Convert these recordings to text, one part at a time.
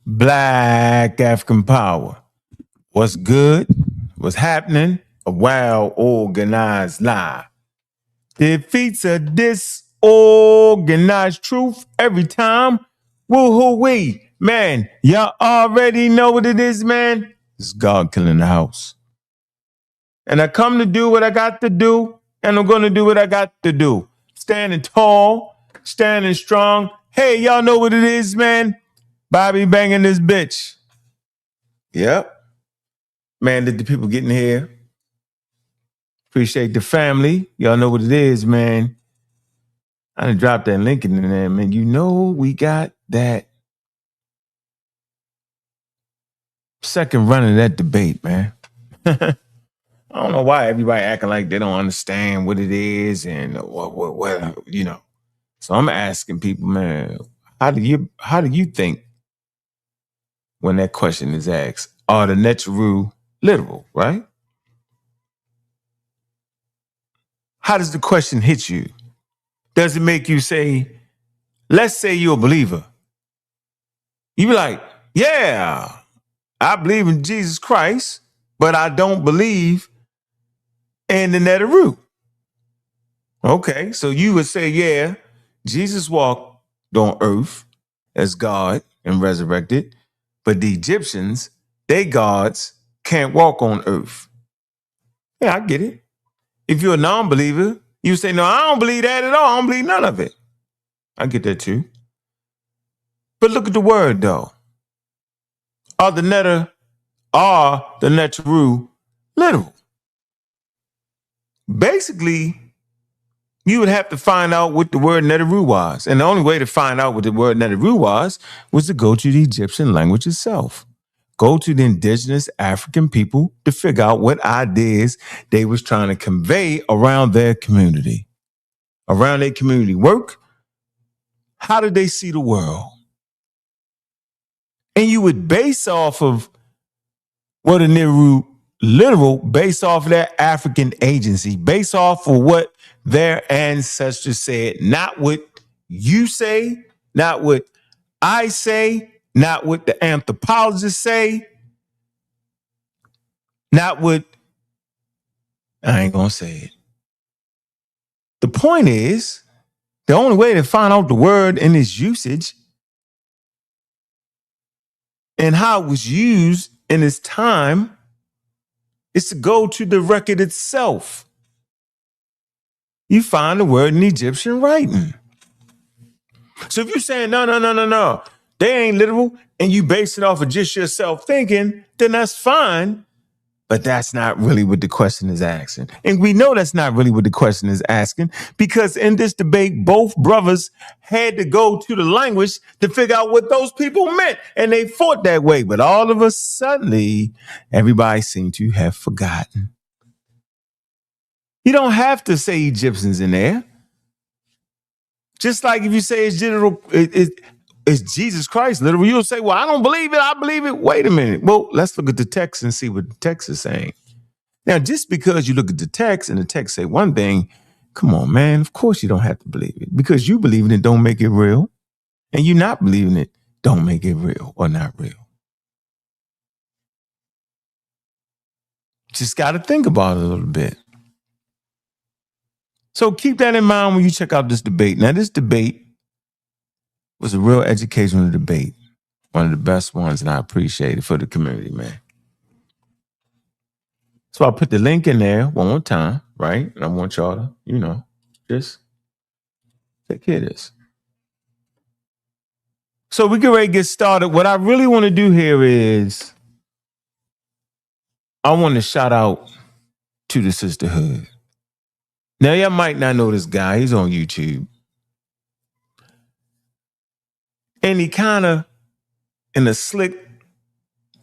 Black African power. What's good? What's happening? A well organized lie defeats a disorganized truth every time. Woo-hoo-wee. Man, y'all already know what it is, man. It's God killing the house. And I come to do what I got to do, and I'm going to do what I got to do. Standing tall, standing strong. Hey, y'all know what it is, man. Bobby banging this bitch. Yep. Man, did the people getting here? Appreciate the family. Y'all know what it is, man. I done dropped that link in there, man. You know we got that second run of that debate, man. I don't know why everybody acting like they don't understand what it is and what you know. So I'm asking people, man, how do you think when that question is asked? Are the Neteru literal, right? How does the question hit you? Does it make you say, let's say you're a believer. You be like, yeah, I believe in Jesus Christ, but I don't believe in the Neteru. Okay, so you would say, yeah, Jesus walked on earth as God and resurrected, but the Egyptians, they gods, can't walk on earth. Yeah, I get it. If you're a non-believer, you say, no, I don't believe that at all. I don't believe none of it. I get that too. But look at the word, though. Are the Neteru literal? Basically, you would have to find out what the word Neteru was. And the only way to find out what the word Neteru was to go to the Egyptian language itself. Go to the indigenous African people to figure out what ideas they was trying to convey around their community. Around their community work, how did they see the world? And you would base off of what a Neteru literal, based off of their African agency, based off of what their ancestors said, not what you say, not what I say, not what the anthropologists say, not what, I ain't gonna say it. The point is, the only way to find out the word and its usage and how it was used in its time is to go to the record itself. You find the word in Egyptian writing. So if you're saying, no, they ain't literal, and you base it off of just yourself thinking, then that's fine. But that's not really what the question is asking. And we know that's not really what the question is asking, because in this debate, both brothers had to go to the language to figure out what those people meant. And they fought that way. But all of a sudden, everybody seemed to have forgotten. You don't have to say Egyptians in there. Just like if you say it's general, it's Jesus Christ literal, you'll say, well, I don't believe it. I believe it. Wait a minute. Well, let's look at the text and see what the text is saying. Now, just because you look at the text and the text say one thing, come on, man. Of course you don't have to believe it. Because you believing it don't make it real. And you not believing it don't make it real or not real. Just got to think about it a little bit. So keep that in mind when you check out this debate. Now, this debate was a real educational debate. One of the best ones, and I appreciate it for the community, man. So I put the link in there one more time, right? And I want y'all to, just take care of this. So we get ready to get started. What I really want to do here is I want to shout out to the sisterhood. Now, y'all might not know this guy. He's on YouTube. And he kind of, in a slick,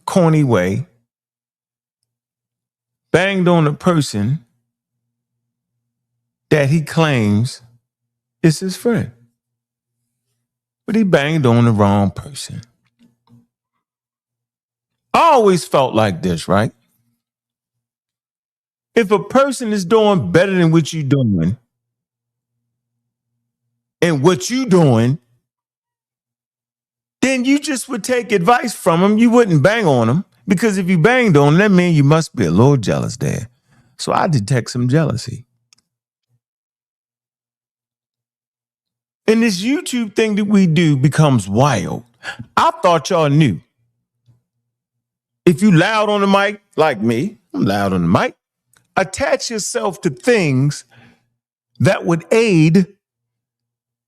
corny way, banged on a person that he claims is his friend. But he banged on the wrong person. I always felt like this, right? If a person is doing better than what you're doing, and what you're doing, then then you just would take advice from them. You wouldn't bang on them, because if you banged on them, that means you must be a little jealous there. So I detect some jealousy. And this YouTube thing that we do becomes wild. I thought y'all knew. If you loud on the mic, like me, I'm loud on the mic, attach yourself to things that would aid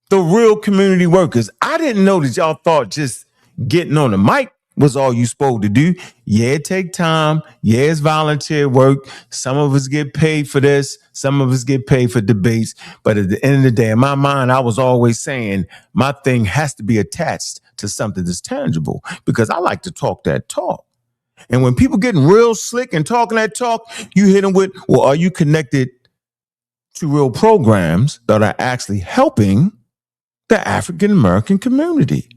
the real community workers. I didn't know that y'all thought just getting on the mic was all you supposed to do. Yeah, it take time. Yeah, it's volunteer work. Some of us get paid for this. Some of us get paid for debates. But at the end of the day, in my mind, I was always saying my thing has to be attached to something that's tangible, because I like to talk that talk. And when people getting real slick and talking that talk, you hit them with, well, are you connected to real programs that are actually helping the African American community?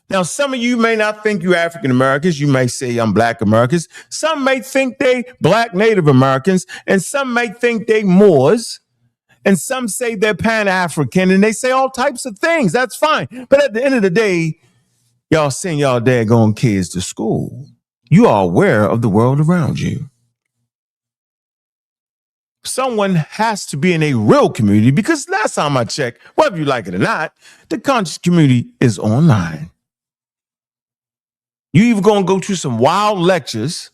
Now, some of you may not think you're African Americans. You may say I'm Black Americans. Some may think they Black Native Americans, and some may think they Moors, and some say they're Pan-African, and they say all types of things. That's fine. But at the end of the day, y'all send y'all daggone kids to school. You are aware of the world around you. Someone has to be in a real community, because last time I checked, whether you like it or not, the conscious community is online. You either going to go to some wild lectures,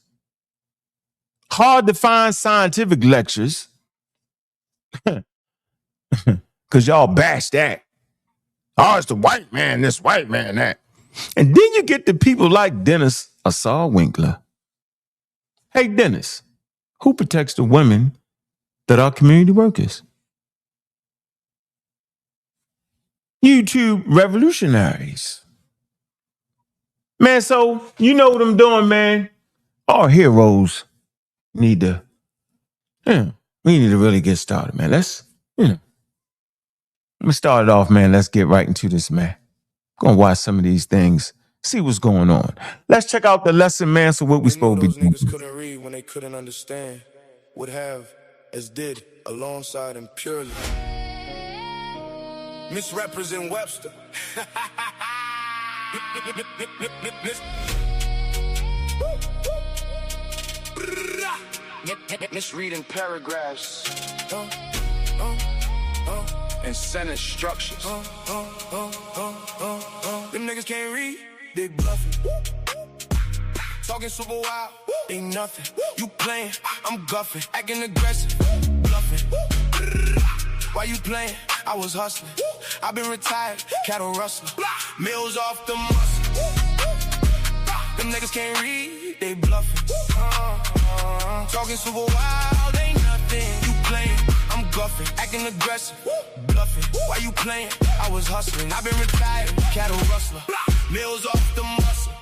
hard to find scientific lectures, because y'all bash that. Oh, it's the white man, this white man, that. And then you get the people like Dennis Asar Winkler. Hey, Dennis, who protects the women that are community workers? YouTube Revolutionaries. Man, so you know what I'm doing, man. Our heroes need to, we need to really get started, man. Let me start it off, man. Let's get right into this, man. Gonna watch some of these things, see what's going on. Let's check out the lesson, man. So what we supposed to be doing. Niggas couldn't read when they couldn't understand. Would have as did alongside and purely misrepresent Webster. Misreading paragraphs and sentence structures. Them niggas can't read, they bluffing. Talking super wild, ain't nothing. You playing, I'm guffing. Acting aggressive, bluffing. Why you playing? I was hustling. I've been retired, cattle rustler. Mills off the muscle. Them niggas can't read, they bluffing. Talking super wild, ain't nothing. You playing, I'm guffing. Acting aggressive, bluffing. Why you playing? I was hustling. I've been retired, cattle rustler. Mills off the muscle.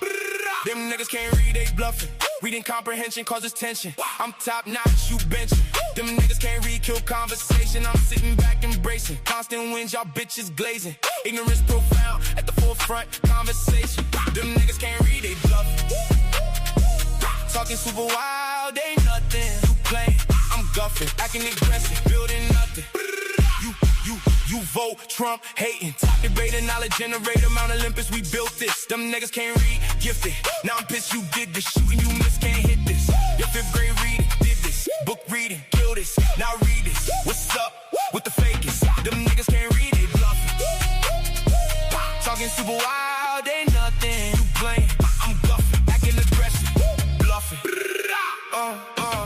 Them niggas can't read, they bluffing. Reading comprehension causes tension. I'm top notch, you benching. Them niggas can't read, kill conversation. I'm sitting back embracing. Constant wins, y'all bitches glazing. Ignorance profound, at the forefront, conversation. Them niggas can't read, they bluffing. Talking super wild, ain't nothing. You playing, I'm guffing. Acting aggressive, building nothing. You vote Trump hating. Top debater, knowledge generator, Mount Olympus, we built this. Them niggas can't read, gifted. Now I'm pissed you did this. Shooting you miss, can't hit this. Your 5th grade reading, did this. Book reading, kill this. Now read this. What's up with the fakest? Them niggas can't read, they bluffing. Talking super wild, ain't nothing. You playing, I'm guffing. Acting aggressive, bluffing.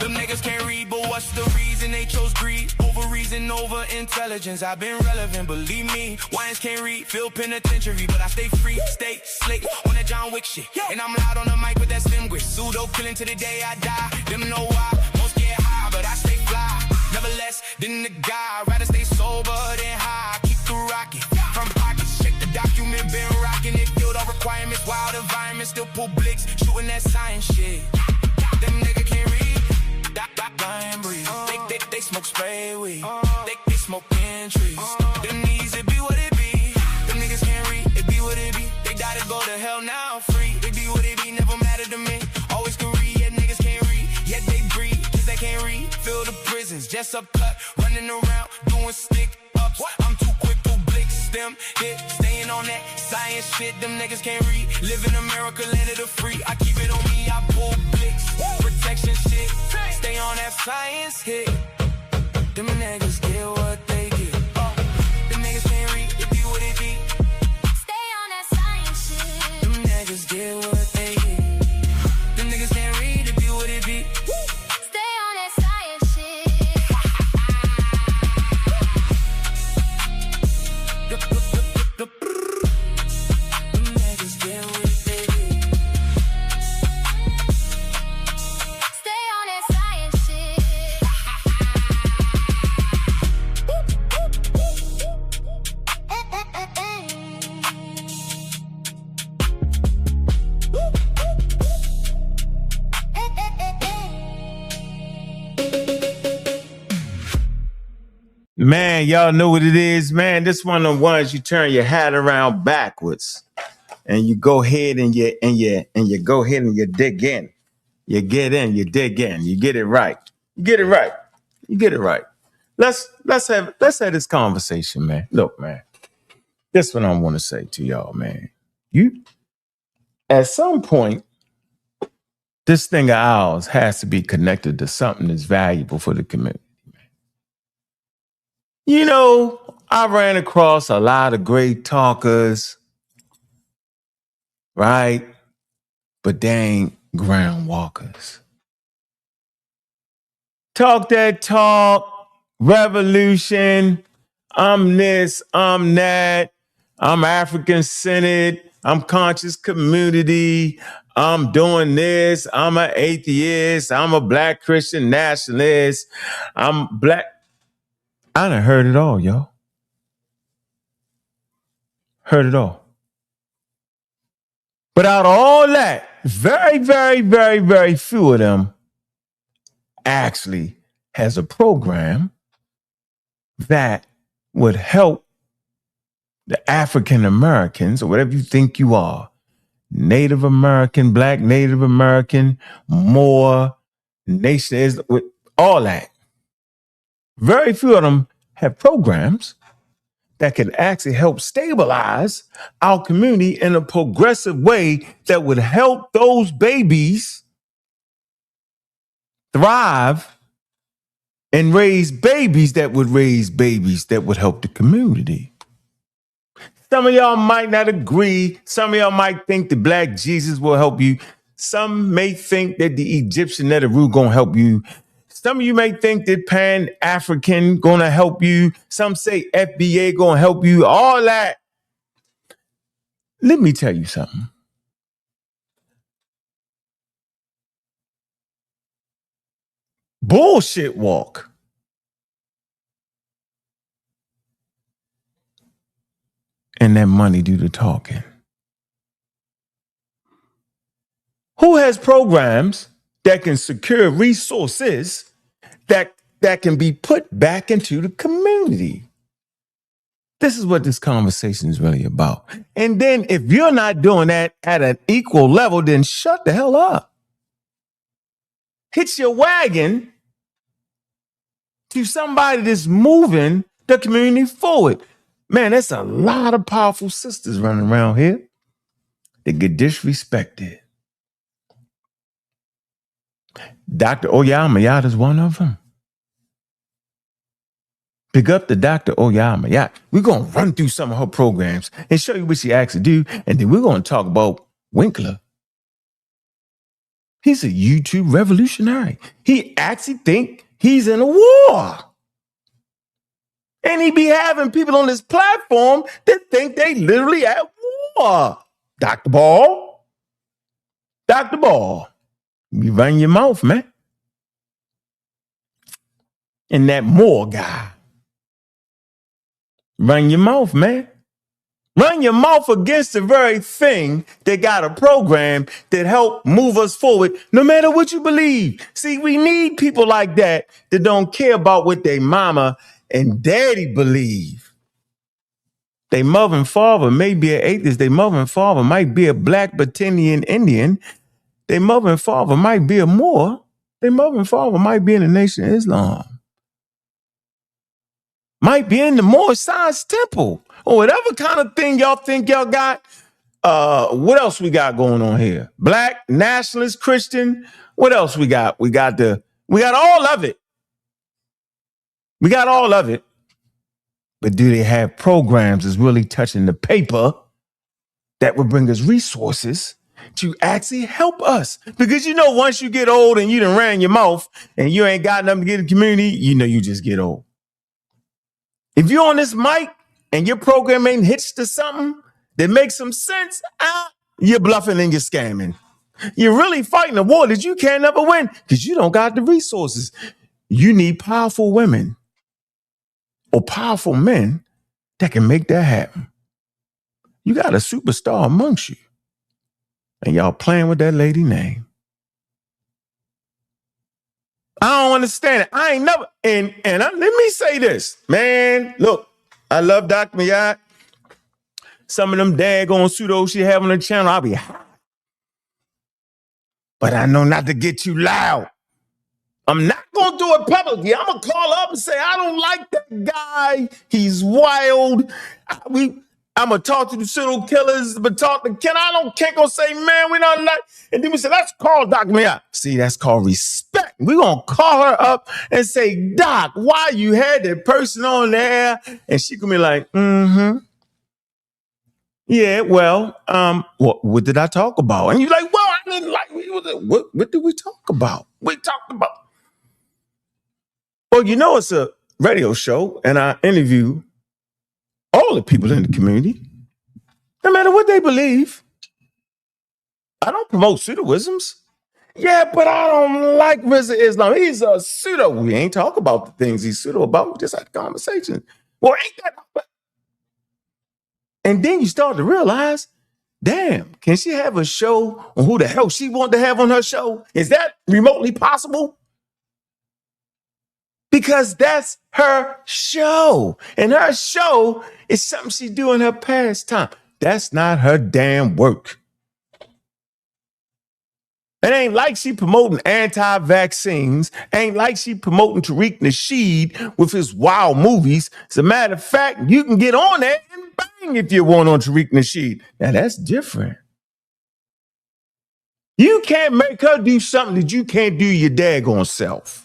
Them niggas can't read, but what's the reason they chose greed? Over reason, over intelligence. I've been relevant, believe me. Wines can't read, feel penitentiary, but I stay free, stay slick on that John Wick shit. And I'm loud on the mic with that slim grit. Pseudo killing to the day I die. Them know why, most get high, but I stay fly. Never less than the guy, rather stay sober than high. Keep the rocket from pockets, check the document, been rocking it. Filled all requirements, wild environment, still pull blicks, shooting that science shit. Them niggas can't read. Blind breeze. They smoke spray weed. They smoking trees. Them knees, it be what it be. Them niggas can't read, it be what it be. They die to go to hell now, free. It be what it be, never matter to me. Always can read, yet niggas can't read. Yet they breathe, cause they can't read. Fill the prisons, just up cut, running around, doing stick ups. I'm too quick for blicks. STEM hit, staying on that science shit. Them niggas can't read. Live in America, land of the free. I keep it on me, I pull blicks. Protection shit, stay on that science hit. Them niggas get what they get. Them niggas can't read, it be what it be. Stay on that science shit. Them niggas get what they get. Them niggas can't read, it be what it be. Stay on that science shit. Them niggas get what they get. Stay on that science shit. Man, y'all know what it is, man. This one of the ones you turn your hat around backwards, and you go ahead and you go ahead and you dig in. You get in, you dig in, you get it right. You get it right. You get it right. Let's have this conversation, man. Look, man. This one I want to say to y'all, man. You at some point, this thing of ours has to be connected to something that's valuable for the community. You know, I ran across a lot of great talkers, right? But they ain't ground walkers. Talk that talk, revolution, I'm this, I'm that, I'm African centered, I'm conscious community, I'm doing this, I'm an atheist, I'm a black Christian nationalist, I'm black. I done heard it all, yo. Heard it all. But out of all that, very, very, very, very few of them actually has a program that would help the African Americans, or whatever you think you are, Native American, Black Native American, Moor, Nation Islam, with all that. Very few of them have programs that can actually help stabilize our community in a progressive way that would help those babies thrive and raise babies that would help the community. Some of y'all might not agree. Some of y'all might think the Black Jesus will help you. Some may think that the Egyptian Neteru gonna help you. Some of you may think that Pan-African gonna help you. Some say FBA gonna help you. All that. Let me tell you something. Bullshit walk. And that money do the talking. Who has programs that can secure resources that can be put back into the community? This is what this conversation is really about. And then if you're not doing that at an equal level, then shut the hell up. Hitch your wagon to somebody that's moving the community forward. Man, there's a lot of powerful sisters running around here that get disrespected. Dr. Oyamayat is one of them. Pick up the Dr. Oyamayat. We're going to run through some of her programs and show you what she actually do. And then we're going to talk about Winkler. He's a YouTube revolutionary. He actually think he's in a war. And he be having people on this platform that think they literally at war. Dr. Ball, you run your mouth, man. And that Moore guy. Run your mouth, man. Run your mouth against the very thing that got a program that help move us forward, no matter what you believe. See, we need people like that don't care about what their mama and daddy believe. They mother and father may be an atheist. They mother and father might be a black Batinian Indian. They mother and father might be a Moor. They mother and father might be in the Nation of Islam. Might be in the Moor Science Temple. or whatever kind of thing y'all think y'all got. What else we got going on here? Black, nationalist, Christian. What else we got? We got all of it. We got all of it. But do they have programs that's really touching the paper that would bring us resources to actually help us? Because once you get old and you done ran your mouth and you ain't got nothing to give the community, you just get old. If you're on this mic and your program ain't hitched to something that makes some sense, you're bluffing and you're scamming. You're really fighting a war that you can't ever win because you don't got the resources. You need powerful women or powerful men that can make that happen. You got a superstar amongst you, and y'all playing with that lady name. I don't understand it. I ain't never, let me say this, man. Look, I love Dr. Mayat. Some of them daggone pseudo she have on the channel, I'll be hot. But I know not to get too loud. I'm not going to do it publicly. I'm going to call up and say, I don't like that guy. He's wild. I'm going to talk to the serial killers, but talk to Ken. Can't go say, man, we don't like. And then we say, let's call Doc me out. See, that's called respect. We're going to call her up and say, Doc, why you had that person on there? And she can be like, yeah, well, what did I talk about? And you're like, well, I didn't like, what did we talk about? We talked about. Well, it's a radio show, and I interview all the people in the community, no matter what they believe. I don't promote pseudoisms. Yeah, but I don't like Rizza Islam. He's a pseudo. We ain't talk about the things he's pseudo about. We just had a conversation. Well, ain't that? And then you start to realize, damn, can she have a show on who the hell she want to have on her show? Is that remotely possible? Because that's her show. And her show is something she do in her pastime. That's not her damn work. It ain't like she promoting anti-vaccines. Ain't like she promoting Tariq Nasheed with his wild movies. As a matter of fact, you can get on there and bang if you want on Tariq Nasheed. Now, that's different. You can't make her do something that you can't do your daggone self.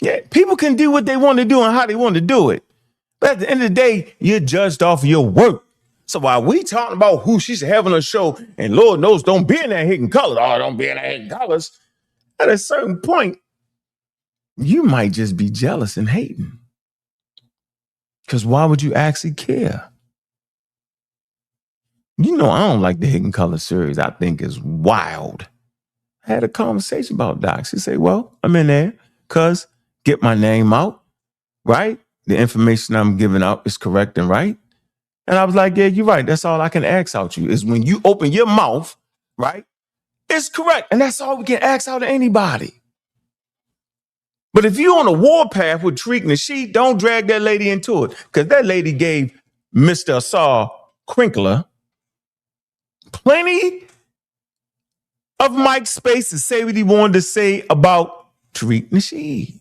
Yeah, people can do what they want to do and how they want to do it. But at the end of the day, you're judged off of your work. So while we talking about who she should have on her show, and Lord knows don't be in that hidden colors. Oh, don't be in that hidden colors. At a certain point, you might just be jealous and hating. Because why would you actually care? I don't like the Hidden Color series. I think it's wild. I had a conversation about Doc. She said, well, I'm in there because get my name out, right? The information I'm giving out is correct and right. And I was like, yeah, you're right. That's all I can ask out you is when you open your mouth, right? It's correct. And that's all we can ask out of anybody. But if you're on a warpath with Tariq Nasheed, don't drag that lady into it. Because that lady gave Mr. Asar Winkler plenty of mic space to say what he wanted to say about Tariq Nasheed.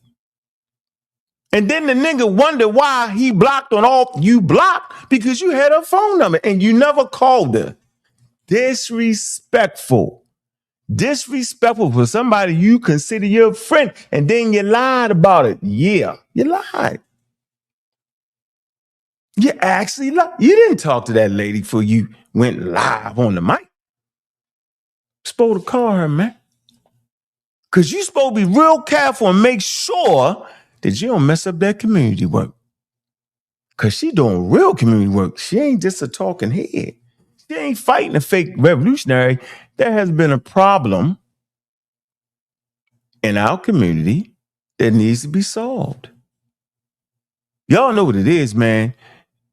And then the nigga wondered why he blocked on all you blocked because you had her phone number and you never called her. Disrespectful for somebody you consider your friend. And then you lied about it. Yeah, you lied. You actually lied. You didn't talk to that lady before you went live on the mic. Supposed to call her, man. Because you're supposed to be real careful and make sure that you don't mess up that community work. Because she doing real community work. She ain't just a talking head. She ain't fighting a fake revolutionary. There has been a problem in our community that needs to be solved. Y'all know what it is, man.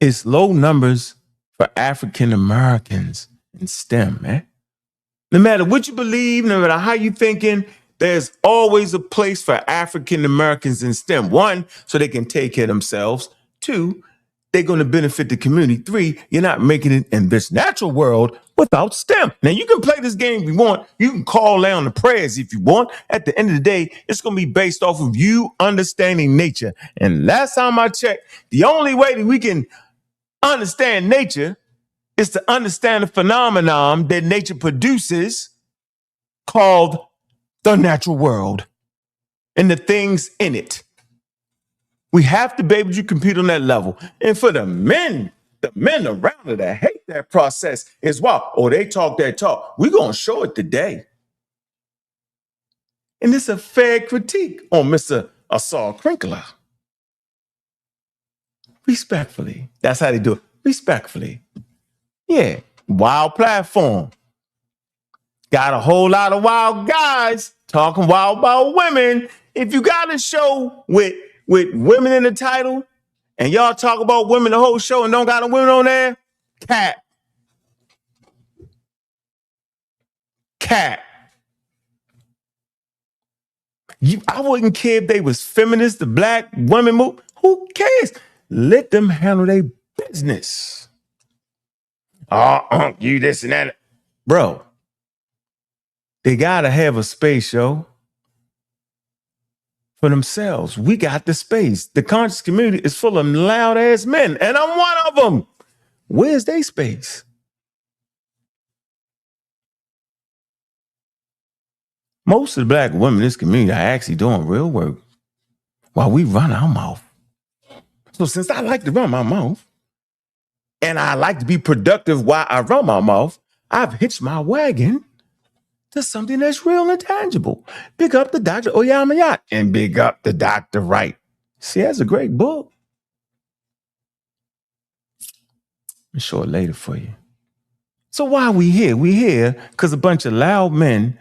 It's low numbers for African Americans in STEM, man. No matter what you believe, no matter how you thinking, there's always a place for African Americans in STEM. One, so they can take care of themselves. Two, they're going to benefit the community. 3, you're not making it in this natural world without STEM. Now, you can play this game if you want. You can call down the prayers if you want. At the end of the day, it's going to be based off of you understanding nature. And last time I checked, the only way that we can understand nature is to understand the phenomenon that nature produces called the natural world and the things in it. We have to be able to compete on that level. And for the men around it that hate that process is why, they talk that talk. We're going to show it today. And it's a fair critique on Mr. Asar Winkler. Respectfully. That's how they do it. Respectfully. Yeah. Wild platform. Got a whole lot of wild guys talking wild about women. If you got a show with women in the title and y'all talk about women the whole show and don't got a women on there, cat. I wouldn't care if they was feminists, the black women move. Who cares? Let them handle their business. You this and that. Bro, they got to have a space, yo, for themselves. We got the space. The conscious community is full of loud ass men, and I'm one of them. Where's their space? Most of the black women in this community are actually doing real work while we run our mouth. So since I like to run my mouth and I like to be productive while I run my mouth, I've hitched my wagon to something that's real and tangible. Big up the Dr. Oyama and big up the Dr. Wright. See, that's a great book. I'll show it later for you. So why are we here? We here because a bunch of loud men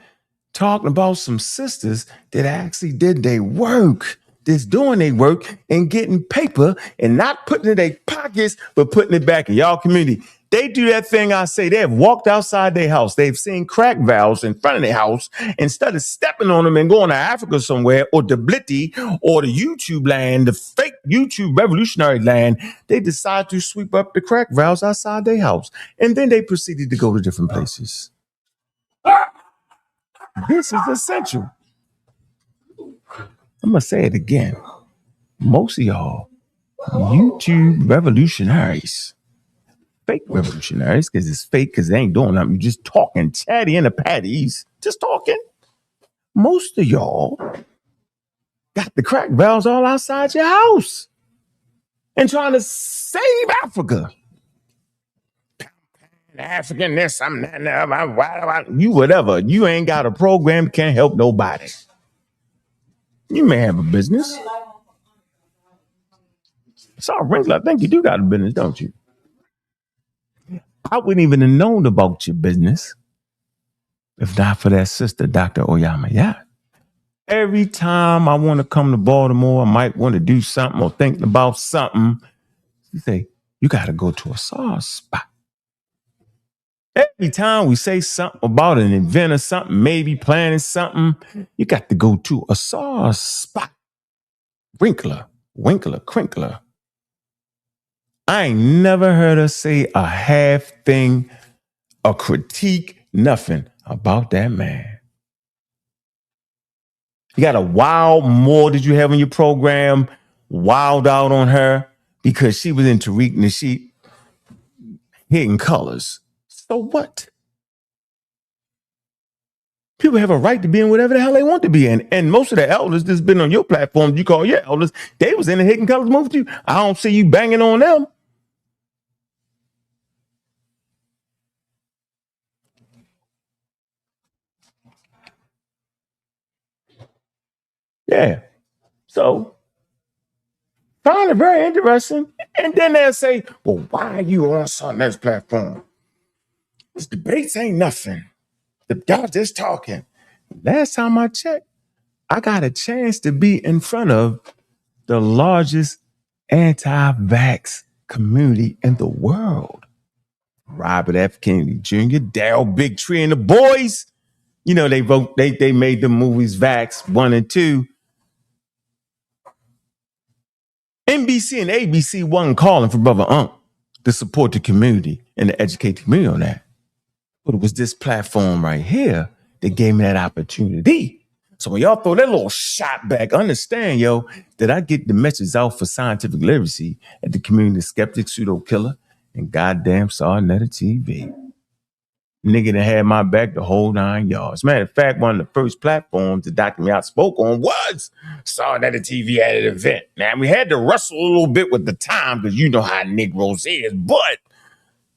talking about some sisters that actually did their work, that's doing their work and getting paper and not putting it in their pockets, but putting it back in y'all community. They do that thing I say. They have walked outside their house. They've seen crack valves in front of their house. Instead of stepping on them and going to Africa somewhere or the Blitty or the YouTube land, the fake YouTube revolutionary land, they decide to sweep up the crack valves outside their house. And then they proceeded to go to different places. This is essential. I'm going to say it again. Most of y'all, YouTube revolutionaries, fake revolutionaries, because it's fake because they ain't doing nothing. You're just talking, chatty in the patties, just talking. Most of y'all got the crack valves all outside your house and trying to save Africa. African this, I'm that, you whatever. You ain't got a program, can't help nobody. You may have a business. Sorry, Winkler, I think you do got a business, don't you? I wouldn't even have known about your business if not for that sister, Dr. Oyama. Yeah. Every time I want to come to Baltimore, I might want to do something or think about something. You say, you got to go to a Asar spot. Every time we say something about an event or something, maybe planning something, you got to go to a Asar spot. Winkler, Crinkler. I ain't never heard her say a half thing, a critique, nothing about that man. You got a wild more did you have in your program, wild out on her because she was in Tariq and she hitting colors. So what? People have a right to be in whatever the hell they want to be in. And most of the elders that's been on your platform, you call your elders, they was in the hitting colors movement too. I don't see you banging on them. Yeah. So find it very interesting. And then they'll say, well, why are you on some next platform? This debates ain't nothing. Y'all just talking. Last time I checked, I got a chance to be in front of the largest anti-vax community in the world. Robert F. Kennedy Jr., Daryl Big Tree, and the boys. You know, they made the movies Vax 1 and 2. NBC and ABC wasn't calling for Brother Unc to support the community and to educate the community on that. But it was this platform right here that gave me that opportunity. So when y'all throw that little shot back, understand, yo, that I get the message out for scientific literacy at the Community Skeptic Pseudo Killer and goddamn Sarnetta TV. Nigga that had my back the whole 9 yards. Matter of fact, one of the first platforms that Dr. Meow spoke on was Sarnetta TV at an event. Now, we had to wrestle a little bit with the time because you know how Negroes is, but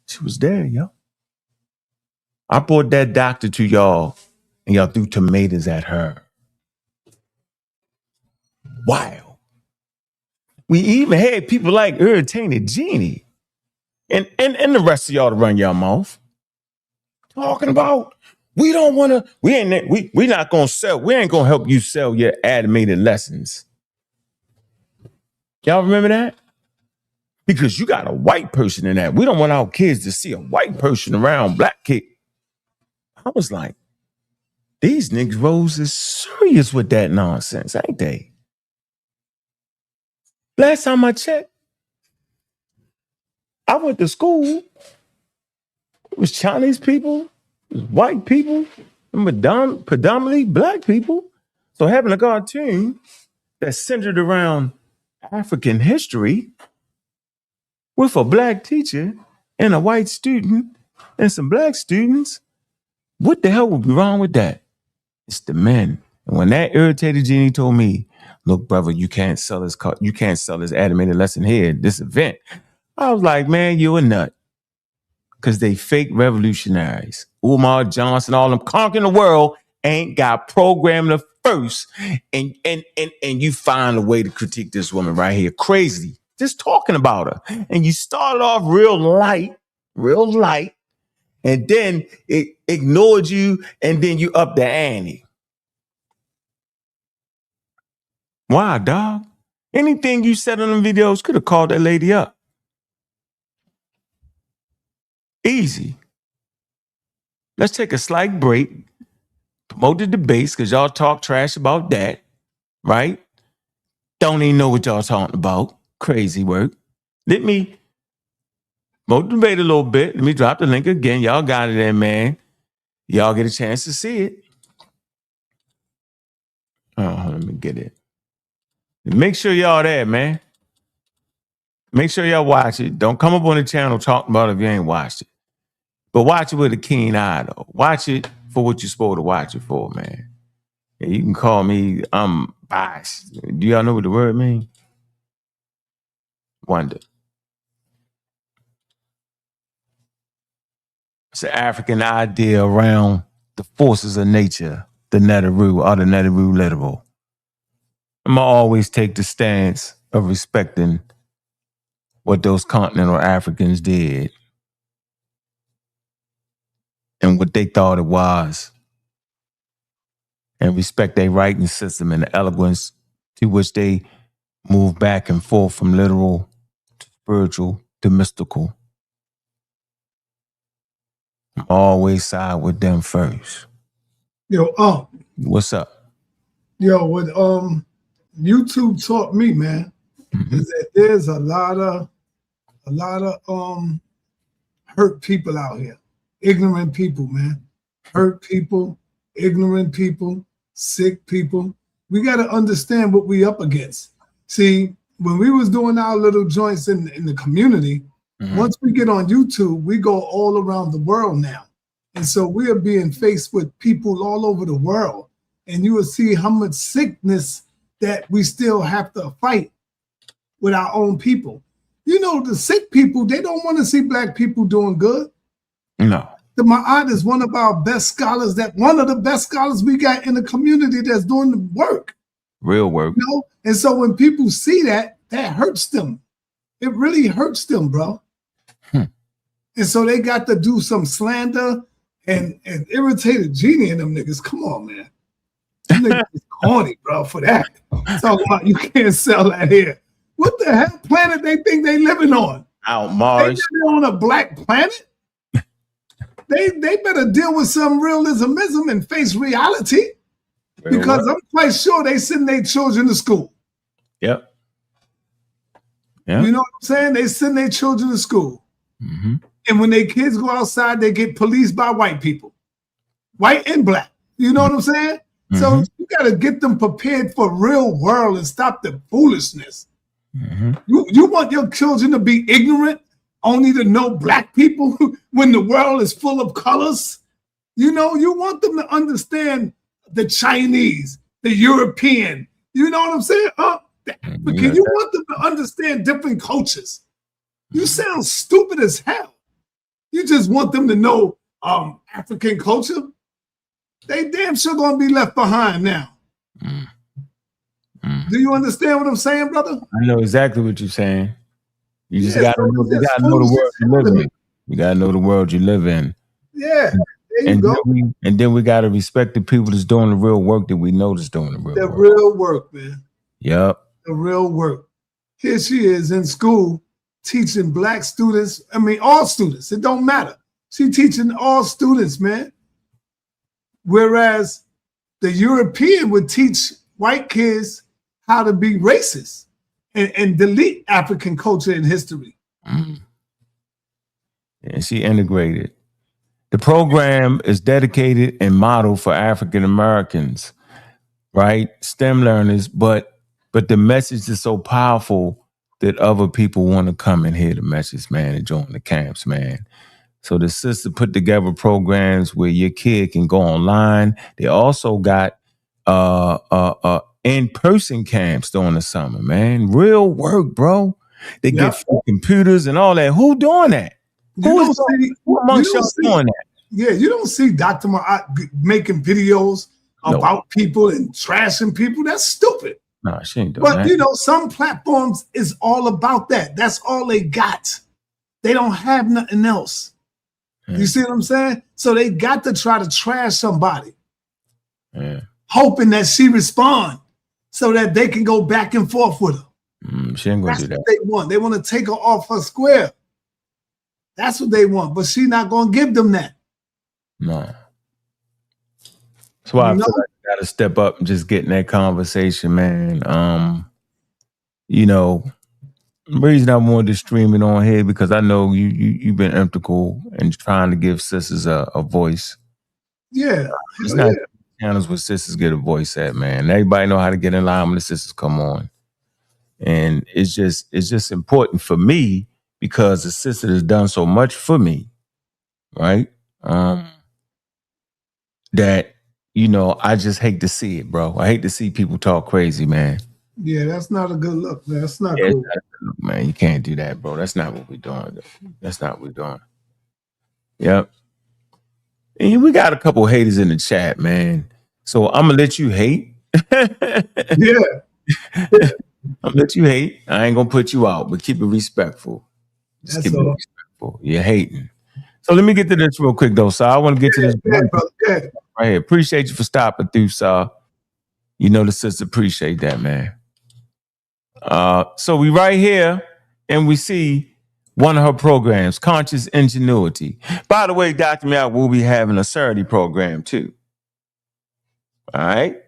she was there, yo. I brought that doctor to y'all and y'all threw tomatoes at her. Wow. We even had people like Irritated Genie and the rest of y'all to run your mouth. Talking about we don't want to, we not gonna sell, we ain't gonna help you sell your animated lessons. Y'all remember that? Because you got a white person in that. We don't want our kids to see a white person around black kid. I was like, these niggas is serious with that nonsense, ain't they? Last time I checked, I went to school. It was Chinese people, it was white people, and predominantly black people. So having a cartoon that's centered around African history with a black teacher and a white student and some black students, what the hell would be wrong with that? It's the men. And when that Irritated Genie told me, look, brother, you can't sell this animated lesson here at this event, I was like, man, you a nut. Because they fake revolutionaries. Umar Johnson, all them conquering the world, ain't got programmed the first. And you find a way to critique this woman right here. Crazy. Just talking about her. And you started off real light, and then it ignored you, and then you up the ante. Why, dog? Anything you said on them videos could have called that lady up. Easy. Let's take a slight break. Promote the debates because y'all talk trash about that, right? Don't even know what y'all talking about. Crazy work. Let me promote the debate a little bit. Let me drop the link again. Y'all got it there, man. Y'all get a chance to see it. Oh, let me get it. Make sure y'all there, man. Make sure y'all watch it. Don't come up on the channel talking about it if you ain't watched it. But watch it with a keen eye, though. Watch it for what you're supposed to watch it for, man. Yeah, you can call me, I'm biased. Do y'all know what the word means? Wonder. It's an African idea around the forces of nature, the Netaru or the Netaru literal. I'm going to always take the stance of respecting what those continental Africans did and what they thought it was, and respect their writing system and the eloquence to which they move back and forth from literal to spiritual to mystical. Always side with them first. Yo, what's up? Yo, what YouTube taught me, man, is that there's a lot of hurt people out here, ignorant people, man, hurt people, ignorant people, sick people. We got to understand what we up against. See, when we was doing our little joints in the community, once we get on YouTube, we go all around the world now. And so we are being faced with people all over the world. And you will see how much sickness that we still have to fight with our own people. You know, the sick people, they don't want to see black people doing good. No. The Ma'at is one of our best scholars, one of the best scholars we got in the community that's doing the work. Real work. You know? And so when people see that, that hurts them. It really hurts them, bro. And so they got to do some slander and Irritated Genie and them niggas. Come on, man. Them niggas is corny, bro, for that. Talking about you can't sell that here. What the hell planet they think they living on? Out Mars. They living on a black planet? They better deal with some realism and face reality. Because I'm quite sure they send their children to school. Yep. Yeah. You know what I'm saying? They send their children to school. Mm-hmm. And when their kids go outside, they get policed by white people, white and black. You know what I'm saying? Mm-hmm. So you got to get them prepared for real world and stop the foolishness. Mm-hmm. You want your children to be ignorant, only to know black people when the world is full of colors? You know, you want them to understand the Chinese, the European. You know what I'm saying? The African. You want them to understand different cultures. You sound stupid as hell. You just want them to know African culture. They damn sure gonna be left behind now. Do you understand what I'm saying, brother? I know exactly what you're saying. You just gotta know the world you live in. You gotta know the world you live in. Yeah, there you go. And then we gotta respect the people that's doing the real work that we know that's doing the real work. The real work, man. Yep. The real work. Here she is in school teaching black students. I mean, all students. It don't matter. She teaching all students, man. Whereas the European would teach white kids how to be racist and delete African culture and history. And she integrated. The program is dedicated and modeled for African Americans, right? STEM learners, but the message is so powerful that other people want to come and hear the message, man, and join the camps, man. So the sister put together programs where your kid can go online. They also got in-person camps during the summer, man. Real work, bro. They get computers and all that. Who doing that? Who amongst y'all doing that? Yeah, you don't see Dr. Ma'at making videos about people and trashing people. That's stupid. No, she ain't doing that. But, you know, some platforms is all about that. That's all they got. They don't have nothing else. You see what I'm saying? So they got to try to trash somebody, hoping that she respond so that they can go back and forth with her. She ain't gonna do that. That's what they want. They want to take her off her square. That's what they want, but she's not gonna give them that. No. That's why I feel like you gotta step up and just get in that conversation, man. You know, the reason I wanted to stream it on here because I know you've been integral in trying to give sisters a voice. Yeah. It's not channels where sisters get a voice at, man. Everybody know how to get in line when the sisters come on. And it's just important for me because the sister has done so much for me, right? That, you know, I just hate to see it, bro. I hate to see people talk crazy, man. Yeah, that's not a good look, man. That's not cool. Look, man, you can't do that, bro. That's not what we're doing. That's not what we're doing. Yep. And we got a couple haters in the chat, man. So I'm gonna let you hate. Yeah. I'm gonna let you hate. I ain't gonna put you out, but keep it respectful. Just keep it respectful. You're hating. So let me get to this real quick, though. So I want to get to this right here. Appreciate you for stopping through, sir. You know the sister appreciate that, man. So we right here, and we see one of her programs, Conscious Ingenuity. By the way, Dr. Matt will be having a Saturday program too. All right,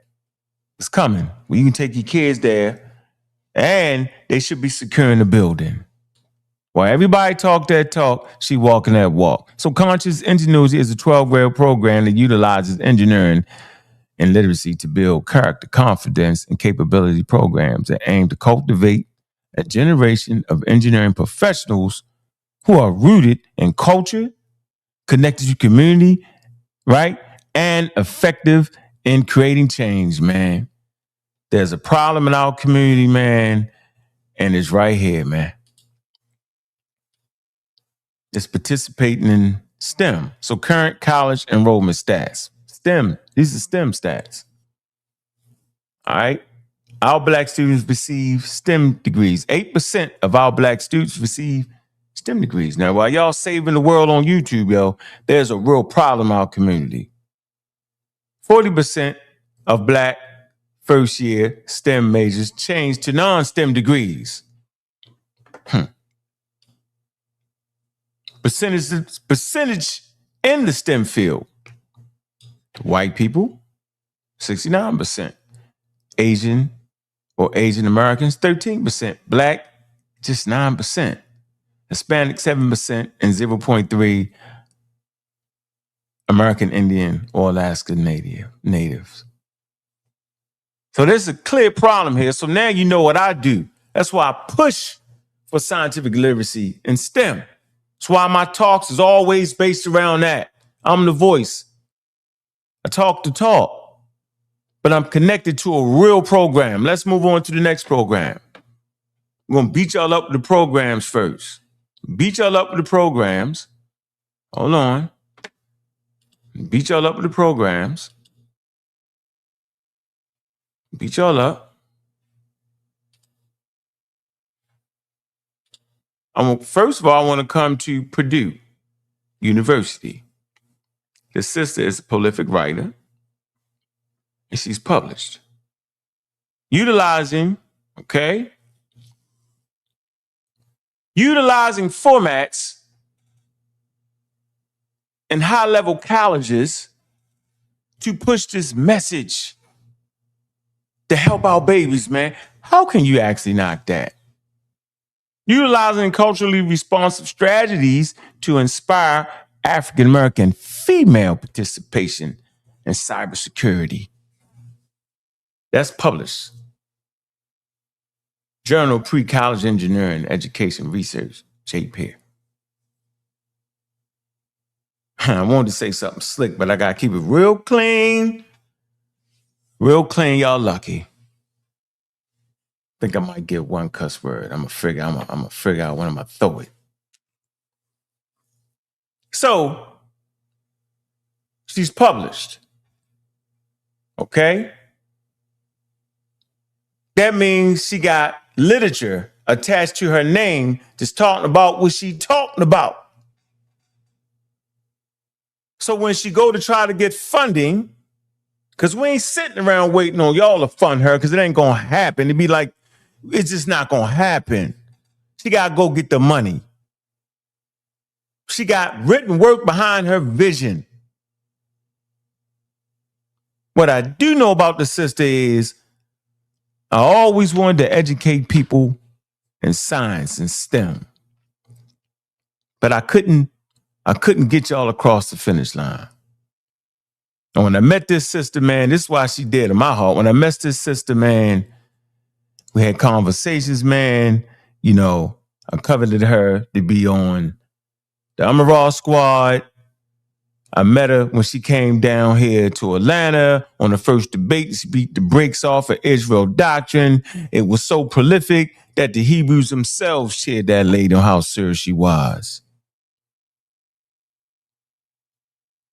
it's coming. Well, you can take your kids there, and they should be securing the building. While everybody talk that talk, she walking that walk. So Conscious Ingenuity is a 12-grade program that utilizes engineering and literacy to build character, confidence, and capability programs that aim to cultivate a generation of engineering professionals who are rooted in culture, connected to community, right? And effective in creating change, man. There's a problem in our community, man, and it's right here, man. It's participating in STEM. So current college enrollment stats. STEM, these are STEM stats. All right. Our black students receive STEM degrees. 8% of our black students receive STEM degrees. Now, while y'all saving the world on YouTube, yo, there's a real problem in our community. 40% of black first year STEM majors changed to non-STEM degrees. Percentage in the STEM field. White people, 69%. Asian or Asian Americans, 13%. Black, Just 9%. Hispanic 7% and 0.3 American Indian or Alaska natives. So there's a clear problem here. So now you know what I do. That's why I push for scientific literacy in STEM. That's why my talks is always based around that. I'm the voice. I talk the talk, but I'm connected to a real program. Let's move on to the next program. We're going to beat y'all up with the programs first. Beat y'all up with the programs. Hold on. Beat y'all up with the programs. Beat y'all up. First of all, I want to come to Purdue University. The sister is a prolific writer, and she's published. Utilizing formats in high-level colleges to push this message to help our babies, man. How can you actually knock that? Utilizing culturally responsive strategies to inspire African-American female participation in cybersecurity. That's published. Journal Pre-College Engineering Education Research, JPER. I wanted to say something slick, but I got to keep it real clean. Real clean, y'all lucky. I think I might get one cuss word. I'm gonna figure out when I'm gonna throw it. So she's published. Okay? That means she got literature attached to her name just talking about what she talking about. So when she go to try to get funding, because we ain't sitting around waiting on y'all to fund her, because it ain't gonna happen. It'd be like, it's just not gonna happen. She gotta go get the money. She got written work behind her vision. What I do know about the sister is I always wanted to educate people in science and STEM. But I couldn't get y'all across the finish line. And when I met this sister, man, this is why she dead in my heart. When I met this sister, man, we had conversations, man. You know, I coveted her to be on the Amaral Squad. I met her when she came down here to Atlanta on the first debate. She beat the brakes off of Israel doctrine. It was so prolific that the Hebrews themselves shared that lady on how serious she was.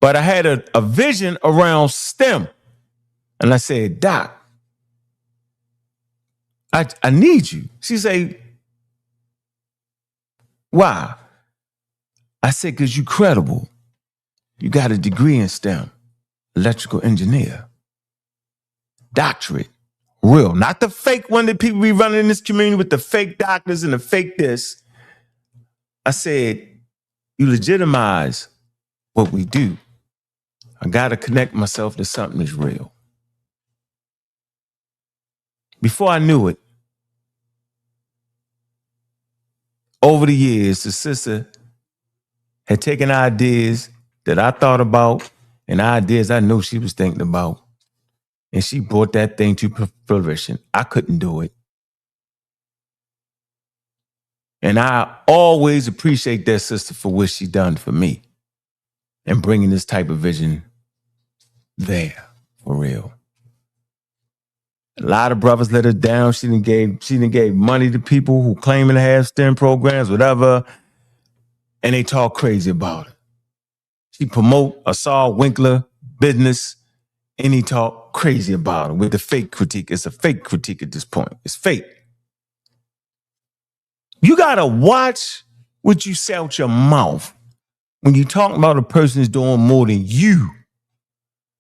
But I had a vision around STEM. And I said, Doc, I need you. She said, why? I said, because you're credible. You got a degree in STEM, electrical engineer, doctorate, real. Not the fake one that people be running in this community with the fake doctors and the fake this. I said, you legitimize what we do. I got to connect myself to something that's real. Before I knew it, over the years, the sister had taken ideas that I thought about and ideas I know she was thinking about, and she brought that thing to fruition. I couldn't do it. And I always appreciate that sister for what she done for me and bringing this type of vision there for real. A lot of brothers let her down. She done gave money to people who claiming to have STEM programs, whatever, and they talk crazy about it. She promote Asar Winkler business, and he talk crazy about it with the fake critique. It's a fake critique at this point. It's fake. You gotta watch what you say out your mouth when you talk about a person who's doing more than you.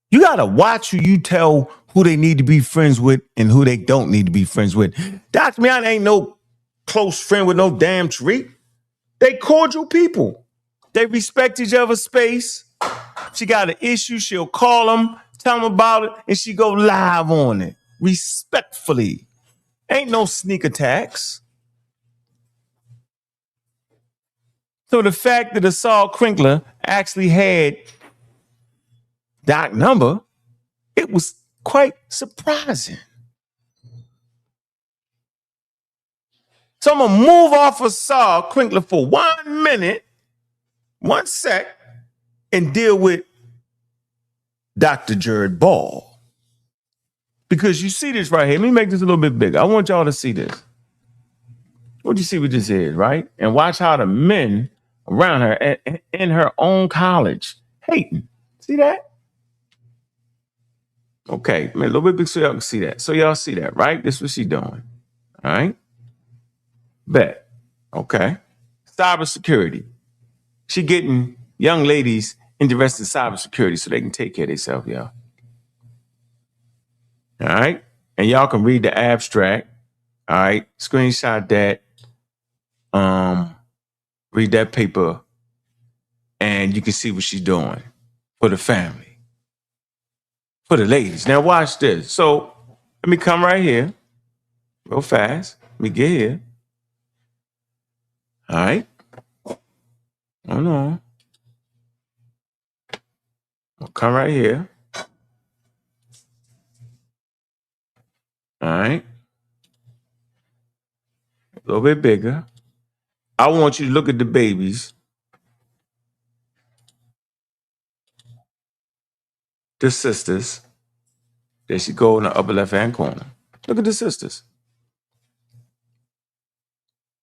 You gotta watch who you tell who they need to be friends with and who they don't need to be friends with. Dr. Mian ain't no close friend with no damn treat. They cordial people. They respect each other's space. She got an issue, she'll call them, tell them about it, and she go live on it. Respectfully. Ain't no sneak attacks. So the fact that Asar Winkler actually had Doc number, it was quite surprising. So I'm gonna move off of Asar Winkler for 1 minute, 1 sec, and deal with Dr. Jared Ball. Because you see this right here. Let me make this a little bit bigger. I want y'all to see this. What do you see what this is, right? And watch how the men around her in her own college hating. See that? Okay, man, a little bit big so y'all can see that. So y'all see that, right? This is what she doing. All right? Bet. Okay. Cybersecurity. She getting young ladies interested in cybersecurity so they can take care of themselves, y'all. All right? And y'all can read the abstract. All right? Screenshot that. Read that paper, and you can see what she's doing for the family, for the ladies. Now watch this. So let me come right here, real fast. Let me get here. All right. Hold on. I'll come right here. All right. A little bit bigger. I want you to look at the babies. The sisters. There she go in the upper left-hand corner. Look at the sisters.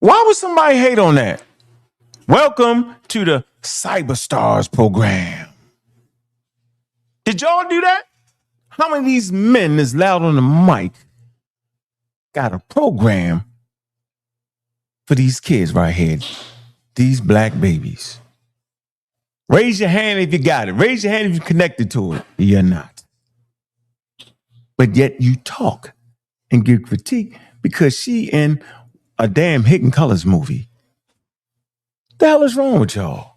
Why would somebody hate on that? Welcome to the Cyberstars program. Did y'all do that? How many of these men is loud on the mic got a program for these kids right here? These black babies. Raise your hand if you got it. Raise your hand if you're connected to it. You're not. But yet you talk and give critique because she in a damn Hidden Colors movie. The hell is wrong with y'all?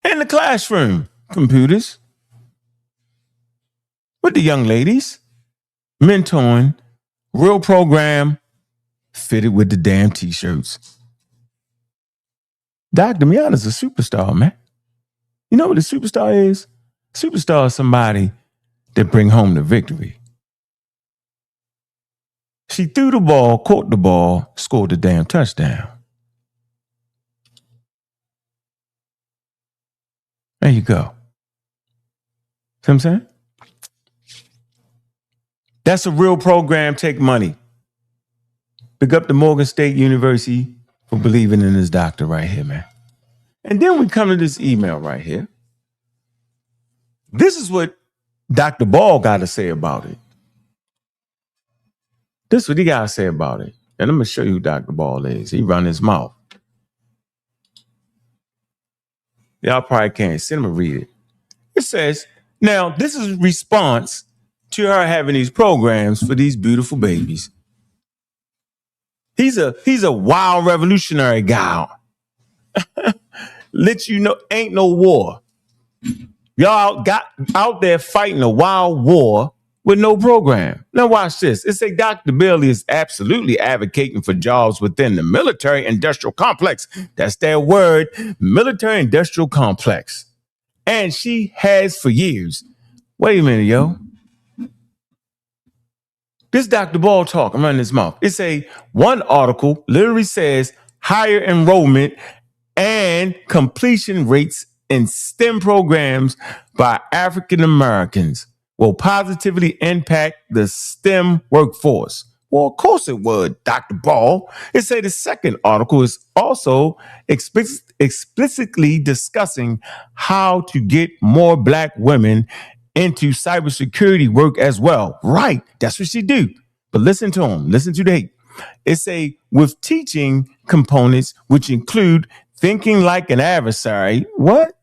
In the classroom, computers. With the young ladies. Mentoring. Real program. Fitted with the damn t-shirts. Dr. Miana's a superstar, man. You know what a superstar is? Superstar is somebody that bring home the victory. She threw the ball, caught the ball, scored the damn touchdown. There you go. See what I'm saying? That's a real program, take money. Pick up the Morgan State University for believing in this doctor right here, man. And then we come to this email right here. This is what Dr. Ball got to say about it. This is what he got to say about it. And I'm going to show you who Dr. Ball is. He run his mouth. Y'all probably can't see him and read it. It says, now, this is a response to her having these programs for these beautiful babies. He's a wild revolutionary guy. Let you know, ain't no war. Y'all got out there fighting a wild war with no program. Now watch this. It say Dr. Bailey is absolutely advocating for jobs within the military industrial complex. That's their word, military industrial complex. And she has for years. Wait a minute, yo. This Dr. Ball talk, I'm running his mouth. It's one article literally says higher enrollment and completion rates in STEM programs by African Americans will positively impact the STEM workforce. Well, of course it would, Dr. Ball. It say the second article is also explicitly discussing how to get more black women into cybersecurity work as well. Right, that's what she do. But listen to him. Listen to the hate. It say with teaching components which include thinking like an adversary. What?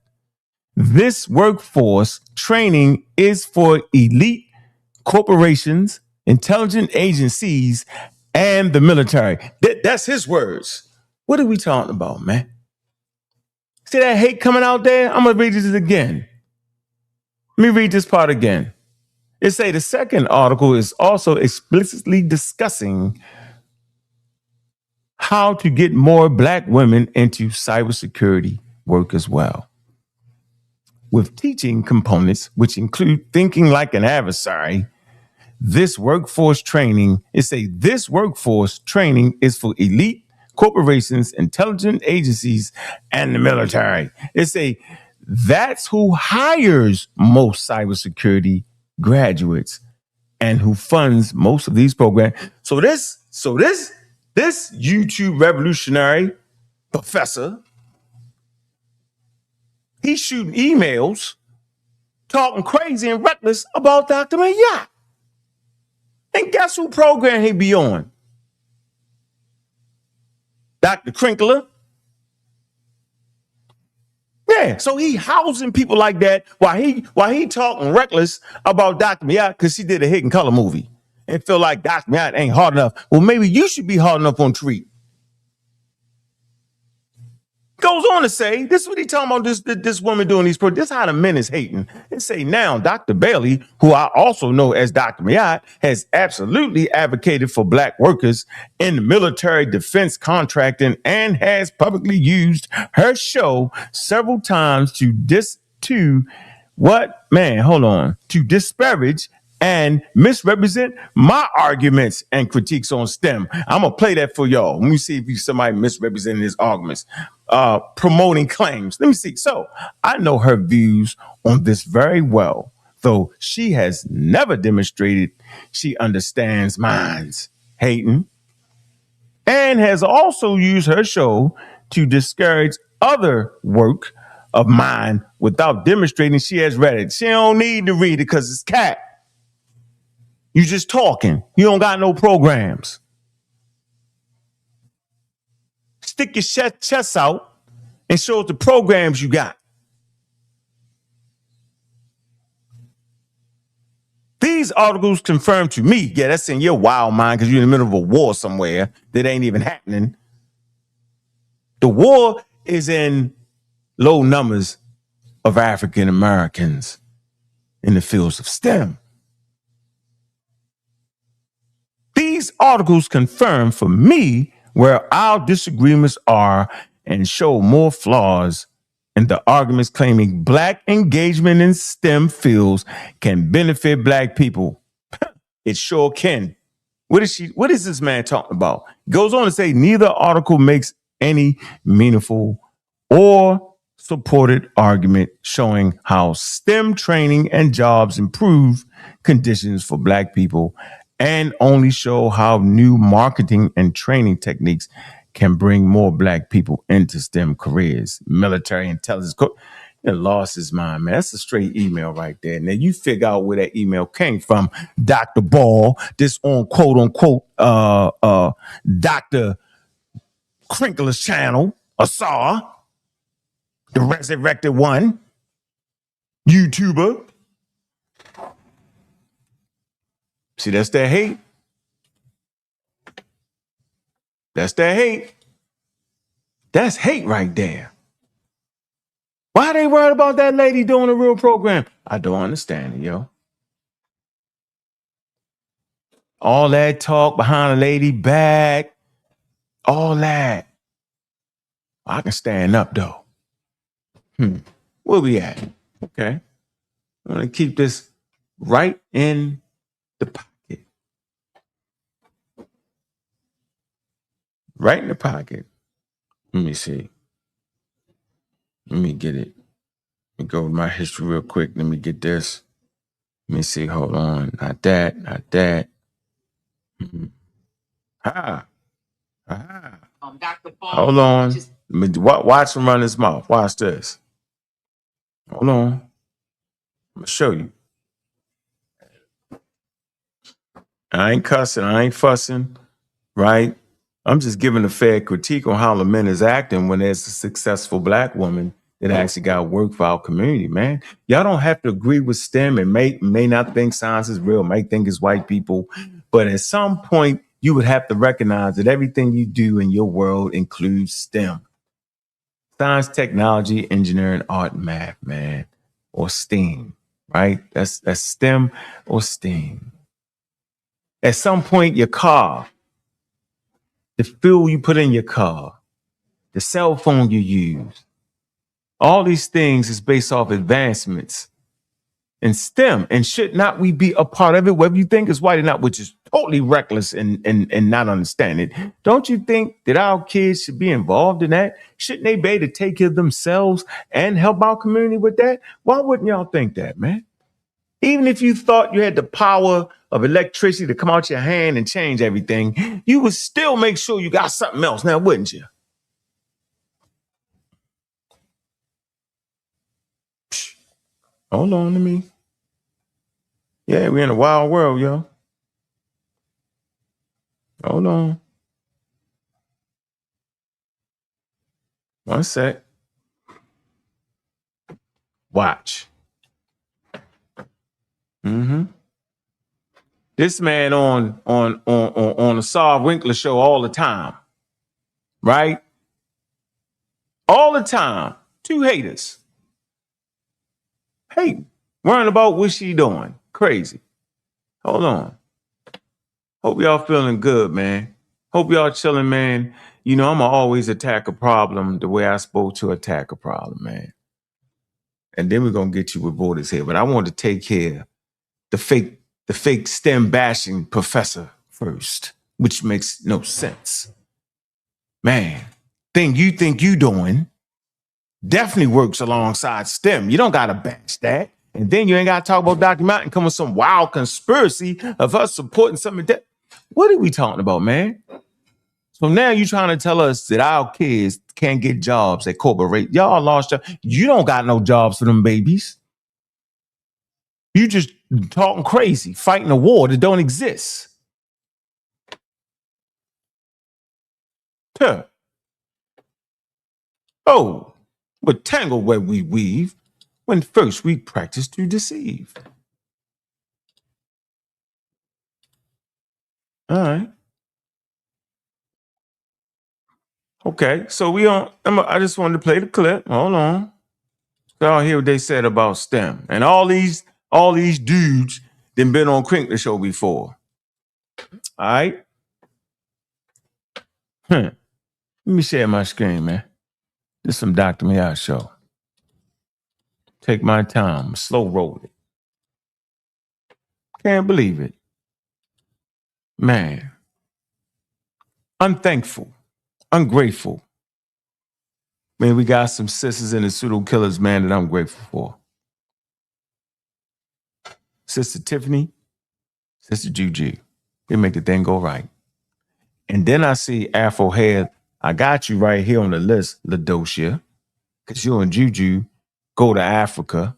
This workforce training is for elite corporations, intelligence agencies, and the military. That's his words. What are we talking about, man? See that hate coming out there? I'm going to read this again. Let me read this part again. It say the second article is also explicitly discussing how to get more Black women into cybersecurity work as well, with teaching components which include thinking like an adversary. This workforce training is for elite corporations, intelligence agencies, and the military. That's who hires most cybersecurity graduates and who funds most of these programs. So this YouTube revolutionary professor, he's shooting emails, talking crazy and reckless about Dr. Mayat. And guess who program he be on? Dr. Crinkler. Yeah, so he housing people like that while he talking reckless about Dr. Mayat because she did a hidden color movie and feel like Dr. Mayat ain't hard enough. Well, maybe you should be hard enough on Tariq. Goes on to say, this is what he talking about, this woman doing these projects. This is how the men is hating. It say now, Dr. Bailey, who I also know as Dr. Mayat, has absolutely advocated for Black workers in the military, defense contracting, and has publicly used her show several times to disparage and misrepresent my arguments and critiques on STEM. I'm going to play that for y'all. Let me see if somebody misrepresented his arguments, promoting claims. Let me see. So I know her views on this very well, though she has never demonstrated she understands minds hating, and has also used her show to discourage other work of mine without demonstrating she has read it. She don't need to read it because it's cat. You just talking. You don't got no programs. Stick your chest out and show us the programs you got. These articles confirm to me, yeah, that's in your wild mind because you're in the middle of a war somewhere that ain't even happening. The war is in low numbers of African Americans in the fields of STEM. These articles confirm for me where our disagreements are and show more flaws in the arguments claiming Black engagement in STEM fields can benefit Black people. It sure can. What is this man talking about? Goes on to say neither article makes any meaningful or supported argument showing how STEM training and jobs improve conditions for Black people, and only show how new marketing and training techniques can bring more Black people into STEM careers. Military intelligence. It lost his mind, man. That's a straight email right there. Now you figure out where that email came from. Dr. Ball, this on quote unquote Dr. Crinkler's channel, Asar, the resurrected one, YouTuber. See, that's that hate. That's that hate. That's hate right there. Why they worried about that lady doing a real program? I don't understand it, yo. All that talk behind a lady back, all that. I can stand up, though. Where we at? Okay. I'm going to keep this right in the pocket. Right in the pocket. Let me see. Let me get it. Let me go to my history real quick. Let me get this. Let me see. Hold on. Not that. Not that. Dr. Ball. Hold on. Watch him run his mouth. Watch this. Hold on. I'm going to show you. I ain't cussing. I ain't fussing. Right? I'm just giving a fair critique on how the men is acting when there's a successful Black woman that actually got work for our community, man. Y'all don't have to agree with STEM and may not think science is real, may think it's white people. But at some point, you would have to recognize that everything you do in your world includes STEM. Science, technology, engineering, art, math, man. Or STEAM, right? That's STEM or STEAM. At some point, your car the fuel you put in your car, the cell phone you use. All these things is based off advancements in STEM. And should not we be a part of it, whether you think it's white or not, which is totally reckless and not understanding it. Don't you think that our kids should be involved in that? Shouldn't they be able to take care of themselves and help our community with that? Why wouldn't y'all think that, man? Even if you thought you had the power of electricity to come out your hand and change everything, you would still make sure you got something else now, wouldn't you? Psh, hold on to me. Yeah, we're in a wild world, yo. Hold on. One sec. Watch. This man on Asar Winkler show all the time, right? All the time. Two haters. Hey, worrying about what she doing. Crazy. Hold on. Hope y'all feeling good, man. Hope y'all chilling, man. You know, I'ma always attack a problem the way I spoke to attack a problem, man. And then we're gonna get you with borders here. But I want to take care the fake STEM bashing professor first, which makes no sense. Man, thing you think you doing definitely works alongside STEM. You don't gotta bash that. And then you ain't gotta talk about Dr. Mountain come with some wild conspiracy of us supporting something that. What are we talking about, man? So now you're trying to tell us that our kids can't get jobs at corporate. Y'all lost jobs. You don't got no jobs for them babies. You just talking crazy, fighting a war that don't exist. Huh. Oh, but tangle where we weave when first we practice to deceive. All right. Okay, so I just wanted to play the clip. Hold on. Y'all hear what they said about STEM. And all these dudes that been on Winkler show before. All right. Let me share my screen, man. This is some Dr. Meow show. Take my time, slow roll it. Can't believe it. Man. Unthankful. Ungrateful. Man, we got some sisters and the pseudo killers, man, that I'm grateful for. Sister Tiffany, Sister Juju. They make the thing go right. And then I see Afro Head. I got you right here on the list, Ladocia, because you and Juju go to Africa,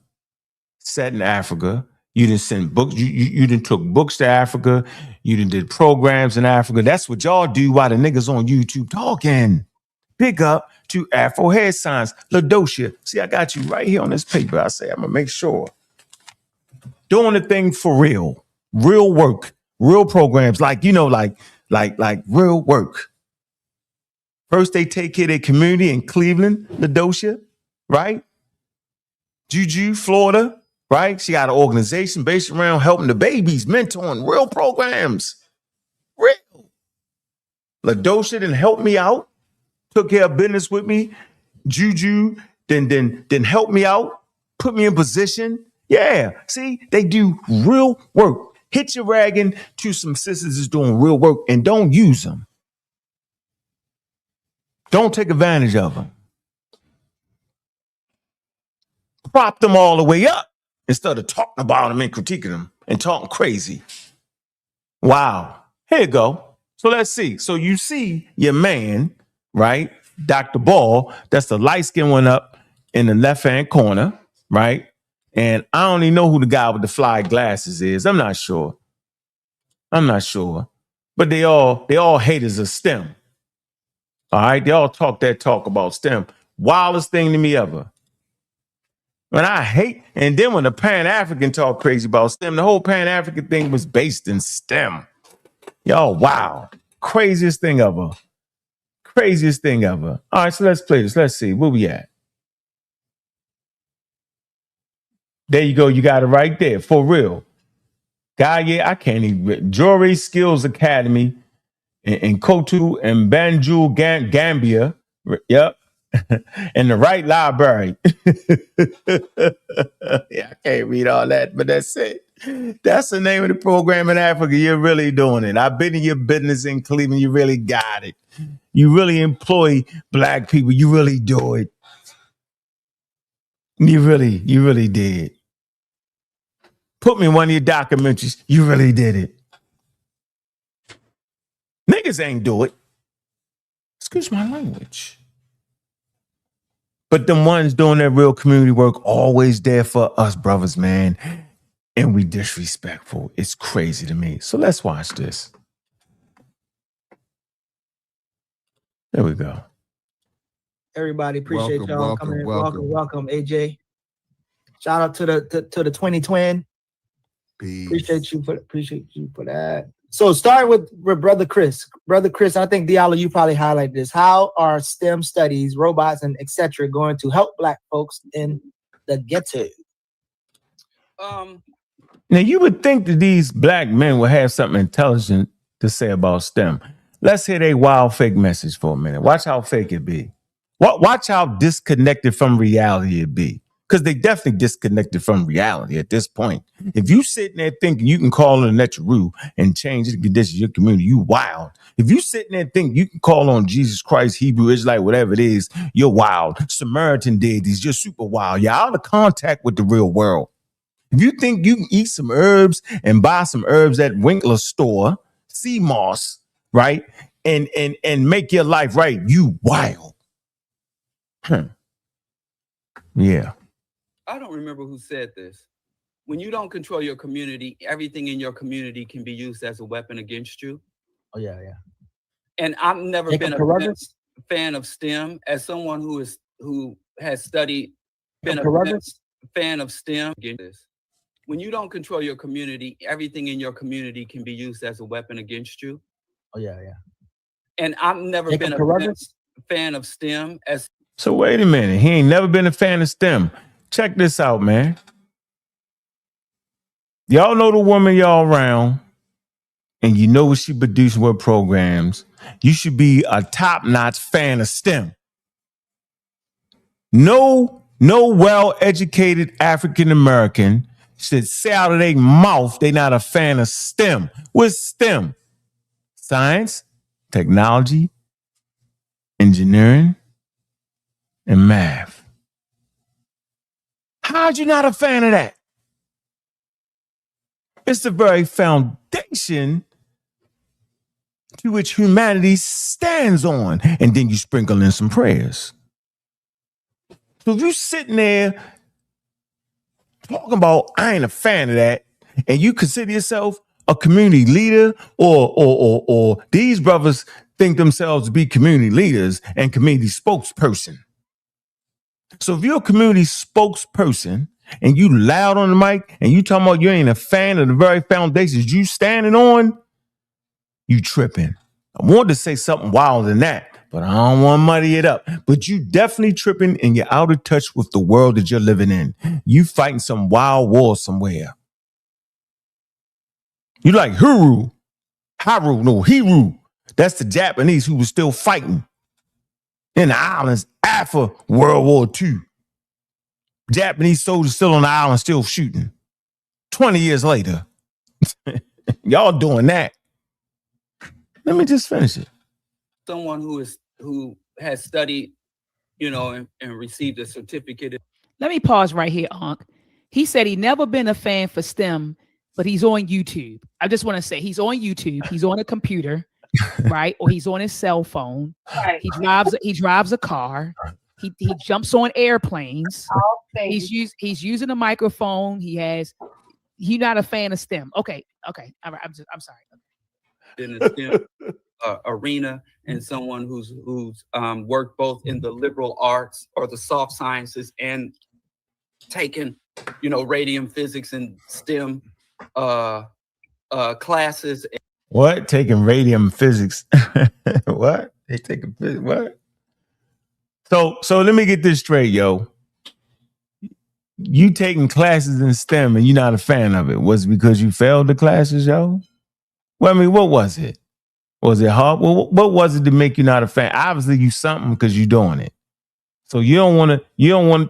sat in Africa. You didn't send books. You didn't took books to Africa. You didn't did programs in Africa. That's what y'all do while the niggas on YouTube talking. Big up to Afro Head Signs, Ladocia. See, I got you right here on this paper. I say I'm gonna make sure. Doing the thing for real. Real work. Real programs. Like real work. First, they take care of their community in Cleveland, Ladocia, right? Juju, Florida, right? She got an organization based around helping the babies, mentoring, real programs. Real. Ladocia didn't help me out, took care of business with me. Juju then help me out, put me in position. Yeah, see, they do real work. Hit your wagon to some sisters that's doing real work and don't use them. Don't take advantage of them. Prop them all the way up instead of talking about them and critiquing them and talking crazy. Wow. Here you go. So let's see. So you see your man, right? Dr. Ball, that's the light skin one up in the left-hand corner, right? And I don't even know who the guy with the fly glasses is. I'm not sure. But they all haters of STEM. All right, they all talk that talk about STEM. Wildest thing to me ever. When I hate, and then when the Pan-African talk crazy about STEM, the whole Pan-African thing was based in STEM. Y'all, wow. Craziest thing ever. All right, so let's play this. Let's see. Where we at? There you go. You got it right there. For real. Guy, yeah, I can't even. Jewelry Skills Academy. in Kotu and Banjul, Gambia. Yep. In the right library. Yeah, I can't read all that, but that's it. That's the name of the program in Africa. You're really doing it. I've been in your business in Cleveland. You really got it. You really employ black people. You really do it. You really did. Put me in one of your documentaries. You really did it. Niggas ain't do it. Excuse my language. But them ones doing that real community work always there for us brothers, man. And we disrespectful. It's crazy to me. So let's watch this. There we go. Everybody, appreciate Welcome, y'all welcome, coming. welcome. Welcome, AJ. Shout out to the 2020. Peace. Appreciate you for that. So starting with Brother Chris. Brother Chris, I think Diallo, you probably highlight this. How are STEM studies, robots, and etc. going to help black folks in the ghetto? Now you would think that these black men would have something intelligent to say about STEM. Let's hear a wild fake message for a minute. Watch how fake it be. Watch how disconnected from reality it be. Because they definitely disconnected from reality at this point. If you sitting there thinking you can call on Netanyahu and change the conditions of your community, you wild. If you sitting there thinking you can call on Jesus Christ, Hebrew, Israelite, whatever it is, you're wild. Samaritan deities, you're super wild. You're out of contact with the real world. If you think you can eat some herbs and buy some herbs at Winkler store, sea moss, right, and make your life right, you wild. Yeah. I don't remember who said this. When you don't control your community, everything in your community can be used as a weapon against you. Oh yeah. And I've never been a fan of STEM. As someone who has studied, been a fan of STEM. When you don't control your community, everything in your community can be used as a weapon against you. Oh yeah. And I've never been a fan of STEM. So wait a minute. He ain't never been a fan of STEM. Check this out, man. Y'all know the woman y'all around, and you know what she producing, what programs. You should be a top-notch fan of STEM. No well-educated African-American should say out of their mouth they not a fan of STEM. What's STEM? Science, technology, engineering, and math. How'd you not a fan of that? It's the very foundation to which humanity stands on. And then you sprinkle in some prayers. So if you sitting there talking about, I ain't a fan of that, and you consider yourself a community leader, or these brothers think themselves to be community leaders and community spokesperson. So if you're a community spokesperson and you loud on the mic and you talking about you ain't a fan of the very foundations you standing on, you tripping. I wanted to say something wilder than that, but I don't want to muddy it up. But you definitely tripping and you're out of touch with the world that you're living in. You fighting some wild war somewhere. You like Hiru. That's the Japanese who was still fighting in the islands after World War II. Japanese soldiers still on the island, still shooting. 20 years later. Y'all doing that. Let me just finish it. Someone who has studied, and received a certificate. Let me pause right here, Unc. He said he never been a fan for STEM, but he's on YouTube. I just want to say he's on YouTube. He's on a computer, right? Or he's on his cell phone. Right. He drives a car. He jumps on airplanes. He's using a microphone. He's not a fan of STEM. Okay. I'm sorry. In the STEM arena, and someone who's worked both in the liberal arts or the soft sciences and taken, radium physics and STEM classes. What? Taking radium physics? What? They taking physics? What? So let me get this straight, yo. You taking classes in STEM and you're not a fan of it. Was it because you failed the classes, yo? Well, I mean, what was it? Was it hard? Well, what was it to make you not a fan? Obviously, you something because you're doing it. So you don't want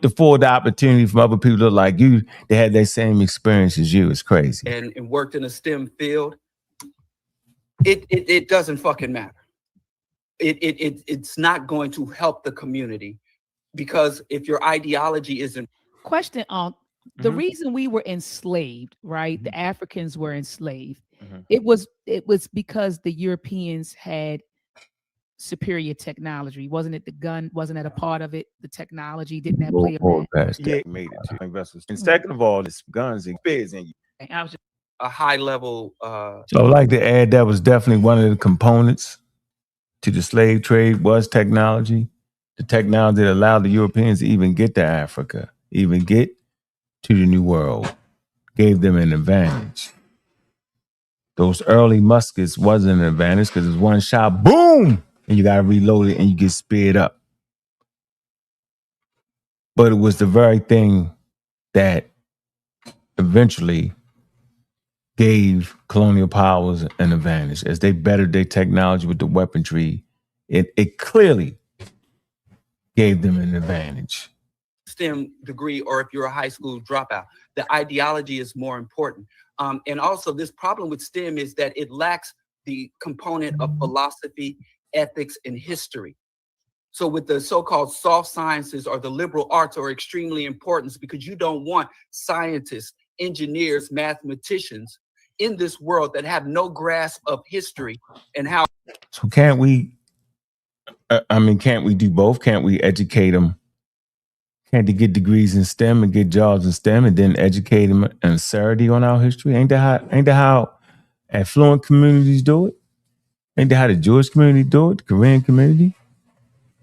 to afford the opportunity from other people that like you. They had that same experience as you. It's crazy. And worked in a STEM field. It doesn't fucking matter. It's not going to help the community, because if your ideology isn't. Question on the reason we were enslaved, right? The Africans were enslaved. It was because the Europeans had superior technology. Wasn't it the gun? Wasn't that a part of it? The technology didn't that play a part? Yeah, made it to investors. And second of all, it's guns and spears in you. I was just a high level. So I'd like to add that was definitely one of the components to the slave trade was technology. The technology that allowed the Europeans to even get to Africa, even get to the New World, gave them an advantage. Those early muskets wasn't an advantage because it's one shot, boom, and you got to reload it and you get speared up. But it was the very thing that eventually gave colonial powers an advantage. As they bettered their technology with the weaponry, it clearly gave them an advantage. STEM degree, or if you're a high school dropout, the ideology is more important. And also this problem with STEM is that it lacks the component of philosophy, ethics, and history. So with the so-called soft sciences or the liberal arts are extremely important because you don't want scientists, engineers, mathematicians in this world that have no grasp of history and how. So can't we do both? Can't we educate them? Can't they get degrees in STEM and get jobs in STEM and then educate them in sincerity on our history? Ain't that how affluent communities do it? Ain't that how the Jewish community do it? The Korean community?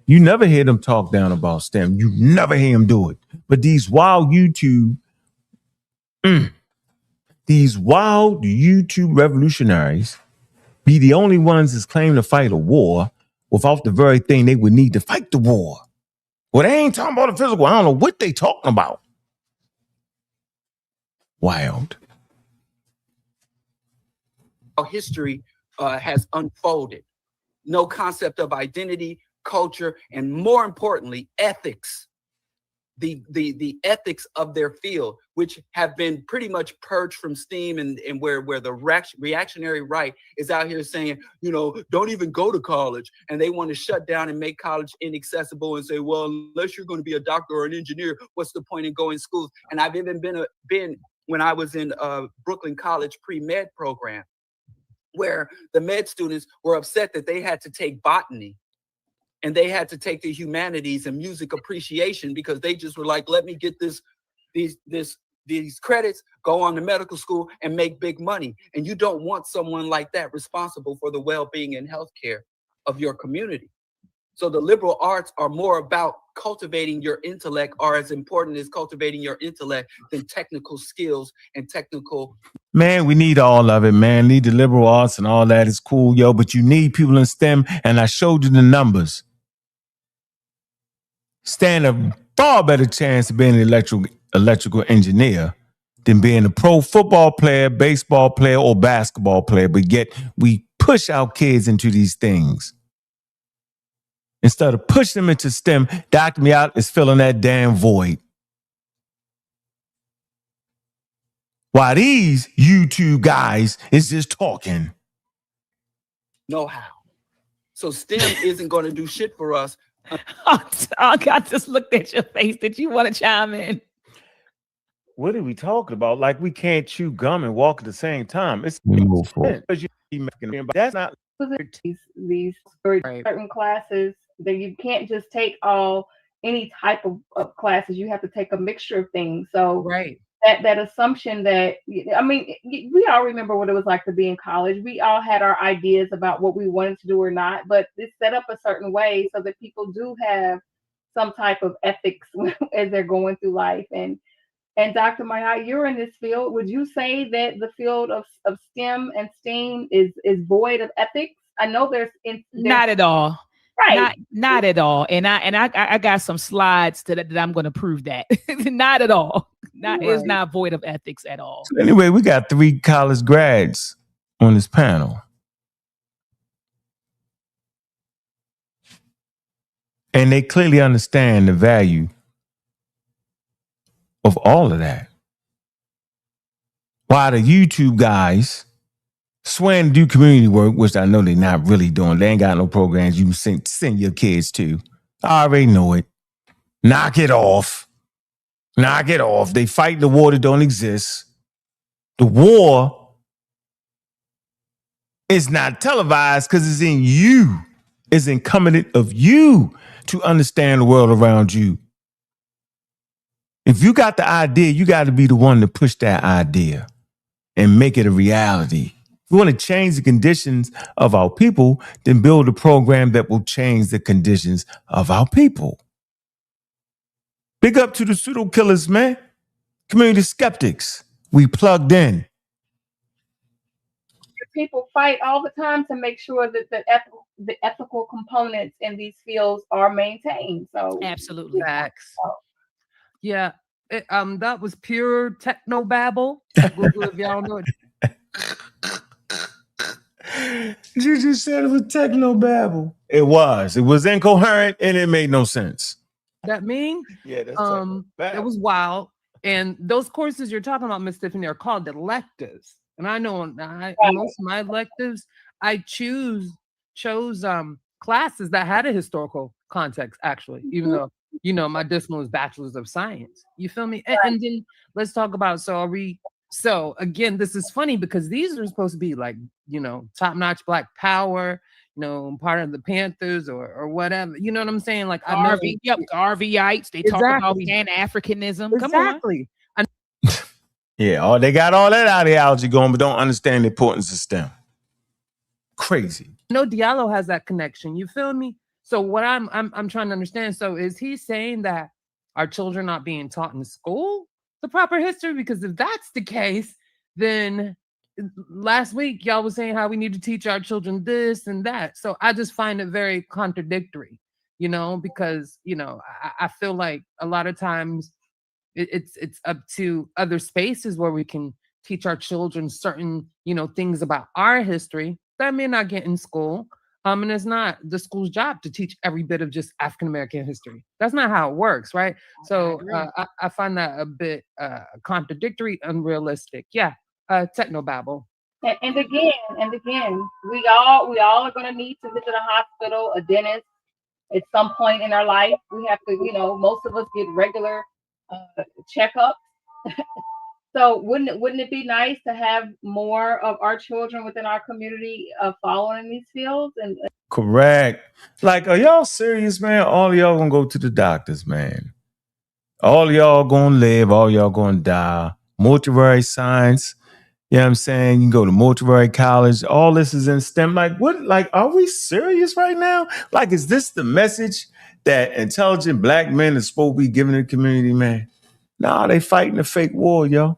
You never hear them talk down about STEM. You never hear them do it. But these wild YouTube revolutionaries be the only ones that's claiming to fight a war without the very thing they would need to fight the war. Well, they ain't talking about the physical. I don't know what they talking about. Wild. How history has unfolded. No concept of identity, culture, and more importantly, ethics. The ethics of their field, which have been pretty much purged from STEAM, and where the reactionary right is out here saying, don't even go to college. And they want to shut down and make college inaccessible and say, well, unless you're going to be a doctor or an engineer, what's the point in going to school? And I've even been when I was in Brooklyn College pre-med program, where the med students were upset that they had to take botany and they had to take the humanities and music appreciation because they just were like, let me get these credits, go on to medical school and make big money. And you don't want someone like that responsible for the well-being and healthcare of your community. So the liberal arts are more about cultivating your intellect, are as important as cultivating your intellect than technical skills and technical. Man, we need all of it, man. Need the liberal arts and all that is cool, yo. But you need people in STEM, and I showed you the numbers. Stand a far better chance of being an electrical engineer than being a pro football player, baseball player, or basketball player. But yet we push our kids into these things. Instead of pushing them into STEM, Dr. Miat is filling that damn void. While these YouTube guys is just talking. Know how. So STEM isn't going to do shit for us. I just looked at your face. Did you want to chime in? What are we talking about? Like we can't chew gum and walk at the same time. It's that's not these certain classes that you can't just take any type of classes. You have to take a mixture of things. So that assumption that, we all remember what it was like to be in college. We all had our ideas about what we wanted to do or not, but it's set up a certain way so that people do have some type of ethics as they're going through life. And Dr. Maya, you're in this field. Would you say that the field of STEM and STEAM is void of ethics? I know there's not at all. Right. Not at all. And I got some slides that I'm going to prove that. Not at all. It's not void of ethics at all. So anyway, we got 3 college grads on this panel. And they clearly understand the value of all of that. While the YouTube guys swearing to do community work, which I know they're not really doing. They ain't got no programs you can send your kids to. I already know it. Knock it off. Knock it off. They fight the war that don't exist. The war is not televised because it's in you. It's incumbent of you to understand the world around you. If you got the idea, you got to be the one to push that idea and make it a reality. If we want to change the conditions of our people, then build a program that will change the conditions of our people. Big up to the pseudo killers, man. Community skeptics. We plugged in. People fight all the time to make sure that the ethical components in these fields are maintained. So absolutely. Facts. Yeah. That was pure techno babble. Google if y'all know it. You just said it was techno babble. It was. It was incoherent and it made no sense. That mean? Yeah, that's it was wild. And those courses you're talking about, Miss Tiffany, are called electives. And I know most of my electives, I chose classes that had a historical context, actually, even though, my discipline was Bachelor's of Science. You feel me? And then let's talk about, so again, this is funny because these are supposed to be like, top-notch Black power, part of the Panthers or whatever. You know what I'm saying? Like Garveyites. They talk about Pan-Africanism. Exactly. Come on. Yeah, they got all that ideology going, but don't understand the importance of STEM. Crazy. No, Diallo has that connection. You feel me? So what I'm trying to understand. So is he saying that our children not being taught in school the proper history? Because if that's the case, then last week y'all was saying how we need to teach our children this and that. So I just find it very contradictory, because I feel like a lot of times it's up to other spaces where we can teach our children certain things about our history that may not get in school. And it's not the school's job to teach every bit of just African-American history. That's not how it works, right? So I find that a bit contradictory, unrealistic. Yeah, technobabble. And again, we all are going to need to visit a hospital, a dentist at some point in our life. We have to, most of us get regular checkups. So wouldn't it be nice to have more of our children within our community following these fields? And correct. Like, are y'all serious, man? All y'all gonna go to the doctors, man. All y'all gonna live. All y'all gonna die. Mortuary science. You know what I'm saying? You can go to mortuary college. All this is in STEM. Like, what? Like, are we serious right now? Like, is this the message that intelligent Black men are supposed to be giving the community, man? Nah, they fighting a fake war, yo.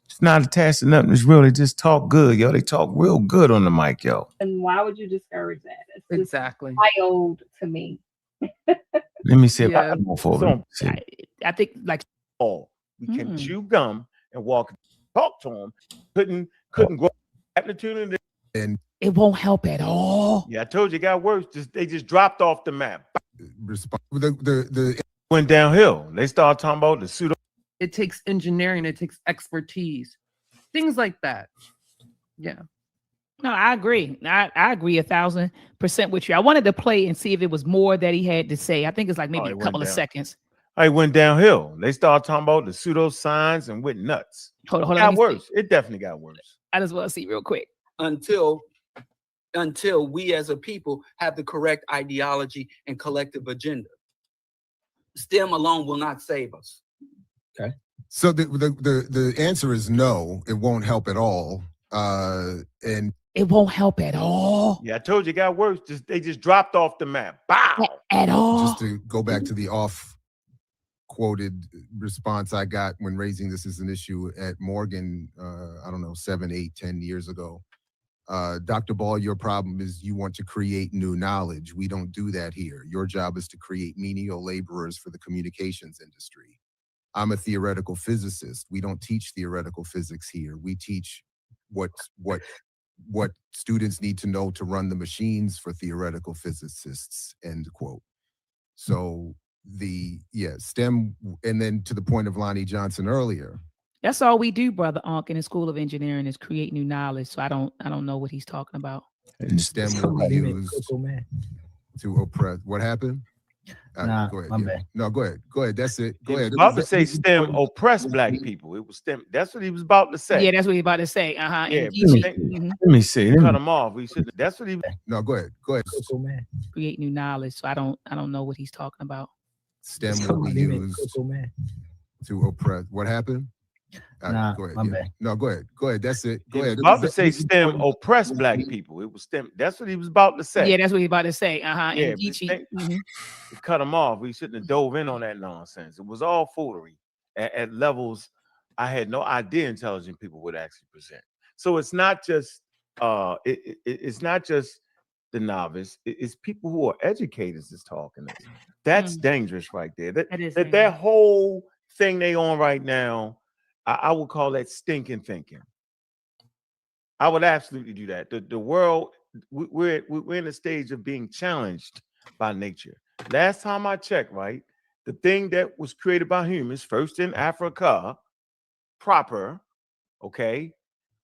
It's not attached to nothing. It's real. They just talk good, yo. They talk real good on the mic, yo. And why would you discourage that? It's exactly wild to me. Let me see if I can move forward. I think like we can chew gum and walk, talk to them. Couldn't grow aptitude and it won't help at all. Yeah, I told you it got worse. They just dropped off the map. The went downhill. They started talking about the pseudo. It takes engineering. It takes expertise. Things like that. Yeah. No, I agree. I agree 1,000% with you. I wanted to play and see if it was more that he had to say. I think it's like maybe a couple of seconds. It went downhill. They started talking about the pseudoscience and went nuts. Hold on. It got worse. It definitely got worse. I just want to see real quick. Until we as a people have the correct ideology and collective agenda. STEM alone will not save us. Okay. So the answer is no, it won't help at all. And it won't help at all. Yeah, I told you it got worse. They just dropped off the map. Bow. At all. Just to go back to the off-quoted response I got when raising this as an issue at Morgan, I don't know, 7, 8, 10 years ago. Dr. Ball, your problem is you want to create new knowledge. We don't do that here. Your job is to create menial laborers for the communications industry. I'm a theoretical physicist. We don't teach theoretical physics here. We teach what students need to know to run the machines for theoretical physicists, end quote. So STEM, and then to the point of Lonnie Johnson earlier. That's all we do, Brother Ankh, in the School of Engineering is create new knowledge. So I don't know what he's talking about. And STEM will be used to oppress. What happened? Nah, go ahead. my bad. No, go ahead. Go ahead. That's it. Go ahead. About to say STEM oppress black people. It was STEM. That's what he was about to say. Yeah, that's what he about to say. Yeah, let me see. Cut him off. We should. That's what he. No, go ahead. Go ahead. Create new knowledge. So I don't know what he's talking about. STEM will be used to oppress. What happened? Nah, go ahead. My bad. No, go ahead. Go ahead. That's it. Go ahead. About to say STEM oppress black people. It was STEM. That's what he was about to say. Yeah, that's what he about to say. Yeah, cut him off. We shouldn't have dove in on that nonsense. It was all foolery at levels I had no idea intelligent people would actually present. So it's not just it's not just the novice. It's people who are educators that's talking this. That's dangerous right there. That whole thing they on right now, I would call that stinking thinking. I would absolutely do that. The world, we're in a stage of being challenged by nature. Last time I checked, right, the thing that was created by humans, first in Africa, proper, okay,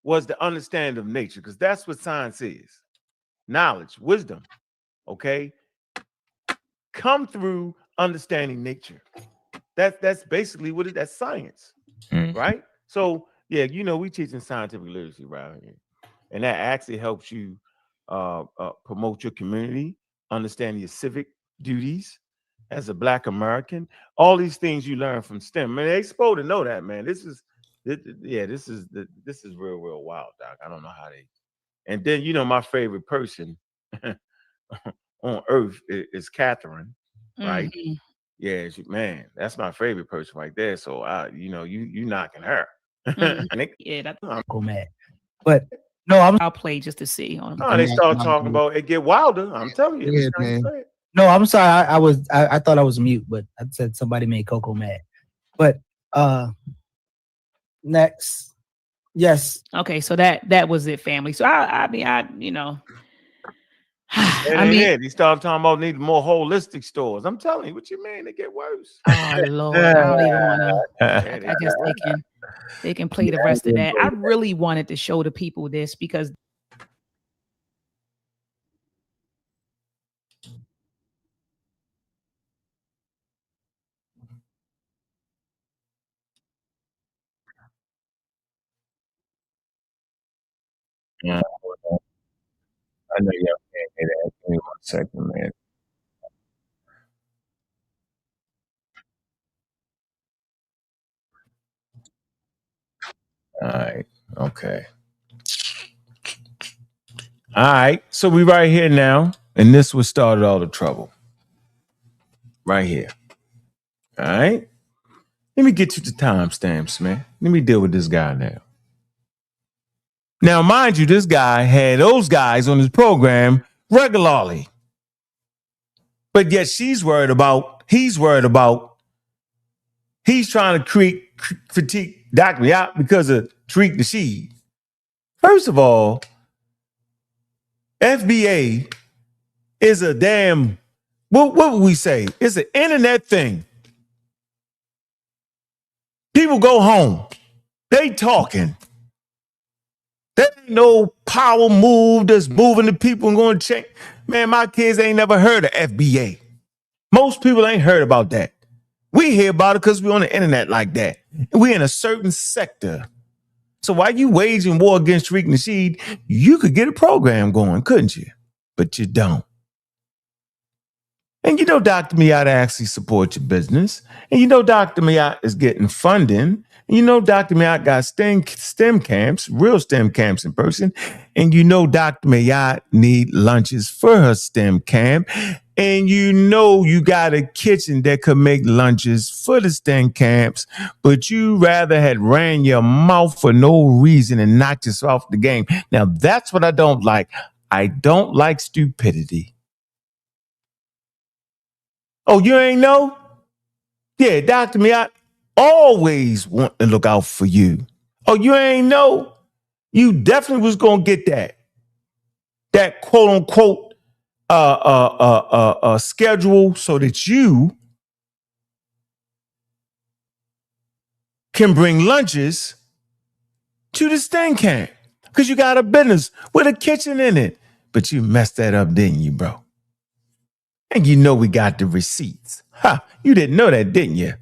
was the understanding of nature, because that's what science is. Knowledge, wisdom, okay, come through understanding nature. That's basically what it. That's science, right? So yeah, we teaching scientific literacy right here, and that actually helps you promote your community, understand your civic duties as a Black American. All these things you learn from STEM. Man, they're supposed to know that, man. This is real wild, Doc. I don't know how they. And then my favorite person on earth is Catherine, right? Yeah, man, that's my favorite person right there. So you knocking her. Yeah, that's go mad. But no, I'll play just to see. They start talking about it get wilder. I'm telling you. Yeah, man. No, I'm sorry. I thought I was mute, but I said somebody made Coco mad. But next. Yes. Okay, so that was it, family. So I mean, he started talking about needing more holistic stores. I'm telling you, what you mean? They get worse. Oh Lord, I don't even want to. I guess they can play the rest of that. I really wanted to show the people this because. Yeah, I know y'all can't hear that. Give me 1 second, man. All right. Okay. All right. So we right here now, and this what started all the trouble. Right here. All right. Let me get you the timestamps, man. Let me deal with this guy now. Now, mind you, this guy had those guys on his program regularly. But yet he's trying to critique Dr. Yap because of Tariq Nasheed. First of all, FBA is a damn, what would we say? It's an internet thing. People go home. They talking. There ain't no power move that's moving the people and going to change. Man, my kids ain't never heard of FBA. Most people ain't heard about that. We hear about it because we're on the internet like that. And we're in a certain sector. So while you waging war against Tariq Nasheed, you could get a program going, couldn't you? But you don't. And Dr. Miyata actually supports your business. And Dr. Miyata is getting funding. And Dr. Miyata got STEM camps, real STEM camps in person. And Dr. Miyata need lunches for her STEM camp. And you got a kitchen that could make lunches for the STEM camps, but you rather had ran your mouth for no reason and knocked yourself off the game. Now, that's what I don't like. I don't like stupidity. Oh, you ain't know? Yeah, Dr. Miyata always want to look out for you. Oh, you ain't know? You definitely was going to get that quote unquote schedule so that you can bring lunches to the STEM camp because you got a business with a kitchen in it. But you messed that up, didn't you, bro? And you know we got the receipts. Ha! You didn't know that, didn't you?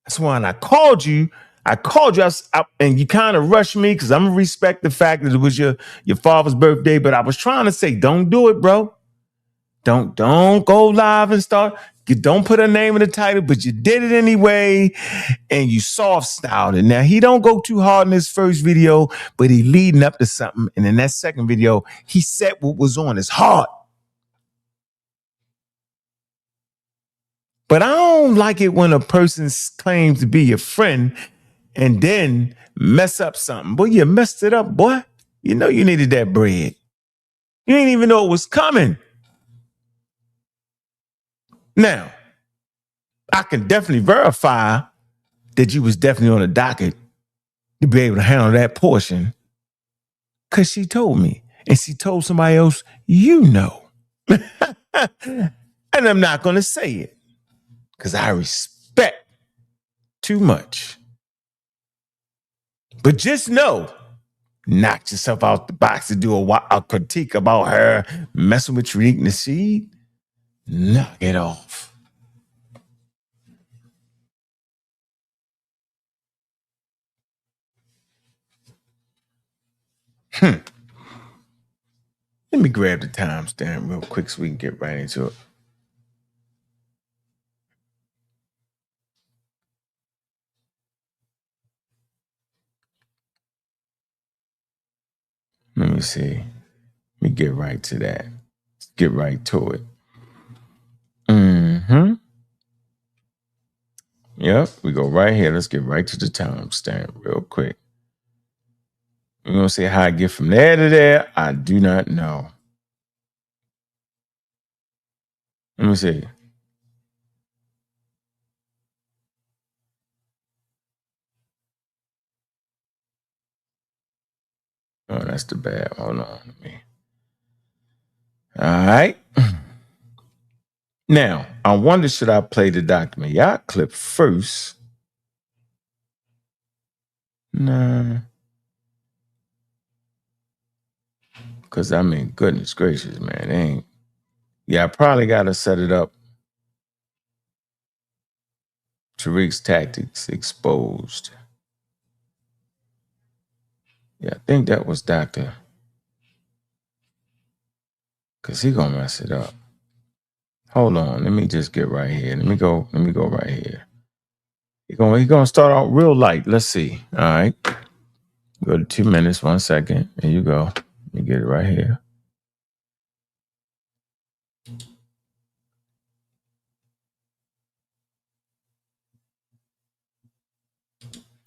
That's why when I called you, and you kind of rushed me because I'm gonna respect the fact that it was your father's birthday. But I was trying to say, don't do it, bro. Don't go live and start. You don't put a name in the title, but you did it anyway, and you soft styled it. Now he don't go too hard in his first video, but he leading up to something, and in that second video, he said what was on his heart. But I don't like it when a person claims to be your friend and then mess up something. Boy, you messed it up, boy. You know you needed that bread. You didn't even know it was coming. Now, I can definitely verify that you was definitely on the docket to be able to handle that portion because she told me. And she told somebody else, you know. And I'm not going to say it because I respect too much. But just know, knock yourself out the box to do a critique about her messing with Tariq Nasheed. Knock it off. Let me grab the timestamp real quick so we can get right into it. Let me see. Let me get right to that. Let's get right to it. Yep, we go right here. Let's get right to the timestamp real quick. We're going to say how I get from there to there. I do not know. Let me see. Oh, that's the bad. Hold on. All right. Now, I wonder, should I play the document yacht clip first? Nah. Because, I mean, goodness gracious, man. It ain't. Yeah, I probably got to set it up. Tariq's tactics exposed. Yeah, I think that was Dr. Because he going to mess it up. Hold on. Let me just get right here. Let me go right here. He gonna start out real light. Let's see. All right. Go to 2 minutes, 1 second. There you go. Let me get it right here.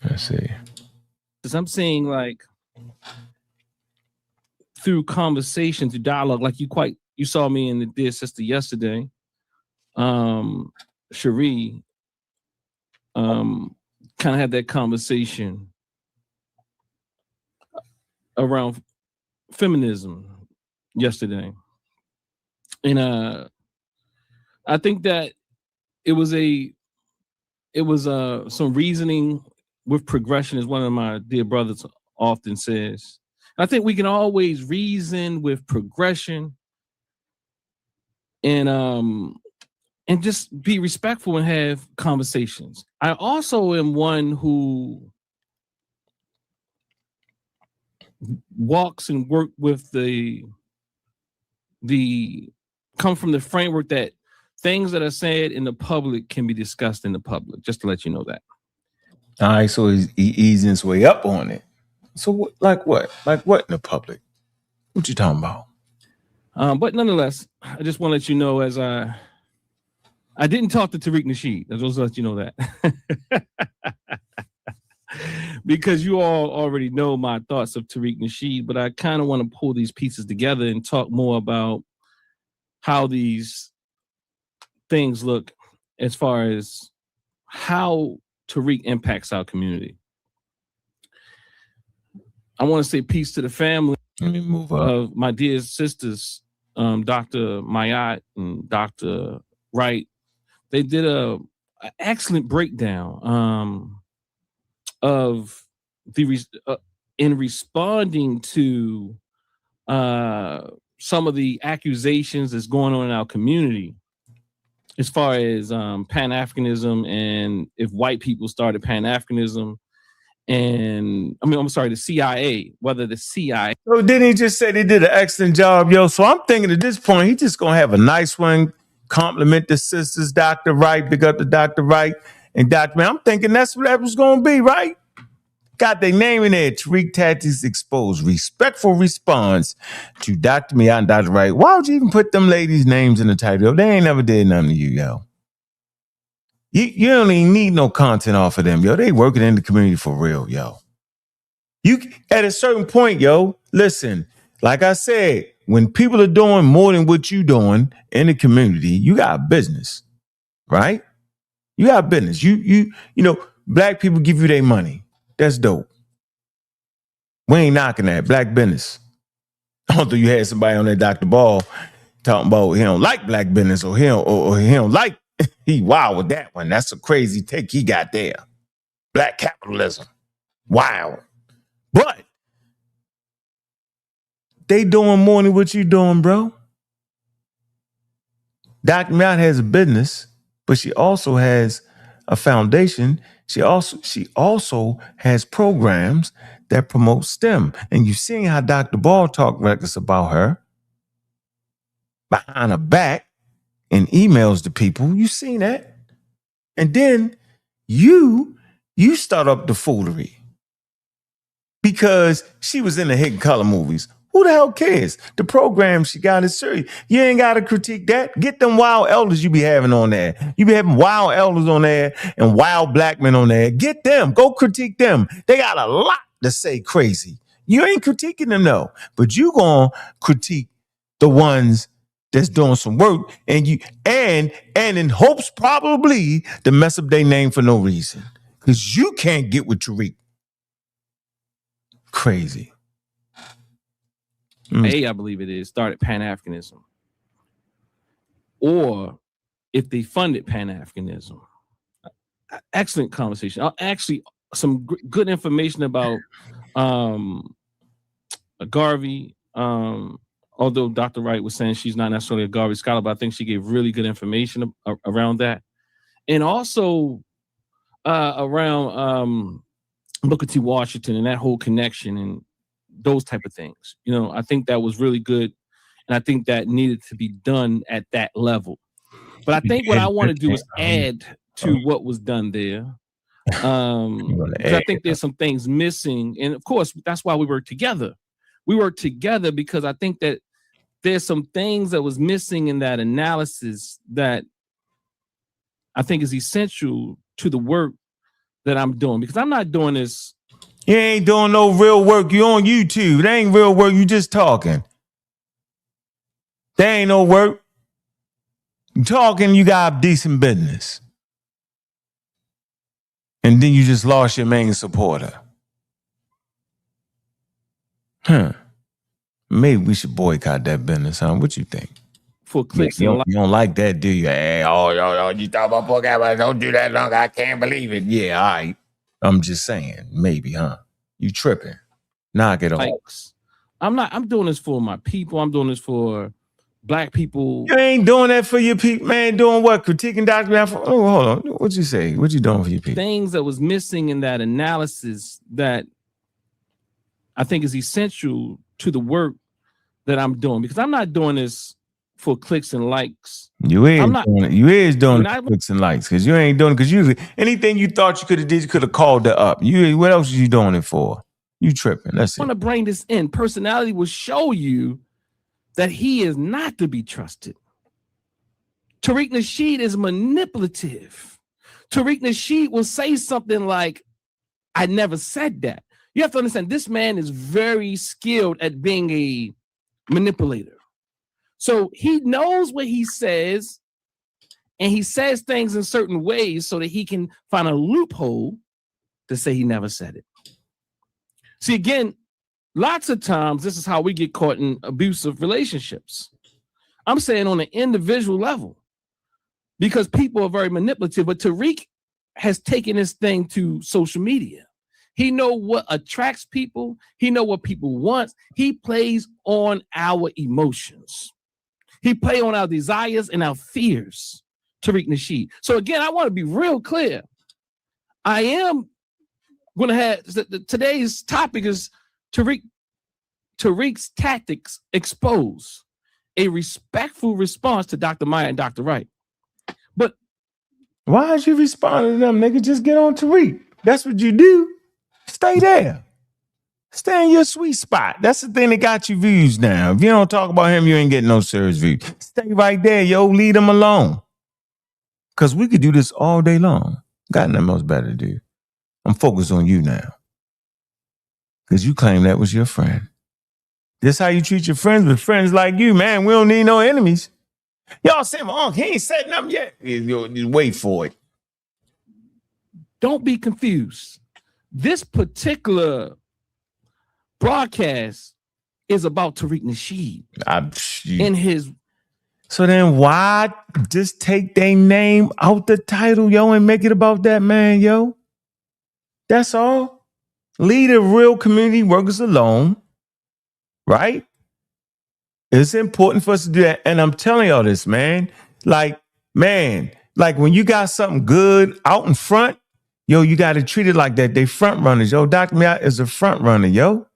Let's see. Because I'm saying, like, through conversation, through dialogue, like you saw me in the Dear Sister yesterday. Cherie kind of had that conversation around feminism yesterday. And I think that it was some reasoning with progression, as one of my dear brothers often says. I think we can always reason with progression and just be respectful and have conversations. I also am one who walks and work with the come from the framework that things that are said in the public can be discussed in the public, just to let you know that. All right, so he's easing his way up on it. So like what? Like what in the public? What you talking about? But nonetheless, I just want to let you know, as I didn't talk to Tariq Nasheed. I just let you know that. Because you all already know my thoughts of Tariq Nasheed, but I kind of want to pull these pieces together and talk more about how these things look as far as how Tariq impacts our community. I want to say peace to the family. Let me move up. Of my dear sisters Dr. Mayat and Dr. Wright, they did an excellent breakdown of the in responding to some of the accusations that's going on in our community as far as Pan-Africanism, and if white people started Pan-Africanism, and I'm sorry, the CIA, whether the CIA. So didn't he just say they did an excellent job, yo? So I'm thinking at this point, he just gonna have a nice one, compliment the sisters, Dr. Wright, big up to Dr. Wright and Dr. Man. I'm thinking that's what that was gonna be, right? Got their name in there. Tariq Tactics Exposed. Respectful response to Dr. Mia and Dr. Wright. Why would you even put them ladies' names in the title? They ain't never did nothing to you, yo. You don't even need no content off of them, yo. They working in the community for real, yo. You at a certain point, yo, listen, like I said, when people are doing more than what you doing in the community, you got business, right? You got business. You know, black people give you their money. That's dope. We ain't knocking that. Black business. Although you had somebody on there, Dr. Ball, talking about he don't like black business or he don't like, he wild with that one. That's a crazy take he got there. Black capitalism. Wild. But they doing more than what you doing, bro. Dr. Mount has a business, but she also has a foundation. She also has programs that promote STEM. And you've seen how Dr. Ball talked reckless about her behind her back in emails to people. You seen that. And then you start up the foolery because she was in the Hidden Color movies. Who the hell cares? The program she got is serious. You ain't got to critique that. Get them wild elders you be having on there. You be having wild elders on there and wild black men on there. Get them. Go critique them. They got a lot to say crazy. You ain't critiquing them, no. But you gonna critique the ones that's doing some work and in hopes probably to mess up their name for no reason. Because you can't get with Tariq. Crazy. I believe it is, started Pan-Africanism. Or if they funded Pan-Africanism. Excellent conversation. Actually, some good information about Garvey. Although Dr. Wright was saying she's not necessarily a Garvey scholar, but I think she gave really good information around that. And also around Booker T. Washington and that whole connection and those type of things. You know, I think that was really good. And I think that needed to be done at that level. But I think what I want to do is add to what was done there. Because I think there's some things missing. And of course, that's why we work together. We work together because I think that there's some things that was missing in that analysis that I think is essential to the work that I'm doing. Because I'm not doing this. You ain't doing no real work. You on YouTube. That ain't real work. You just talking. That ain't no work. You talking, you got decent business. And then you just lost your main supporter. Maybe we should boycott that business, huh? What you think? For clicks, you don't like that, do you? Hey, you thought about boycott, don't do that long. I can't believe it. Yeah, all right. I'm just saying, maybe, huh? You tripping. Knock it off. I'm doing this for my people. I'm doing this for black people. You ain't doing that for your people, man. Doing what? Critiquing Dr. Oh, hold on. What'd you say? What you doing for your people? Things that was missing in that analysis that I think is essential to the work that I'm doing. Because I'm not doing this for clicks and likes. You is doing it for clicks and likes. Because you ain't doing it because anything you thought you could have did, you could have called it up. What else are you doing it for? You tripping. That's it. I want to bring this in. Personality will show you that he is not to be trusted. Tariq Nasheed is manipulative. Tariq Nasheed will say something like, I never said that. You have to understand, this man is very skilled at being a manipulator. So he knows what he says, and he says things in certain ways so that he can find a loophole to say he never said it. See, again, lots of times, this is how we get caught in abusive relationships. I'm saying on an individual level, because people are very manipulative. But Tariq has taken this thing to social media. He know what attracts people. He know what people want. He plays on our emotions. He plays on our desires and our fears, Tariq Nasheed. So again, I want to be real clear. I am going to have today's topic is Tariq's tactics expose a respectful response to Dr. Maya and Dr. Wright. But why is you responding to them, nigga? Just get on Tariq. That's what you do. Stay there. Stay in your sweet spot. That's the thing that got you views now. If you don't talk about him, you ain't getting no serious views. Stay right there, yo. Leave him alone. Because we could do this all day long. Got nothing else better to do. I'm focused on you now. Because you claim that was your friend. This how you treat your friends with friends like you, man. We don't need no enemies. Y'all say, well, he ain't said nothing yet. You wait for it. Don't be confused. This particular broadcast is about Tariq Nasheed in his. So then why just take their name out the title, yo, and make it about that man, yo? That's all. Leave the real community workers alone, right? It's important for us to do that. And I'm telling y'all this, man. Like when you got something good out in front, yo, you got to treat it like that. They front runners, yo. Dr. Mia is a front runner, yo.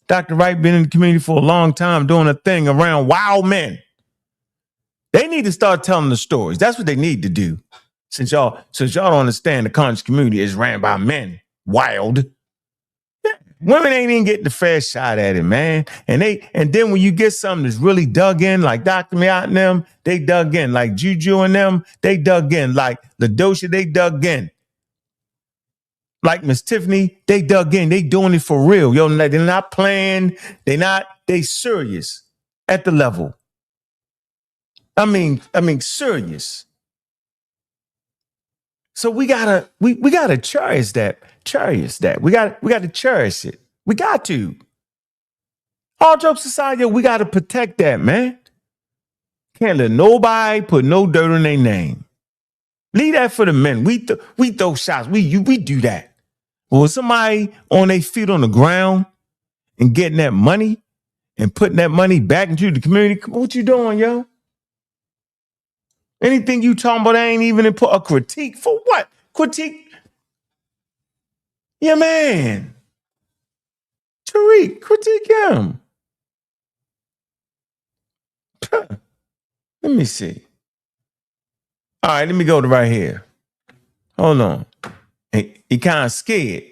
Dr. Wright been in the community for a long time doing a thing around wild men. They need to start telling the stories. That's what they need to do. Since y'all don't understand the conscious community is ran by men. Wild. Women ain't even getting the fair shot at it, man. And then when you get something that's really dug in, like Dr. Mia and them, they dug in. Like Juju and them, they dug in. Like LaDosha, they dug in. Like Miss Tiffany, they dug in. They doing it for real. Yo, they're not playing. They serious at the level. I mean, serious. So we gotta cherish that. We gotta cherish it. We got to. All jokes aside, yo, we gotta protect that, man. Can't let nobody put no dirt on their name. Leave that for the men. We throw shots. We do that. But when somebody on their feet on the ground and getting that money and putting that money back into the community, what you doing, yo? Anything you talking about, I ain't even put a critique for what? Critique? Yeah, man. Tariq, critique him. Let me see. All right, let me go to right here. Hold on. He kind of scared.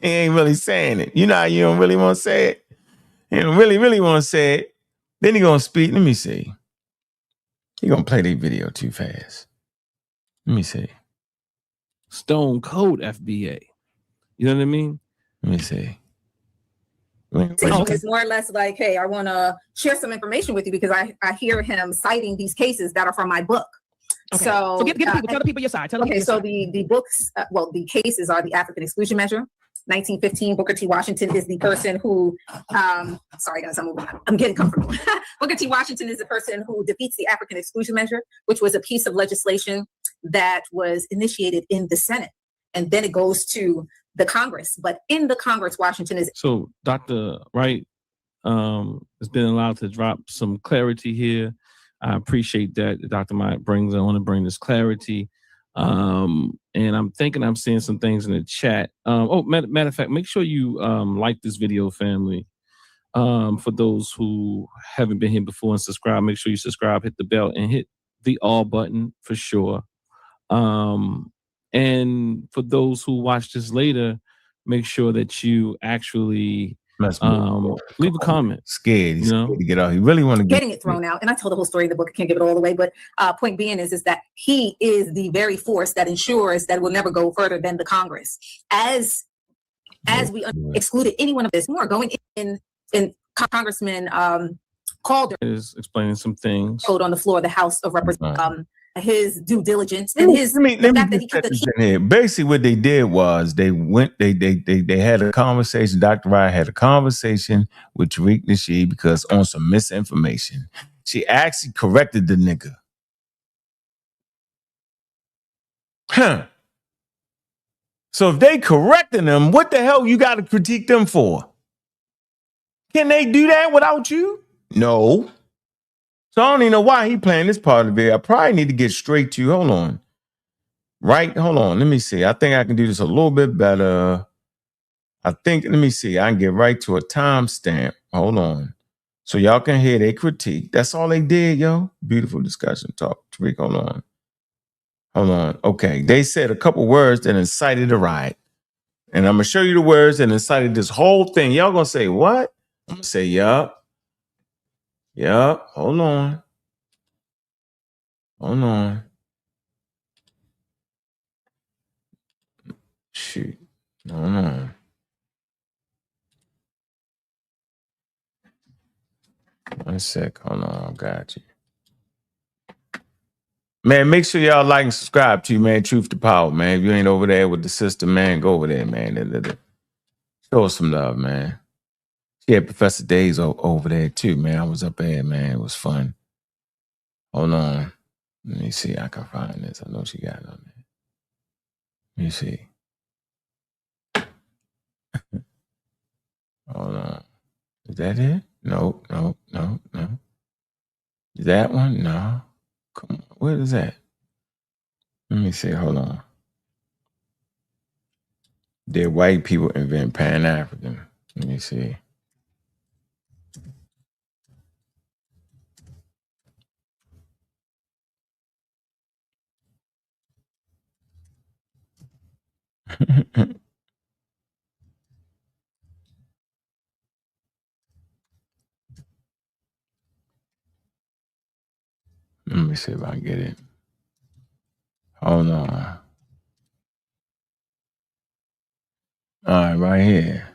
He ain't really saying it. You know how you don't really want to say it? You don't really want to say it. Then he gonna speak. Let me see. He gonna play the video too fast. Let me see. Stone Cold FBA. You know what I mean? Let me see. It's more or less like, hey, I want to share some information with you because I hear him citing these cases that are from my book. Okay. So get the people, tell the people your side. The books, the cases are the African Exclusion Measure. 1915, Booker T. Washington is the person who, sorry guys, I'm getting comfortable. Booker T. Washington is the person who defeats the African Exclusion Measure, which was a piece of legislation that was initiated in the Senate. And then it goes to the Congress. But in the Congress, Washington is. So Dr. Wright has been allowed to drop some clarity here. I appreciate that Dr. Mike brings. I want to bring this clarity. And I'm thinking I'm seeing some things in the chat. Matter of fact, make sure you like this video, family. For those who haven't been here before and subscribe, make sure you subscribe, hit the bell, and hit the all button for sure. And for those who watch this later, make sure that you actually leave a comment. Scared. He's scared to get out. He really want to getting it thrown out. And I tell the whole story in the book. I can't give it all away. But point being is that he is the very force that ensures that we'll never go further than the Congress. As we excluded any one of this more going in Congressman Calder is explaining some things on the floor of the House of Representatives. His due diligence and his basically what they did was they had a conversation. Dr. Wright had a conversation with Tariq Nasheed because on some misinformation. She actually corrected the nigga. Huh. So if they correcting them, what the hell you got to critique them for? Can they do that without you? No. So I don't even know why he playing this part of it. I probably need to get straight to you. Hold on. Right? Hold on. Let me see. I think I can do this a little bit better. Let me see. I can get right to a timestamp. Hold on. So y'all can hear their critique. That's all they did, yo. Beautiful discussion. Talk. Tariq, hold on. Hold on. Okay. They said a couple words that incited a riot. And I'm going to show you the words that incited this whole thing. Y'all going to say, what? I'm going to say, yup. Yup. Hold on. Hold on. Shoot. Hold on. One sec. Hold on. I got you. Man, make sure y'all like and subscribe to you, man. Truth to Power, man. If you ain't over there with the sister, man, go over there, man. Show us some love, man. She had Professor Days over there, too, man. I was up there, man. It was fun. Hold on. Let me see. I can find this. I know she got it on there. Let me see. Hold on. Is that it? No. Is that one? No. Come on. What is that? Let me see. Hold on. Did white people invent Pan-African? Let me see. Let me see if I can get it. Hold on. All right, right here.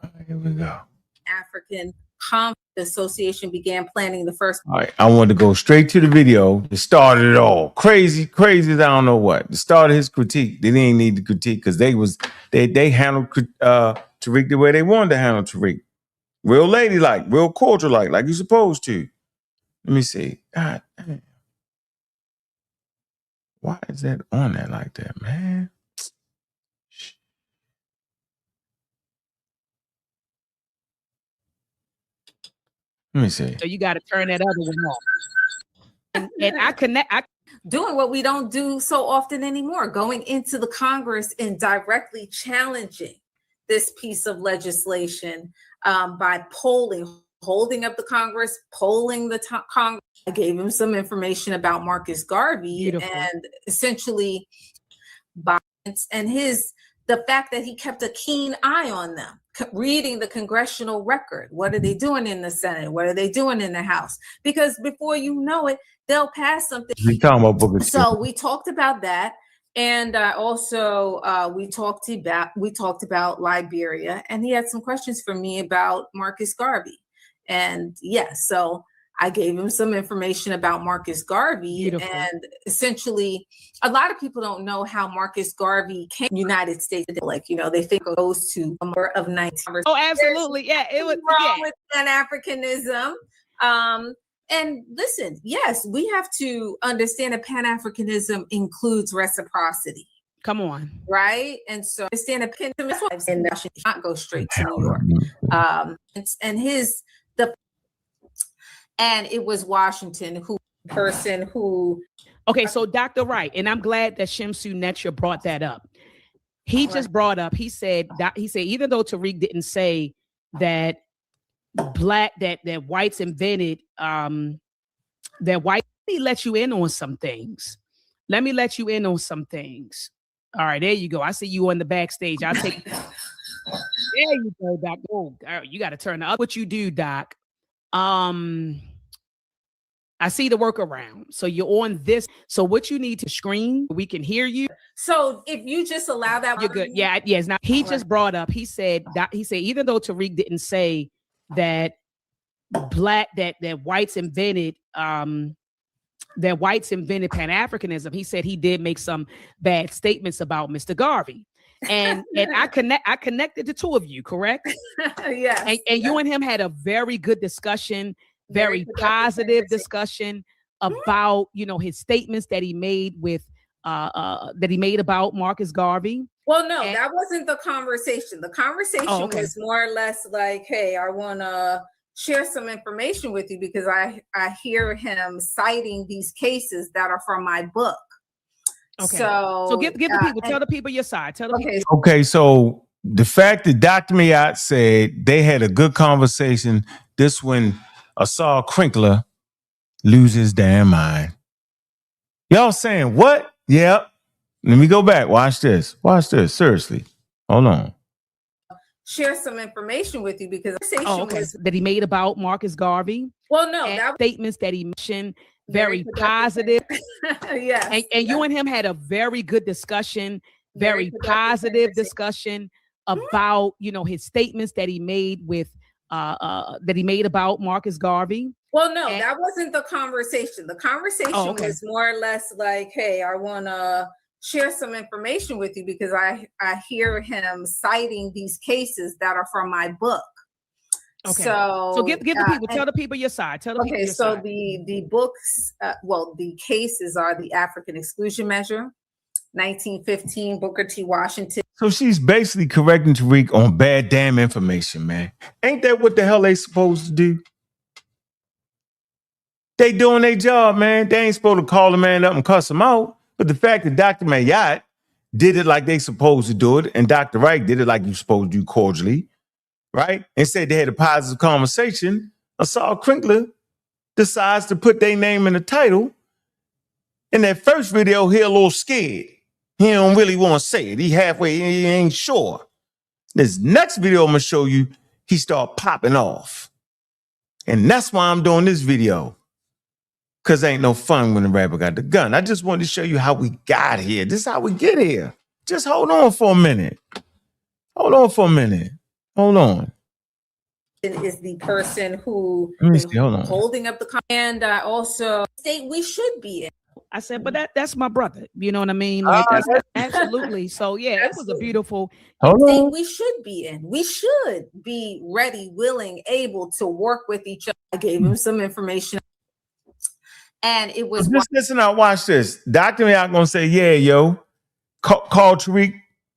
All right, here we go. African Conference Association began planning the first. All right, I wanted to go straight to the video that started it all. Crazy as I don't know what. The start of his critique. They didn't need the critique because they handled Tariq the way they wanted to handle Tariq. Real ladylike, real cordial like you're supposed to. Let me see. God damn. Why is that on there like that, man? Let me see. So you got to turn that other one off. And I doing what we don't do so often anymore, going into the Congress and directly challenging this piece of legislation by holding up the Congress, polling the Congress. I gave him some information about Marcus Garvey. Beautiful. And essentially and the fact that he kept a keen eye on them, reading the congressional record. What are they doing in the Senate? What are they doing in the House? Because before you know it, they'll pass something. We talking about Booker T. So we talked about that. And also we talked about Liberia, and he had some questions for me about Marcus Garvey. And yes, so I gave him some information about Marcus Garvey. Beautiful. And essentially, a lot of people don't know how Marcus Garvey came to the United States. Like, they think it goes to a more of 19. Oh, absolutely. Yeah, it was wrong with Pan-Africanism. And listen, yes, we have to understand that Pan-Africanism includes reciprocity. Come on. Right? And so understand that and that should not go straight to New York. And it was Washington who. Okay, so Dr. Wright, and I'm glad that Shamsu Netcher brought that up. He just brought up, he said, even though Tariq didn't say that that whites invented let me let you in on some things. All right, there you go. I see you on the backstage. I'll take there you go, Doc. Oh, you got to turn up what you do, Doc. I see the workaround. So you're on this. So what you need to scream, we can hear you. So if you just allow that, you're good. Yeah, yes. Now he just brought up. He said even though Tariq didn't say that whites invented Pan-Africanism, he said he did make some bad statements about Mr. Garvey. And I connected the two of you, correct? Yes. And you and him had a very good discussion. very positive discussion about, you know, his statements that he made with that he made about Marcus Garvey. Well, no, that wasn't the conversation. The conversation okay. was more or less like, hey, I want to share some information with you because I hear him citing these cases that are from my book. Okay. So give the people, tell the people your side. Tell the people. Okay, so the fact that Dr. Mayat said they had a good conversation, this when Asar Crinkler lose his damn mind. Y'all saying what? Yep. Let me go back. Watch this. Watch this. Seriously. Hold on. Share some information with you because that he made about Marcus Garvey. Well, no, that statements that he mentioned very positive. Yes. And you and him had a very good discussion, very positive discussion about, you know, his statements that he made with that he made about Marcus Garvey. Well, no, that wasn't the conversation. The conversation was more or less like, hey, I want to share some information with you because I hear him citing these cases that are from my book. Okay. So give the people, tell the people your side. Tell the people your so side. the books, the cases are the African Exclusion Measure, 1915, Booker T. Washington. So she's basically correcting Tariq on bad damn information, man. Ain't that what the hell they supposed to do? They doing their job, man. They ain't supposed to call the man up and cuss him out. But the fact that Dr. Mayat did it like they supposed to do it, and Dr. Wright did it like you supposed to do cordially, right? And said they had a positive conversation, Asar Crinkler decides to put their name in the title. In that first video, he a little scared. He don't really want to say it. He halfway, he ain't sure. This next video I'm going to show you, he start popping off. And that's why I'm doing this video. Because ain't no fun when the rapper got the gun. I just wanted to show you how we got here. This is how we get here. Just hold on for a minute. Hold on for a minute. Hold on. Is the person who is holding up the and I also state we should be in. I said, but that's my brother. You know what I mean? Like that's absolutely. So yeah, it was a beautiful state we should be in. We should be ready, willing, able to work with each other. I gave him some information. And it was just listen out, watch this. Dr. Mayat gonna say, yeah, yo, call Tariq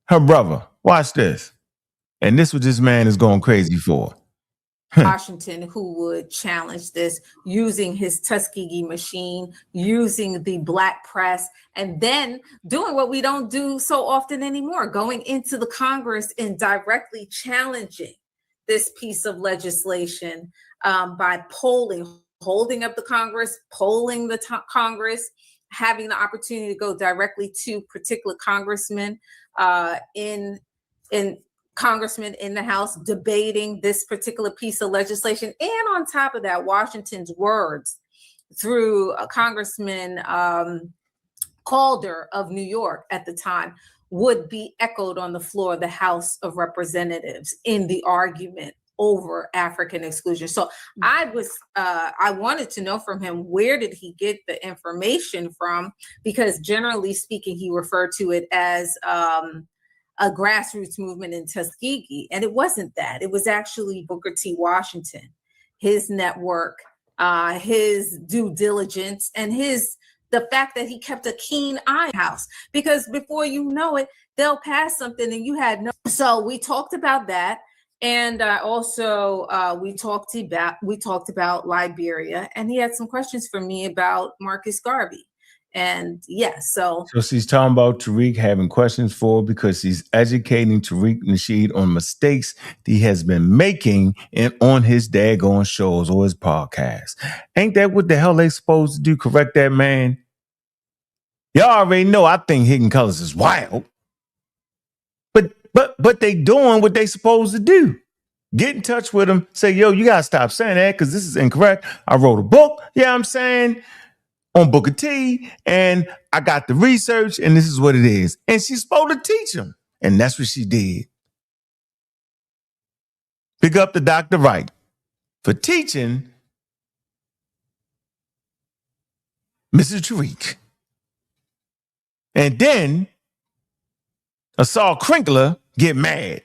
her brother. Watch this. And this what this man is going crazy for. Washington, who would challenge this using his Tuskegee machine, using the black press, and then doing what we don't do so often anymore, going into the Congress and directly challenging this piece of legislation by holding up the Congress, polling the Congress, having the opportunity to go directly to particular congressmen congressmen in the House debating this particular piece of legislation. And on top of that, Washington's words through Congressman Calder of New York at the time would be echoed on the floor of the House of Representatives in the argument over African exclusion. So I wanted to know from him, where did he get the information from? Because generally speaking, he referred to it as a grassroots movement in Tuskegee. And it wasn't that. It was actually Booker T. Washington, his network, his due diligence, and the fact that he kept a keen eye on the House. Because before you know it, they'll pass something and you had no. So we talked about that. And also we talked about Liberia, and he had some questions for me about Marcus Garvey. And yes, so she's talking about Tariq having questions for because he's educating Tariq Nasheed on mistakes that he has been making and on his daggone shows or his podcast. Ain't that what the hell they supposed to do? Correct that man? Y'all already know I think Hidden Colors is wild. But they doing what they supposed to do. Get in touch with them. Say, yo, you gotta stop saying that because this is incorrect. I wrote a book. Yeah, I'm saying. On Booker T, and I got the research, and this is what it is. And she's supposed to teach him. And that's what she did. Pick up the Dr. Wright for teaching Mrs. Tariq. And then Asar Crinkler get mad.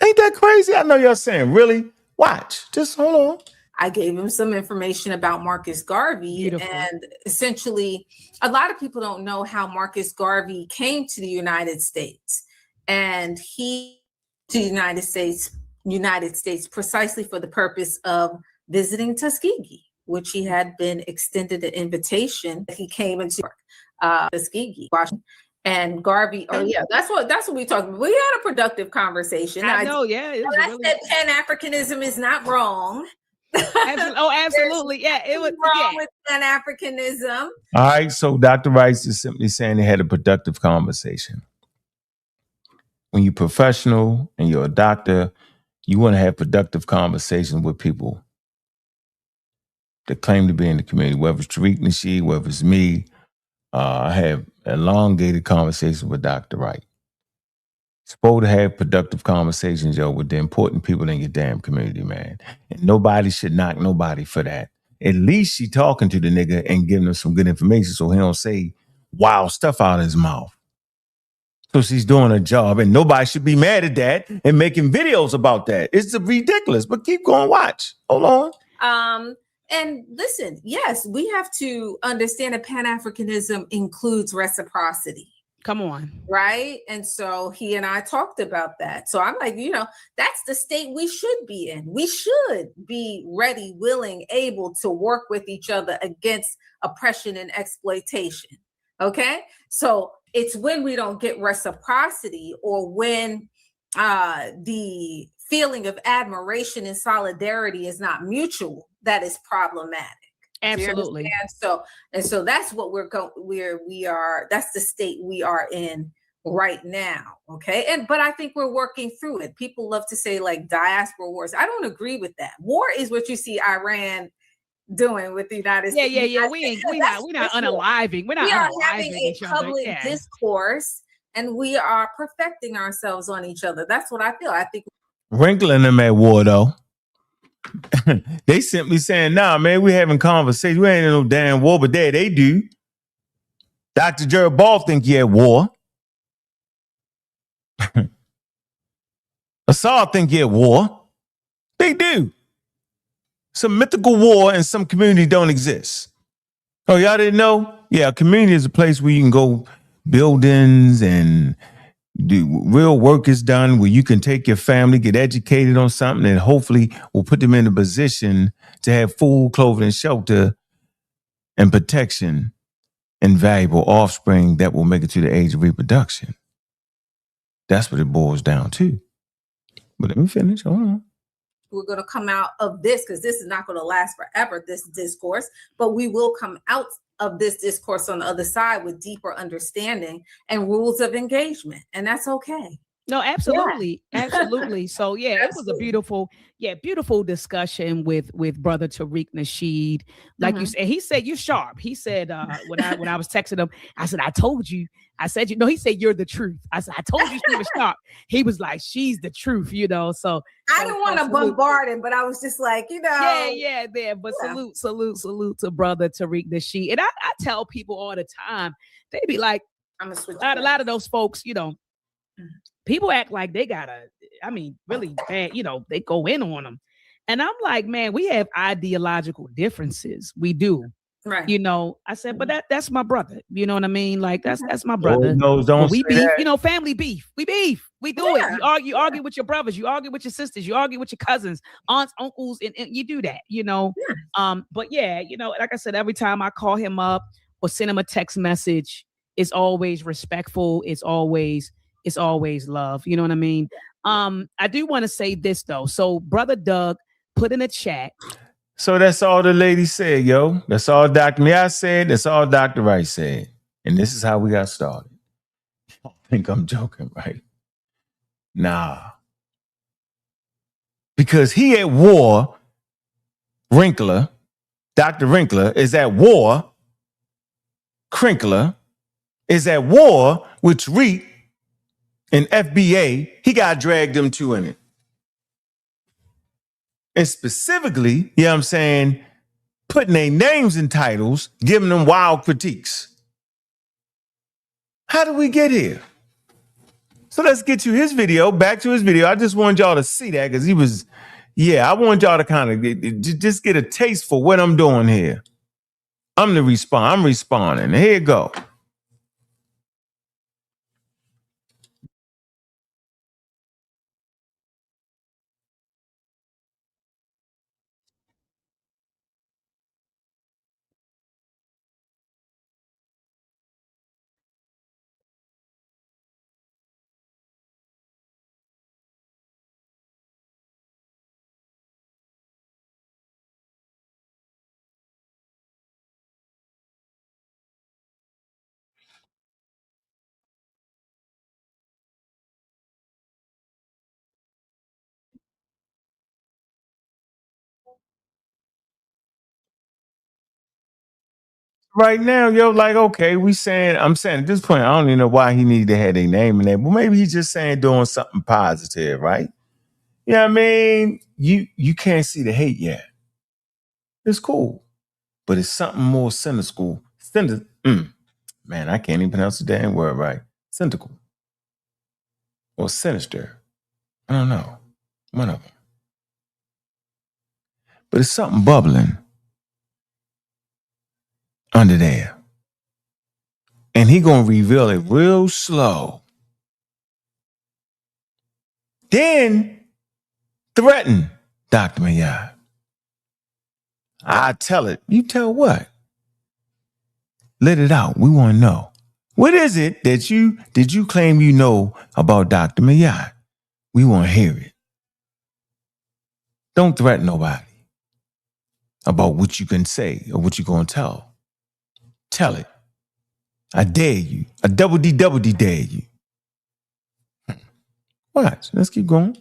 Ain't that crazy? I know y'all saying, really? Watch. Just hold on. I gave him some information about Marcus Garvey. Beautiful. And essentially, a lot of people don't know how Marcus Garvey came to the United States. And he to the United States precisely for the purpose of visiting Tuskegee, which he had been extended an invitation. He came into Tuskegee, Washington. And Garvey, that's what we talked about. We had a productive conversation. I know, yeah. I said Pan-Africanism is not wrong. Absolutely. Yeah, it was wrong with Pan-Africanism. All right, so Dr. Rice is simply saying they had a productive conversation. When you're professional and you're a doctor, you want to have productive conversations with people that claim to be in the community, whether it's Tariq Nasheed, whether it's me. I have elongated conversations with Dr. Wright. Supposed to have productive conversations, yo, with the important people in your damn community, man. And nobody should knock nobody for that. At least she talking to the nigga and giving him some good information so he don't say wild stuff out of his mouth. So she's doing her job, and nobody should be mad at that and making videos about that. It's ridiculous, but keep going, watch. Hold on. And listen, yes, we have to understand that Pan-Africanism includes reciprocity. Come on. Right? And so he and I talked about that. So I'm like, that's the state we should be in. We should be ready, willing, able to work with each other against oppression and exploitation. Okay? So it's when we don't get reciprocity or when the feeling of admiration and solidarity is not mutual that is problematic. Absolutely. So that's what that's the state we are in right now. Okay. But I think we're working through it. People love to say like diaspora wars. I don't agree with that. War is what you see Iran doing with the United States. Yeah. We're not unaliving. We're having a public discourse and we are perfecting ourselves on each other. That's what I feel. I think Winkler and them at war though. They simply saying, nah, man, we having conversations. We ain't in no damn war, but they do. Dr. Jabari think he at war. Asar think he at war. They do. Some mythical war in some community don't exist. Oh, y'all didn't know? Yeah, a community is a place where you can go buildings and real work is done where you can take your family, get educated on something, and hopefully will put them in a position to have food, clothing, and shelter and protection and valuable offspring that will make it to the age of reproduction. That's what it boils down to. But let me finish. Hold on. We're going to come out of this because this is not going to last forever, this discourse, but we will come out of this discourse on the other side with deeper understanding and rules of engagement. And that's okay. No, absolutely. Yeah. Absolutely. So yeah, it was a beautiful discussion with Brother Tariq Nasheed. Like you said, he said, you're sharp. He said, when I was texting him, I said, I told you. I said, he said, you're the truth. I said, I told you she was sharp. He was like, she's the truth, so. I didn't want to bombard him, but I was just like, Yeah. But salute to Brother Tariq Nasheed. And I tell people all the time, they be like, a lot of those folks, people act like they really bad, they go in on them. And I'm like, man, we have ideological differences. We do. Right. I said, but that's my brother. You know what I mean? Like that's my brother. We beef, that. Family beef. We beef. We do it. You argue with your brothers, you argue with your sisters, you argue with your cousins, aunts, uncles, and you do that, But yeah, like I said, every time I call him up or send him a text message, it's always respectful. It's always love. You know what I mean? I do want to say this though. So Brother Doug put in a chat. So that's all the lady said, yo. That's all Dr. Mia said. That's all Dr. Rice said. And this is how we got started. I think I'm joking, right? Nah. Because he at war, Winkler, Dr. Winkler is at war. Crinkler is at war with Tariq and FBA. He got dragged them two in it. And specifically, I'm saying, putting their names in titles, giving them wild critiques. How did we get here? So let's get to his video, back to his video. I just wanted y'all to see that because he was Yeah, I want y'all to kind of just get a taste for what I'm doing here. I'm responding. Here you go. Right now, yo, like, okay, I'm saying at this point, I don't even know why he needed to have their name in there, but maybe he's just saying doing something positive, right? You know what I mean? You can't see the hate yet. It's cool, but it's something more cynical. Man, I can't even pronounce the damn word right. Cynical or sinister. I don't know. One of them. But it's something bubbling under there. And he gonna reveal it real slow. Then threaten Dr. Mayad. I tell it. You tell what? Let it out. We want to know. What is it that you claim you know about Dr. Mayad? We want to hear it. Don't threaten nobody about what you can say or what you're going to tell. Tell it. I dare you. I double D dare you. Watch. Let's keep going.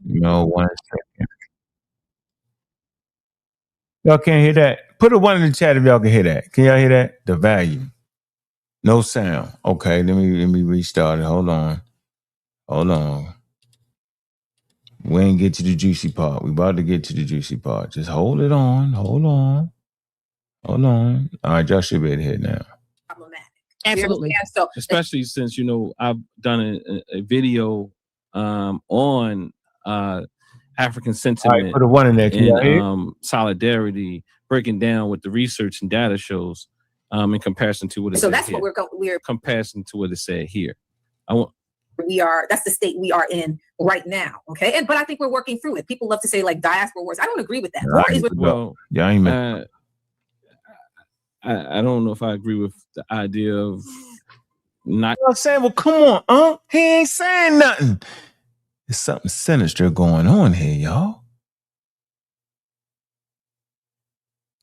No, 1 second. Y'all can't hear that? Put a 1 in the chat if y'all can hear that. Can y'all hear that? The volume. No sound. Okay, let me restart it. Hold on. We ain't get to the juicy part. We about to get to the juicy part. Just hold it on. Hold on. All right, y'all should be able to hear now. Problematic. Absolutely. So, especially since I've done a video on African sentiment, put a 1 in there. Can y'all hear? and solidarity, breaking down what the research and data shows in comparison to what it so said that's here. what we're comparison to what it said here. That's the state we are in right now. Okay. But I think we're working through it. People love to say like diaspora wars. I don't agree with that. War is I don't know if I agree with the idea of not. I'm saying, well, come on, he ain't saying nothing. There's something sinister going on here, y'all.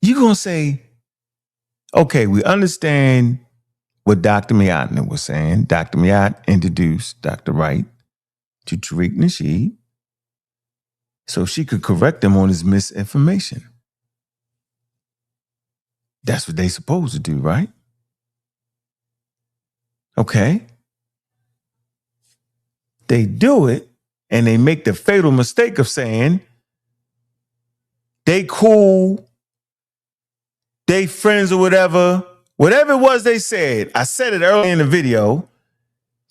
You gonna say, okay, we understand what Dr. Mayad was saying. Dr. Mayad introduced Dr. Wright to Tariq Nasheed so she could correct him on his misinformation. That's what they supposed to do, right? Okay. They do it, and they make the fatal mistake of saying they cool, they friends or whatever it was they said. I said it early in the video.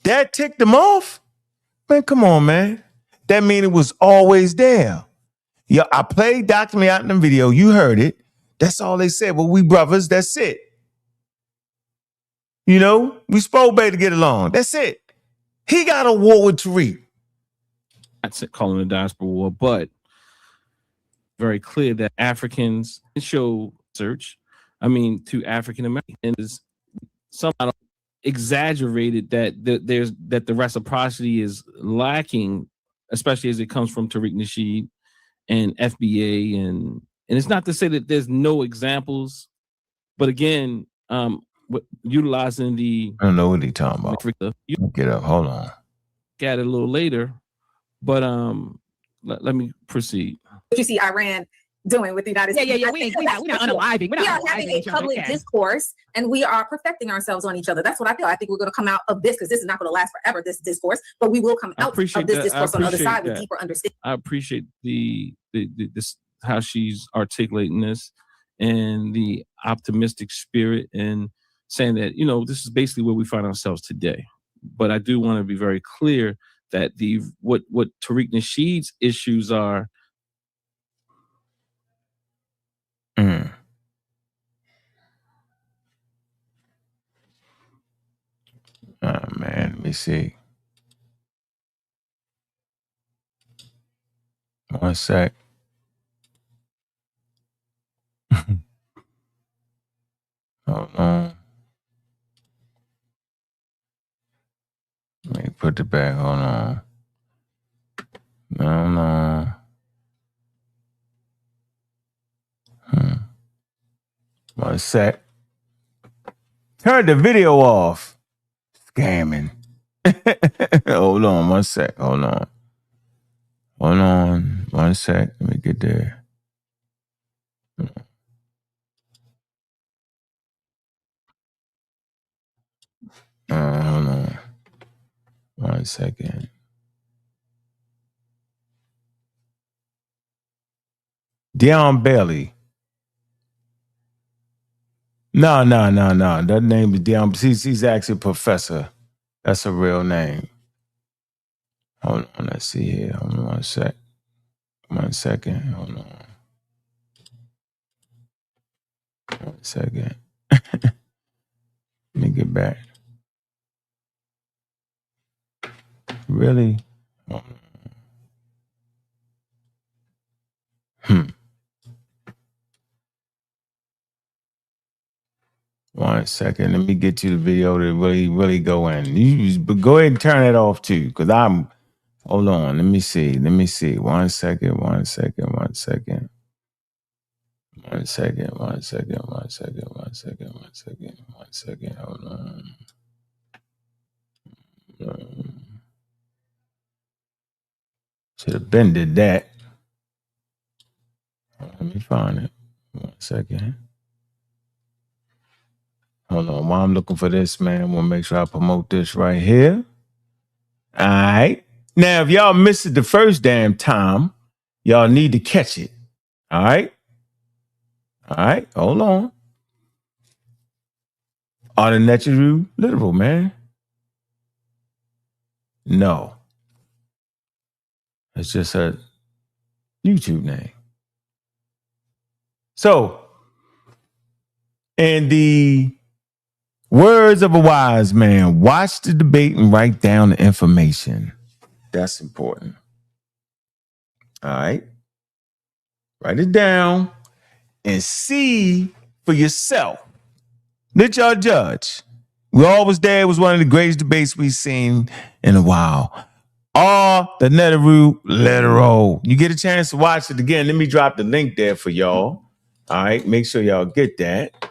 That ticked them off? Man, come on, man. That mean it was always there. Yeah, I played Dr. Me out in the video. You heard it. That's all they said. Well, we brothers. That's it. You know, we supposed to get along. That's it. He got a war with Tariq. That's it, calling the diaspora war, but very clear that Africans show search. I mean, to African Americans, somehow exaggerated that the reciprocity is lacking, especially as it comes from Tariq Nasheed and FBA, and it's not to say that there's no examples, but again, utilizing the I don't know what he talking about. Africa, Get up, hold on. Got it a little later, but let me proceed. What you see Iran doing with the United States. Yeah. We're not unaliving. We are having a public discourse, and we are perfecting ourselves on each other. That's what I feel. I think we're going to come out of this, because this is not going to last forever, this discourse, but we will come out of this discourse on the other side with deeper understanding. I appreciate this how she's articulating this and the optimistic spirit and saying that, you know, this is basically where we find ourselves today. But I do want to be very clear that what Tariq Nasheed's issues are. Oh man, let me see. One sec. Hold on. Let me put it back. Hold on. No. One sec. Turn the video off. Scamming. Hold on, one sec. Hold on. One sec. Let me get there. Hold on. 1 second. Deion Bailey. No. That name is Deion. He's actually a professor. That's a real name. Hold on. Let's see here. Hold on 1 sec. 1 second. Hold on. 1 second. Let me get back. Really? 1 second. Let me get you the video to really go in. You go ahead and turn it off too, because hold on. Let me see. 1 second. 1 second. 1 second. 1 second. 1 second. 1 second. 1 second. 1 second. 1 second. Hold on. Should have been did that. Let me find it. 1 second. Hold on. While I'm looking for this, man, I want to make sure I promote this right here. All right. Now, if y'all missed it the first damn time, y'all need to catch it. All right. Hold on. Are the natural literal, man? No. It's just a YouTube name. So, in the words of a wise man, watch the debate and write down the information. That's important. All right. Write it down and see for yourself. Let y'all judge. We always there. It was one of the greatest debates we've seen in a while. All the Netaru literal. You get a chance to watch it again. Let me drop the link there for y'all. All right. Make sure y'all get that.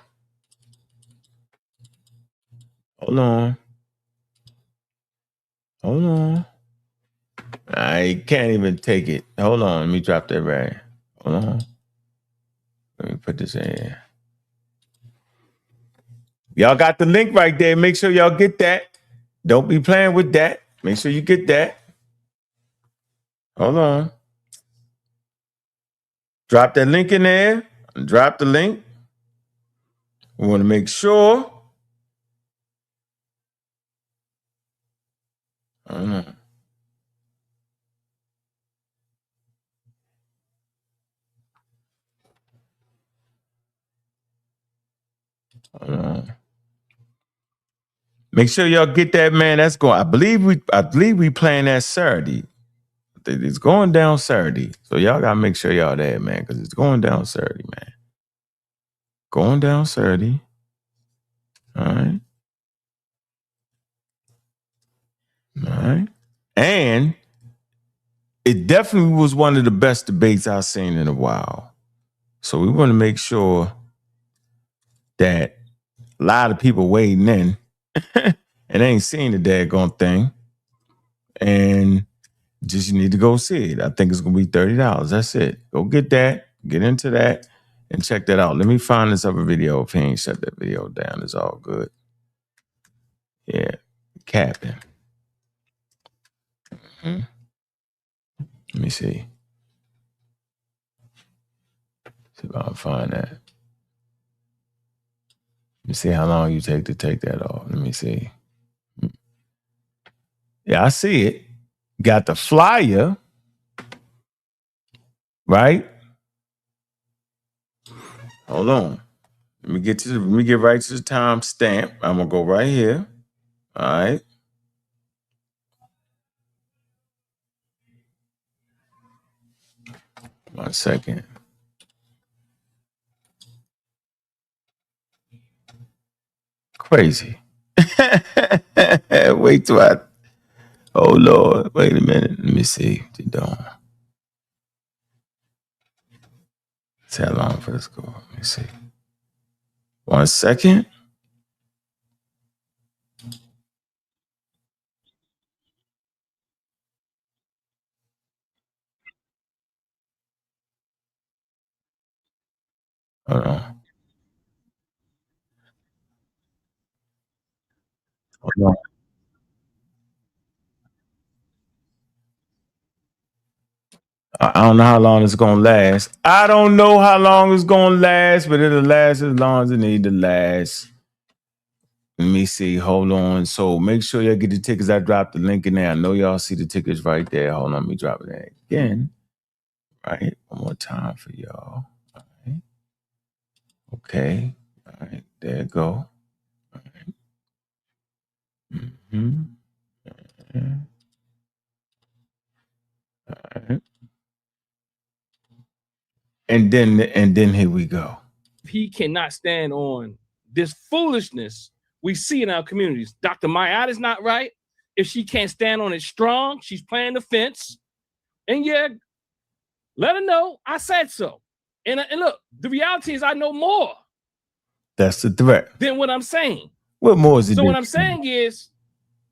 Hold on. I can't even take it. Hold on. Let me drop that right. Hold on. Let me put this in here. Y'all got the link right there. Make sure y'all get that. Don't be playing with that. Make sure you get that. Hold on. Drop that link in there. Drop the link. We want to make sure Hold on. Hold on. Make sure y'all get that, man. That's going. I believe we playing that Saturday. It's going down Saturday. So y'all gotta make sure y'all there, man, because it's going down Saturday, man. Going down Saturday. All right. All right. And it definitely was one of the best debates I've seen in a while. So we want to make sure that a lot of people waiting in and ain't seen the daggone thing. And just you need to go see it. I think it's gonna be $30. That's it. Go get that, get into that, and check that out. Let me find this other video. If he ain't shut that video down, it's all good. Yeah, capping. Mm-hmm. Let me see. See if I can find that. Let me see how long you take to take that off. Let me see. Yeah, I see it. Got the flyer, right? Hold on. Let me get right to the time stamp. I'm gonna go right here. All right. One second. Crazy. Wait till I. Oh Lord. Wait a minute. Let me see. See how long for this go. Let me see. 1 second. Hold on. Hold on. I don't know how long it's gonna last. I don't know how long it's gonna last, but it'll last as long as it need to last. Let me see. Hold on. So make sure y'all get the tickets. I dropped the link in there. I know y'all see the tickets right there. Hold on. Let me drop it in again. Right. One more time for y'all. All right. Okay. All right. There you go. All right. Mm-hmm. All right. And then here we go. He cannot stand on this foolishness we see in our communities. Dr. Mayat is not right. If she can't stand on it strong, she's playing the fence. And yeah, let her know I said so. And look, the reality is I know more. That's the threat. Than what I'm saying. What more is it? So what I'm saying is,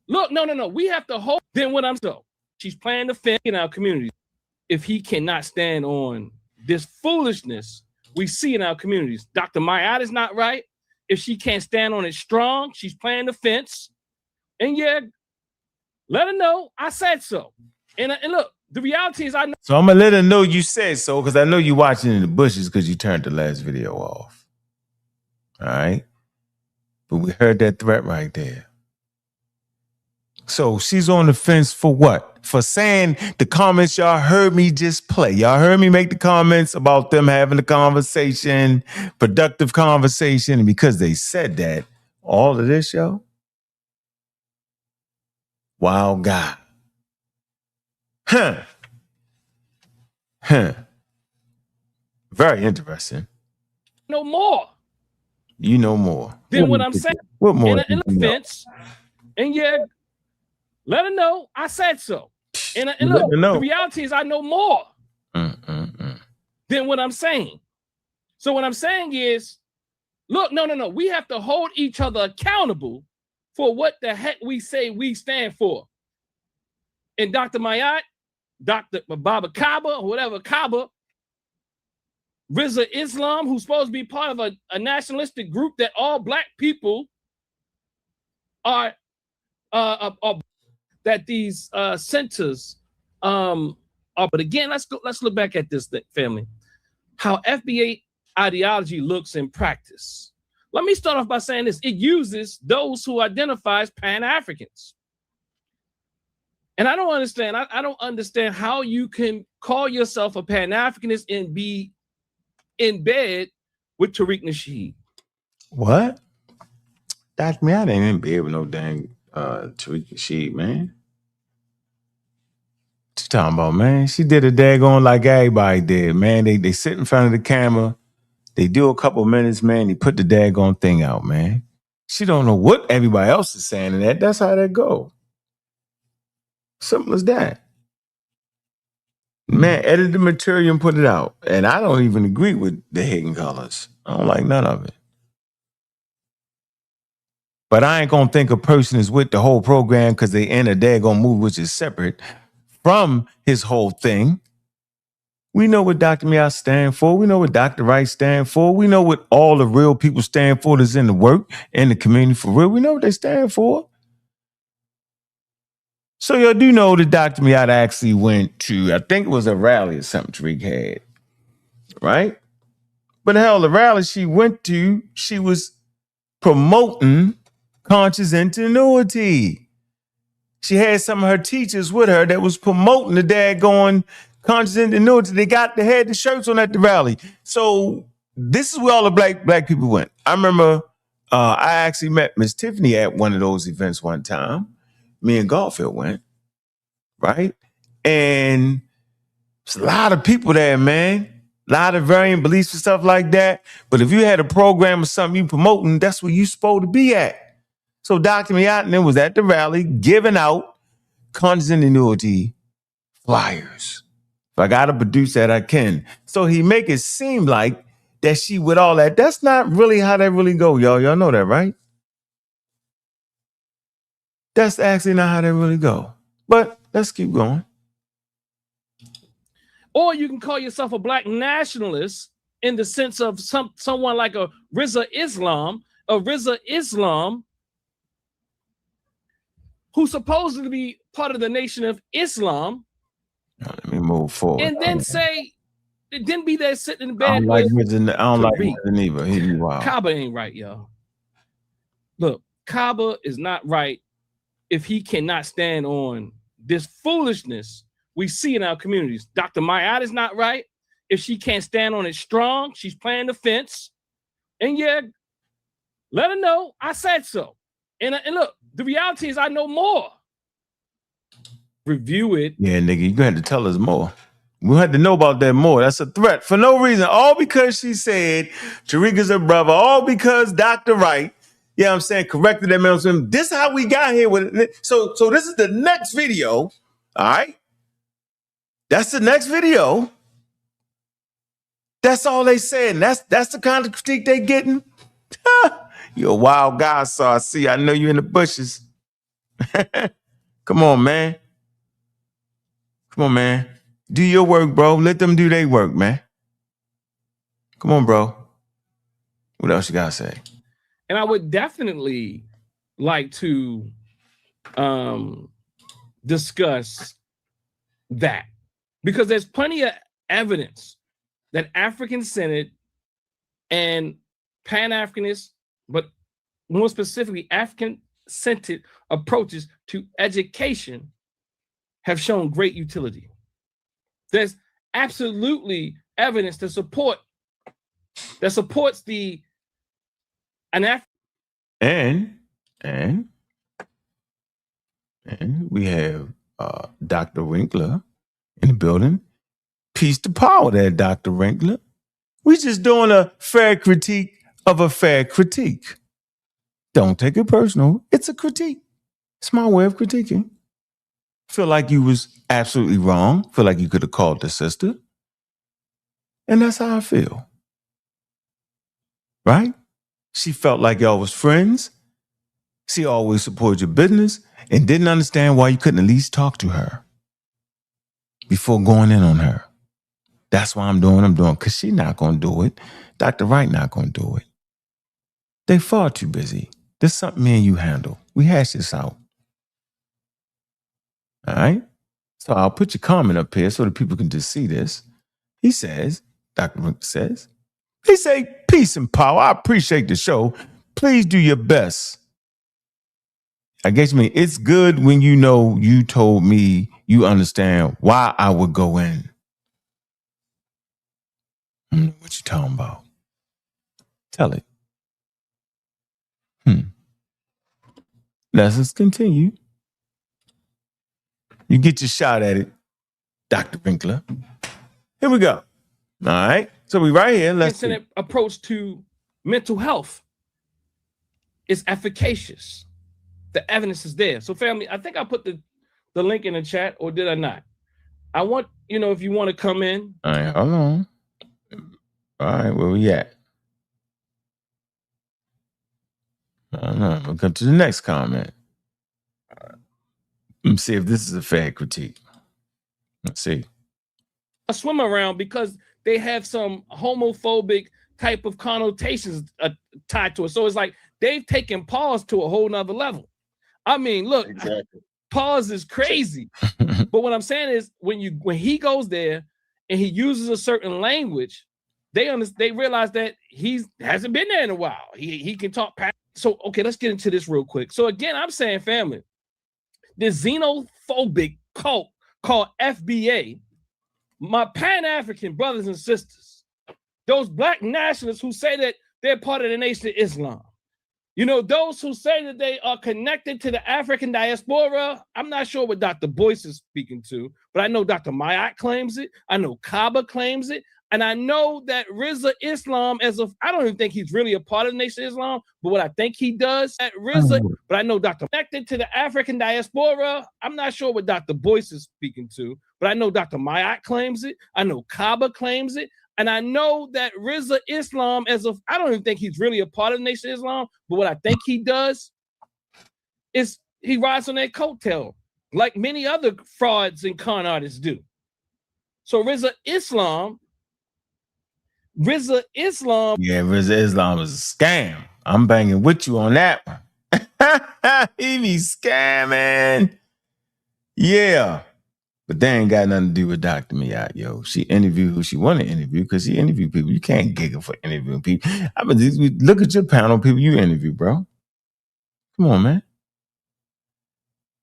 look, no. We have to hold. Then what I'm so. She's playing the fence in our communities. If he cannot stand on this foolishness we see in our communities. Dr. Mayat is not right. If she can't stand on it strong, she's playing the fence. And yeah, let her know I said so. And look, the reality is I know. So I'm gonna let her know you said so, because I know you're watching in the bushes because you turned the last video off. All right. But we heard that threat right there. So she's on the fence for what? For saying the comments y'all heard me just play. Y'all heard me make the comments about them having a conversation, productive conversation. And because they said that, all of this, yo, wow, God. Huh. Very interesting. No more. You know more. Than what I'm saying. What more? In the fence. And yeah, let her know I said so. And look, the reality is I know more than what I'm saying. So what I'm saying is, look, no. We have to hold each other accountable for what the heck we say we stand for. And Dr. Mayat, Dr. Baba Kaba, or whatever Kaba, Rizza Islam, who's supposed to be part of a nationalistic group that all black people are that these centers are. But again, let's look back at this thing, family. How FBA ideology looks in practice. Let me start off by saying this. It uses those who identify as Pan-Africans. And I don't understand. I don't understand how you can call yourself a Pan-Africanist and be in bed with Tariq Nasheed. What? That's me. I didn't even be able to no dang Tariq Nasheed, man. What you talking about, man? She did a daggone like everybody did, man. They sit in front of the camera. They do a couple minutes, man. They put the daggone thing out, man. She don't know what everybody else is saying in that. That's how that go. Simple as that. Man, edit the material and put it out. And I don't even agree with the hidden colors. I don't like none of it. But I ain't gonna think a person is with the whole program because they in a daggone movie which is separate from his whole thing. We know what Dr. Meow stand for. We know what Dr. Wright stand for. We know what all the real people stand for that's in the work, in the community for real. We know what they stand for. So y'all do know that Dr. Meow actually went to, I think it was a rally or something Tariq had, right? But hell, the rally she went to, she was promoting conscious ingenuity. She had some of her teachers with her that was promoting the daggone conscious ingenuity. They had the shirts on at the rally. So this is where all the black people went. I remember I actually met Miss Tiffany at one of those events one time. Me and Garfield went, right? And there's a lot of people there, man. A lot of varying beliefs and stuff like that. But if you had a program or something you promoting, that's where you supposed to be at. So Dr. Meow was at the rally giving out conscious ingenuity flyers. If I gotta produce that, I can. So he make it seem like that she with all that. That's not really how that really go, y'all. Y'all know that, right? That's actually not how that really go. But let's keep going. Or you can call yourself a black nationalist in the sense of someone like a Rizza Islam, who's supposed to be part of the Nation of Islam. Let me move forward. And then say, then be there sitting in bed. I don't like Rizza either. He be wild. Kaba ain't right, y'all. Look, Kaba is not right if he cannot stand on this foolishness we see in our communities. Dr. Mayat is not right if she can't stand on it strong. She's playing the fence. And yeah, let her know I said so. And look, the reality is I know more. Review it. Yeah, nigga, you're going to have to tell us more. We had to know about that more. That's a threat for no reason. All because she said Tariq is her brother. All because Dr. Wright, yeah, I'm saying, corrected that man. This is how we got here with it. So this is the next video. All right. That's the next video. That's all they said. And that's the kind of critique they getting. You're a wild guy, so I see. I know you in the bushes. Come on, man. Come on, man. Do your work, bro. Let them do their work, man. Come on, bro. What else you gotta say? And I would definitely like to discuss that, because there's plenty of evidence that African-centered and Pan-Africanist, but more specifically African-centered approaches to education have shown great utility. There's absolutely evidence to supports the and we have Dr. Winkler in the building. Peace to power there, Dr. Winkler. We just doing a fair critique of a fair critique. Don't take it personal. It's a critique. It's my way of critiquing. Feel like you was absolutely wrong. Feel like you could have called the sister. And that's how I feel. Right? She felt like y'all was friends. She always supported your business and didn't understand why you couldn't at least talk to her before going in on her. That's why I'm doing, because she's not going to do it. Dr. Wright not going to do it. They far too busy. This is something me and you handle. We hash this out. All right? So I'll put your comment up here so that people can just see this. He says, Dr. Winkler says, he say, peace and power. I appreciate the show. Please do your best. I guess you mean it's good when you know you told me you understand why I would go in. What you talking about? Tell it. Let's continue. You get your shot at it, Dr. Winkler. Here we go. All right. So we right here. Let's see. Approach to mental health is efficacious. The evidence is there. So family, I think I put the link in the chat, or did I not? I want, if you want to come in. All right, hold on. All right, where we at? I don't know. We'll come to the next comment. Let me see if this is a fair critique. Let's see. I swim around because they have some homophobic type of connotations tied to it. So it's like they've taken pause to a whole nother level. I mean, look, exactly. Pause is crazy. But what I'm saying is when he goes there and he uses a certain language, they realize that he hasn't been there in a while. He can talk past. So, okay, let's get into this real quick. So again, I'm saying, family, this xenophobic cult called FBA, my Pan-African brothers and sisters, those black nationalists who say that they're part of the Nation of Islam, those who say that they are connected to the African diaspora. I'm not sure what Dr. Boyce is speaking to, but I know Dr. Mayat claims it. I know Kaba claims it. And I know that Rizza Islam, I don't even think he's really a part of the Nation of Islam, but what I think he does at Rizza, but I know Dr. connected to the African diaspora. I'm not sure what Dr. Boyce is speaking to, but I know Dr. Mayat claims it. I know Kaba claims it. And I know that Rizza Islam, I don't even think he's really a part of the Nation of Islam, but what I think he does is he rides on that coattail, like many other frauds and con artists do. So Rizza Islam. Yeah, Rizza Islam is a scam. I'm banging with you on that one. He be scamming. Yeah. But they ain't got nothing to do with Dr. Mayat, yo. She interviewed who she want to interview because she interviewed people. You can't giggle for interviewing people. Look at your panel people you interview, bro. Come on, man.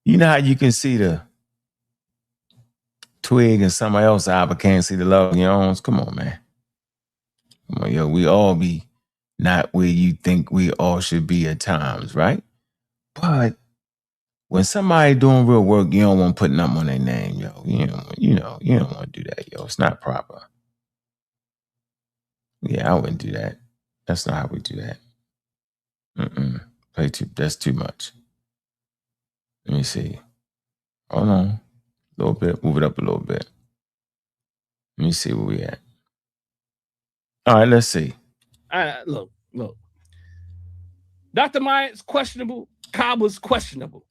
You know how you can see the twig in somebody else's eye but can't see the love in your own? Come on, man. Come on, yo. We all be not where you think we all should be at times, right? But when somebody doing real work, you don't want to put nothing on their name, yo. You don't want to do that, yo. It's not proper. Yeah, I wouldn't do that. That's not how we do that. That's too much. Let me see. Hold on. A little bit. Move it up a little bit. Let me see where we at. All right, let's see. Look. Dr. Mayat's questionable. Kaba's questionable.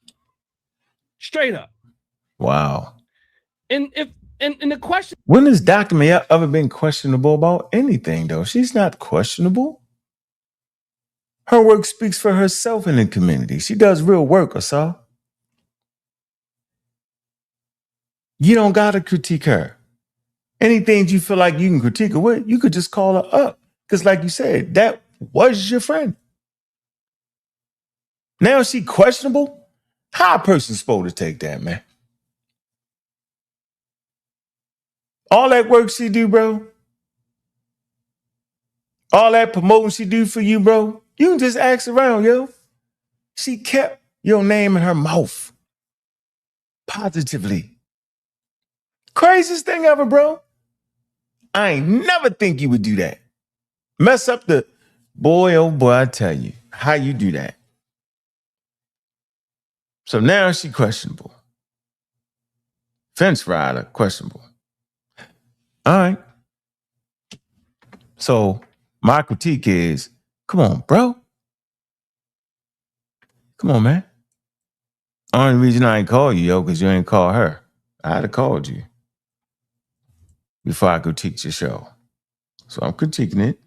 Straight up. Wow. And the question. When has Dr. Mayat ever been questionable about anything, though? She's not questionable. Her work speaks for herself in the community. She does real work, Asar. You don't got to critique her. Anything you feel like you can critique her with, you could just call her up. Because like you said, that was your friend. Now she questionable? How a person supposed to take that, man? All that work she do, bro. All that promoting she do for you, bro. You can just ask around, yo. She kept your name in her mouth. Positively. Craziest thing ever, bro. I ain't never think you would do that. Mess up the boy, oh boy, I tell you. How you do that? So now she questionable. Fence rider, questionable. All right. So my critique is, come on, bro. Come on, man. Only reason I ain't call you, yo, because you ain't call her. I'd have called you before I critique your show. So I'm critiquing it.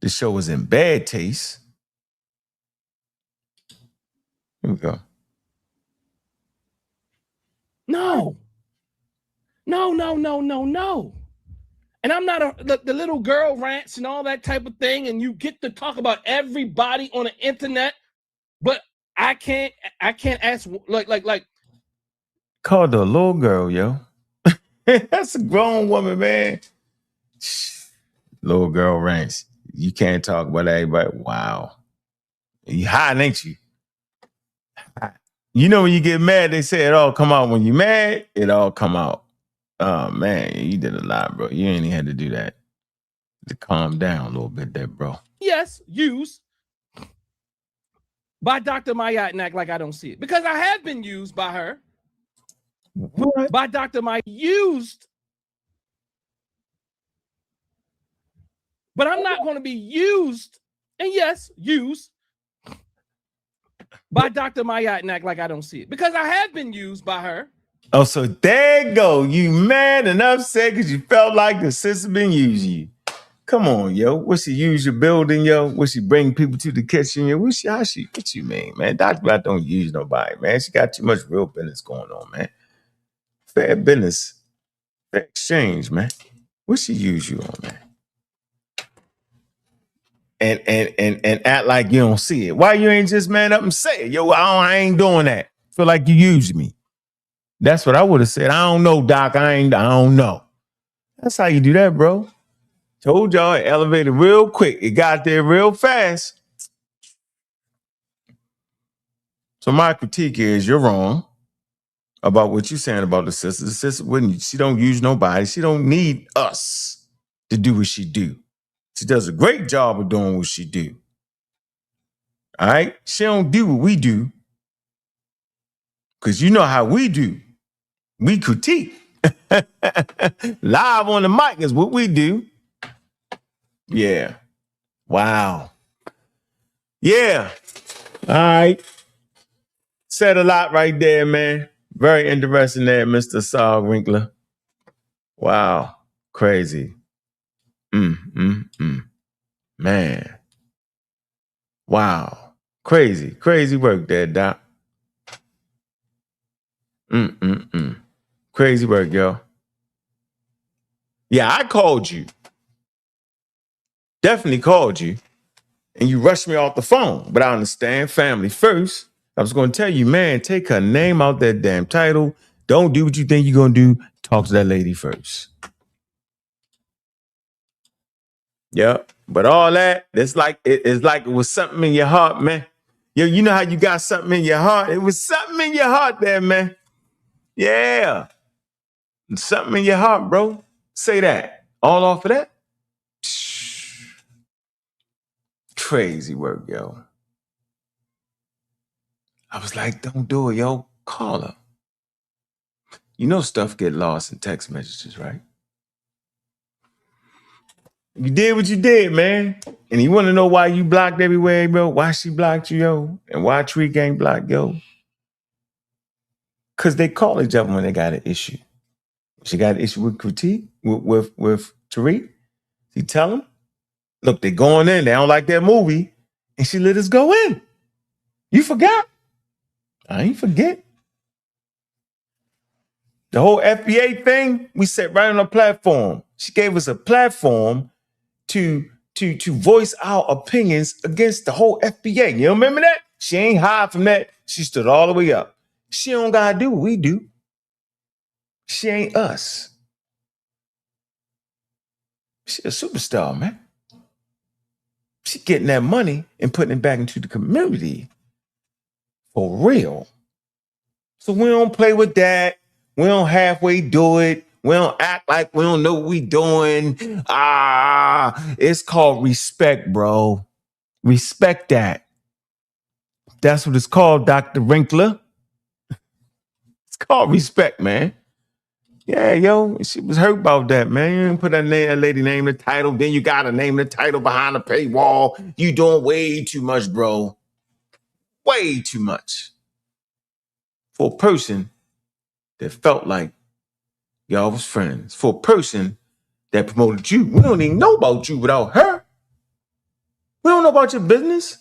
The show was in bad taste. Here we go. No. And I'm not the little girl rants and all that type of thing, and you get to talk about everybody on the internet, but I can't ask like Called her a little girl, yo. That's a grown woman, man. Little girl ranks. You can't talk about everybody. Wow. You hiding, ain't you? You know when you get mad, they say it all come out. When you mad, it all come out. Oh man, you did a lot, bro. You ain't even had to do that. To calm down a little bit there, bro. Yes, used by Dr. Mayat and act like I don't see it. Because I have been used by her. What? By Dr. Mayat, used. But I'm not going to be used, and yes, used by Dr. Mayat and act like I don't see it. Because I have been used by her. Oh, so there you go. You mad and upset because you felt like the sister been using you. Come on, yo. What she use your building, yo? What she bring people to the kitchen, yo? What you mean, man? Dr. Mayat don't use nobody, man. She got too much real business going on, man. Fair business. Fair exchange, man. What she use you on, man? And act like you don't see it. Why you ain't just man up and say it? Yo, I ain't doing that. Feel like you used me. That's what I would have said. I don't know, Doc. I don't know. That's how you do that, bro. Told y'all it elevated real quick. It got there real fast. So my critique is you're wrong about what you're saying about the sister. The sister she don't use nobody. She don't need us to do what she do. She does a great job of doing what she do. All right? She don't do what we do. Because you know how we do. We critique. Live on the mic is what we do. Yeah. Wow. Yeah. All right. Said a lot right there, man. Very interesting there, Mr. Asar Winkler. Wow. Crazy. Man. Wow. Crazy. Crazy work there, Doc. Crazy work, yo. Yeah, I called you. Definitely called you. And you rushed me off the phone. But I understand family first. I was going to tell you, man, take her name out that damn title. Don't do what you think you're going to do. Talk to that lady first. Yep. But all that, it's like it was something in your heart, man. Yo, you know how you got something in your heart? It was something in your heart there, man. Yeah. Something in your heart, bro. Say that. All off of that? Crazy work, yo. I was like, don't do it, yo. Call her. You know stuff get lost in text messages, right? You did what you did, man. And you want to know why you blocked everywhere, bro? Why she blocked you, yo? And why Tree Gang blocked, yo? Because they call each other when they got an issue. She got an issue with critique, with Tariq. She tell him, look, they going in. They don't like that movie. And she let us go in. You forgot? I ain't forget. The whole FBA thing, we sat right on a platform. She gave us a platform to voice our opinions against the whole FBA. You remember that? She ain't hide from that. She stood all the way up. She don't gotta do what we do. She ain't us. She a superstar, man. She getting that money and putting it back into the community for real. So we don't play with that. We don't halfway do it. We don't act like we don't know what we doing. It's called respect, bro. Respect that. That's what it's called, Dr. Winkler. It's called respect, man. Yeah, yo, she was hurt about that, man. You didn't put that lady name the title. Then you got to name the title behind the paywall. You doing way too much, bro. Way too much. For a person that felt like y'all was friends. For a person that promoted you. We don't even know about you without her. We don't know about your business.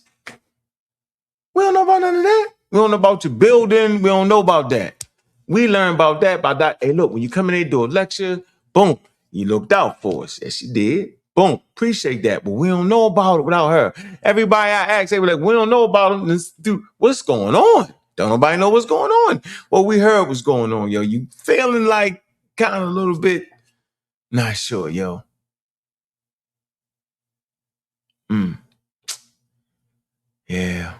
We don't know about none of that. We don't know about your building. We don't know about that. We learned about that. Hey, look, when you come in there, do a lecture, boom, you looked out for us. Yes, you did. Boom. Appreciate that. But we don't know about it without her. Everybody I asked, they were like, we don't know about it. Dude, what's going on? Don't nobody know what's going on. Well, we heard what's going on, yo. You feeling like kind of a little bit not sure, yo. Yeah.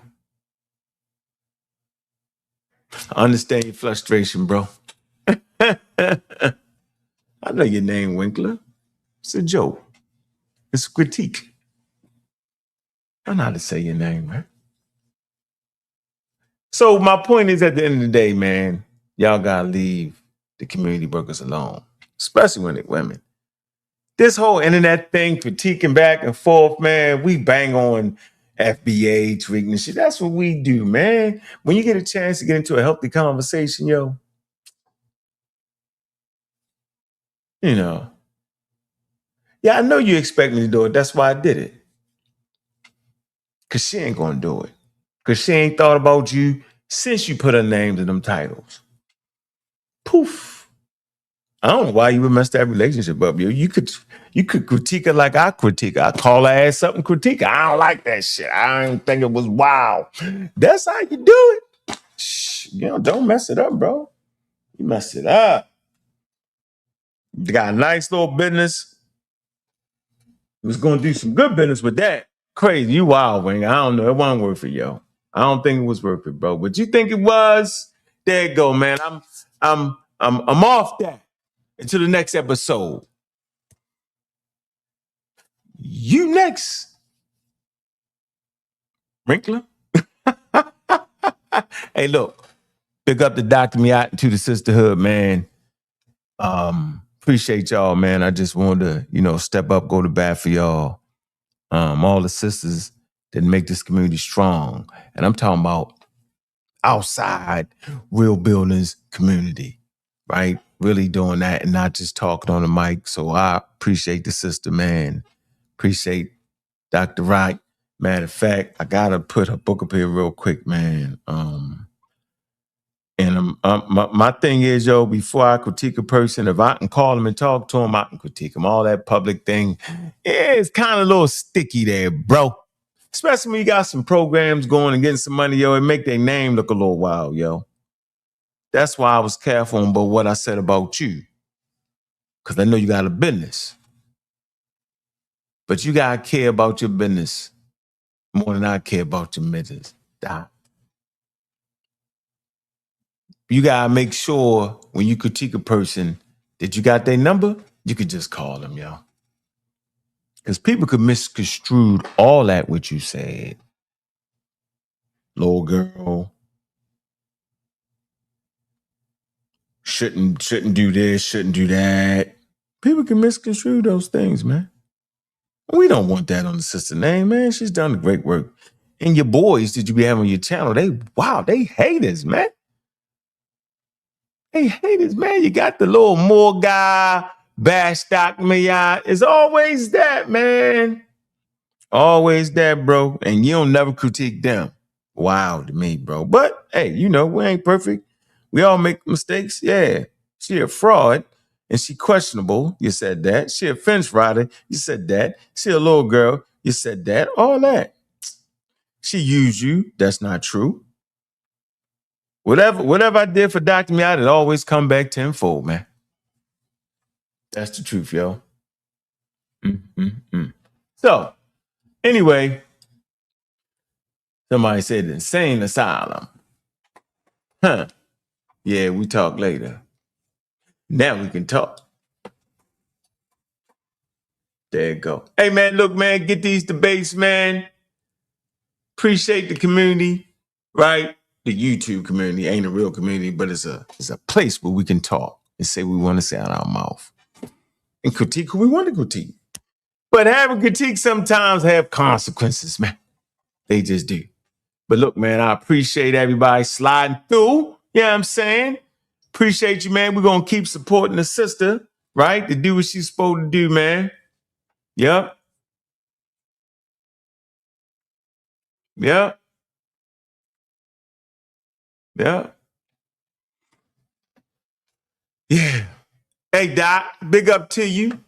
I understand your frustration, bro. I know your name, Winkler. It's a joke. It's a critique. I know how to say your name, man. So my point is, at the end of the day, man, y'all gotta leave the community workers alone, especially when they're women. This whole internet thing, critiquing back and forth, man, we bang on FBA, tweaking and shit. That's what we do, man. When you get a chance to get into a healthy conversation, yo, you know, yeah, I know you expect me to do it. That's why I did it. Because she ain't going to do it. Because she ain't thought about you since you put her name to them titles. Poof. I don't know why you would mess that relationship up, yo. You could critique her like I critique her. I call her ass something, critique her. I don't like that shit. I don't think it was wow. That's how you do it. Shh, you know, don't mess it up, bro. You messed it up. You got a nice little business. You was going to do some good business with that. Crazy. You wild, Wing. I don't know. It wasn't worth it, yo. I don't think it was worth it, bro. But you think it was? There you go, man. I'm off that. Until the next episode. You next. Winkler. Hey, look. Pick up the Dr. Miat to the sisterhood, man. Appreciate y'all, man. I just wanted to, step up, go to bat for y'all. All the sisters that make this community strong. And I'm talking about outside real buildings community, right? Really doing that and not just talking on the mic. So I appreciate the sister, man. Appreciate Dr. Wright. Matter of fact, I gotta put her book up here real quick, man. And my thing is, yo, before I critique a person, if I can call them and talk to them, I can critique them. All that public thing, it's kind of a little sticky there, bro. Especially when you got some programs going and getting some money, yo, it make their name look a little wild, yo. That's why I was careful about what I said about you. Because I know you got a business. But you got to care about your business more than I care about your business. You got to make sure when you critique a person that you got their number, you could just call them, yo. Because people could misconstrue all that what you said. Little girl. Shouldn't do this, shouldn't do that. People can misconstrue those things, man. We don't want that on the sister name, man. She's done great work. And your boys that you be having on your channel, they haters, man. They haters, man. You got the little more guy, bash stock me out. It's always that, man. Always that, bro. And you don't never critique them. Wow to me, bro. But hey, we ain't perfect. We all make mistakes. Yeah. She a fraud and she questionable. You said that. She a fence rider. You said that. She a little girl. You said that. All that. She used you. That's not true. Whatever I did for Dr. Miat, it always come back tenfold, man. That's the truth, yo. So, anyway, somebody said insane asylum. Huh. Yeah, we talk later. Now we can talk. There you go. Hey, man, look, man, get these debates, man. Appreciate the community, right? The YouTube community ain't a real community, but it's a place where we can talk and say we want to say out our mouth and critique who we want to critique. But having critique sometimes have consequences, man. They just do. But look, man, I appreciate everybody sliding through. You know what I'm saying? Appreciate you, man. We're going to keep supporting the sister, right? To do what she's supposed to do, man. Yep. Yep. Yep. Yeah. Hey, Doc, big up to you.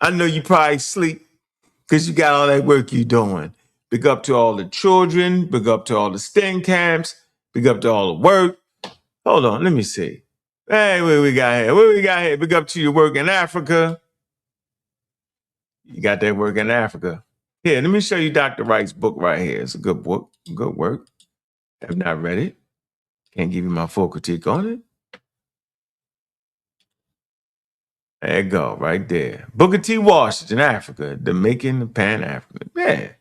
I know you probably sleep. because you got all that work you doing. Big up to all the children. Big up to all the STEM camps. Big up to all the work. Hold on, let me see. Hey, what we got here? What we got here? Big up to your work in Africa. You got that work in Africa. Here, let me show you Dr. Wright's book right here. It's a good book, good work. I've not read it. Can't give you my full critique on it. There you go, right there. Booker T. Washington, Africa, the making of Pan-African. Yeah.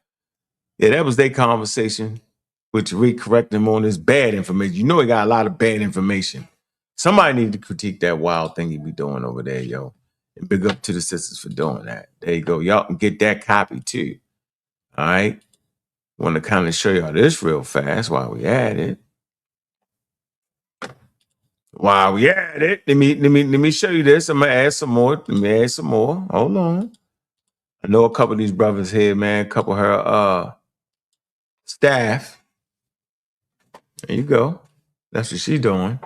Yeah, that was their conversation with Tariq correcting him on his bad information. You know he got a lot of bad information. Somebody need to critique that wild thing he be doing over there, yo. And big up to the sisters for doing that. There you go. Y'all can get that copy too. All right. Want to kind of show y'all this real fast while we at it. While we at it, let me show you this. I'm gonna add some more. Let me add some more. Hold on. I know a couple of these brothers here, man. A couple of her staff. There you go. That's what she's doing.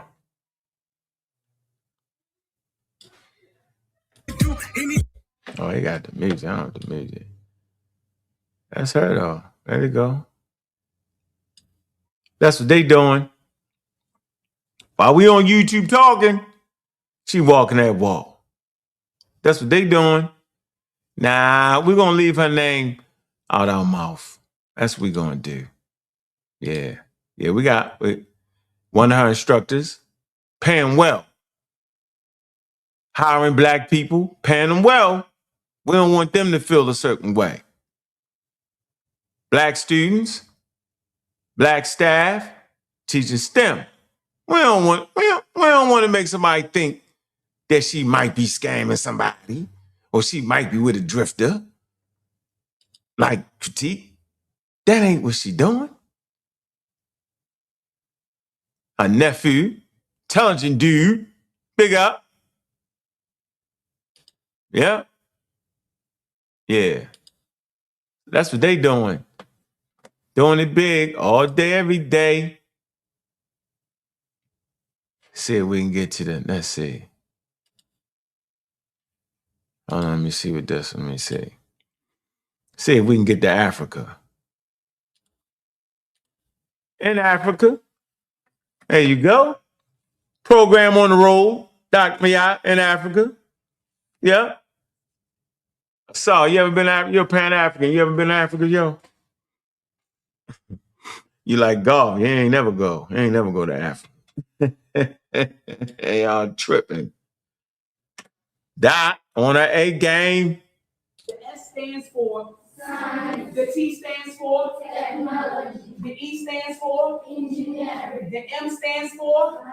Oh, he got the music. I don't have the music. That's her though. There you go. That's what they doing. While we on YouTube talking, she walking that walk. That's what they doing. Nah, we're gonna leave her name out our mouth. That's what we're gonna do. Yeah. Yeah, we got one of her instructors paying well. Hiring black people, paying them well. We don't want them to feel a certain way. Black students, black staff, teaching STEM. We don't want to make somebody think that she might be scamming somebody or she might be with a drifter. Like critique. That ain't what she doing. Her nephew, intelligent dude, big up. Yeah. Yeah. That's what they doing. Doing it big all day, every day. See if we can get to the, let's see. Hold on, let me see what this, let me see. See if we can get to Africa. In Africa. There you go. Program on the road. Dr. Miyat in Africa. Yeah. So, you ever been, you're Pan-African. You ever been to Africa, yo? You like golf. You ain't never go. You ain't never go to Africa. Hey, y'all tripping. Dot on an A game. The S stands for science. The T stands for technology. The E stands for engineering. The M stands for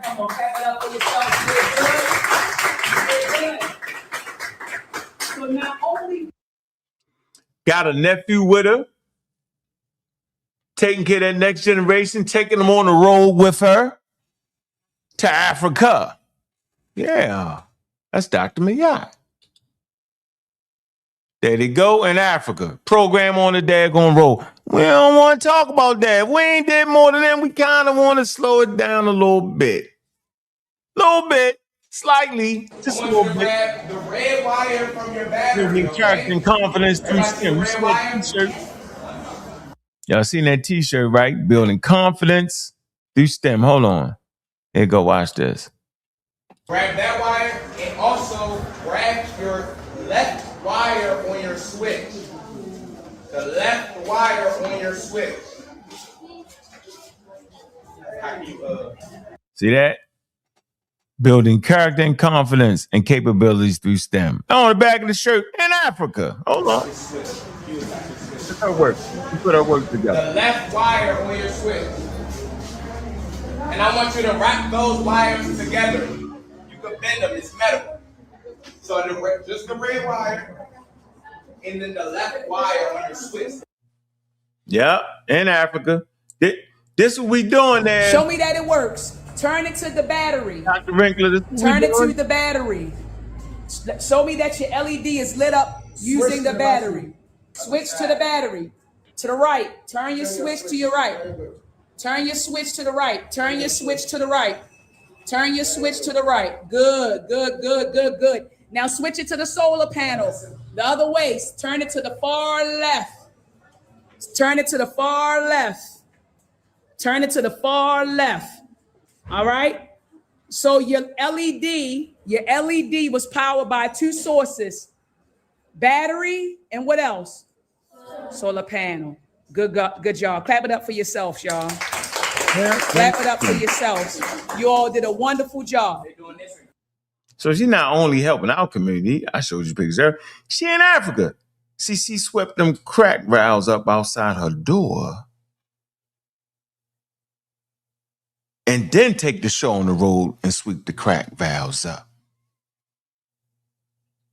come on, clap it up for yourself. So not only got a nephew with her, taking care of that next generation, taking them on the road with her to Africa. Yeah, that's Dr. Miyat. There they go in Africa. Program on the daggone road. We don't want to talk about that. We ain't did more than that. We kind of want to slow it down a little bit. Slightly, just a little bit. Grab the red wire from your battery. Building character and confidence through STEM. You see that t-shirt? Y'all seen that t-shirt, right? Building confidence through STEM. Hold on. Here, go watch this. Grab that wire and also grab your left wire on your switch. The left wire on your switch. See that? Building character and confidence and capabilities through STEM. On the back of the shirt in Africa. Hold on. Let's her work. We put our work together. The left wire on your switch. And I want you to wrap those wires together. You can bend them, it's metal. So just the red wire and then the left wire on your switch. Yeah, in Africa. This what we doing there. show me that it works. Turn it to the battery. Dr. Winkler, turn it to the battery. Show me that your LED is lit up using the battery. Switch to the battery. To the right. Turn your switch to your right. Turn your switch to the right. Turn your switch to the right. Turn your switch to the right. Good. Now switch it to the solar panel. The other waist, turn it to the far left. Turn it to the far left. Turn it to the far left. All right. So your LED was powered by two sources, battery and what else? Solar panel. Good job. Clap it up for yourselves, y'all. Clap it up for yourselves. You all did a wonderful job. So she's not only helping our community. I showed you pictures there. She in Africa. See, she swept them crack valves up outside her door and then take the show on the road and sweep the crack valves up.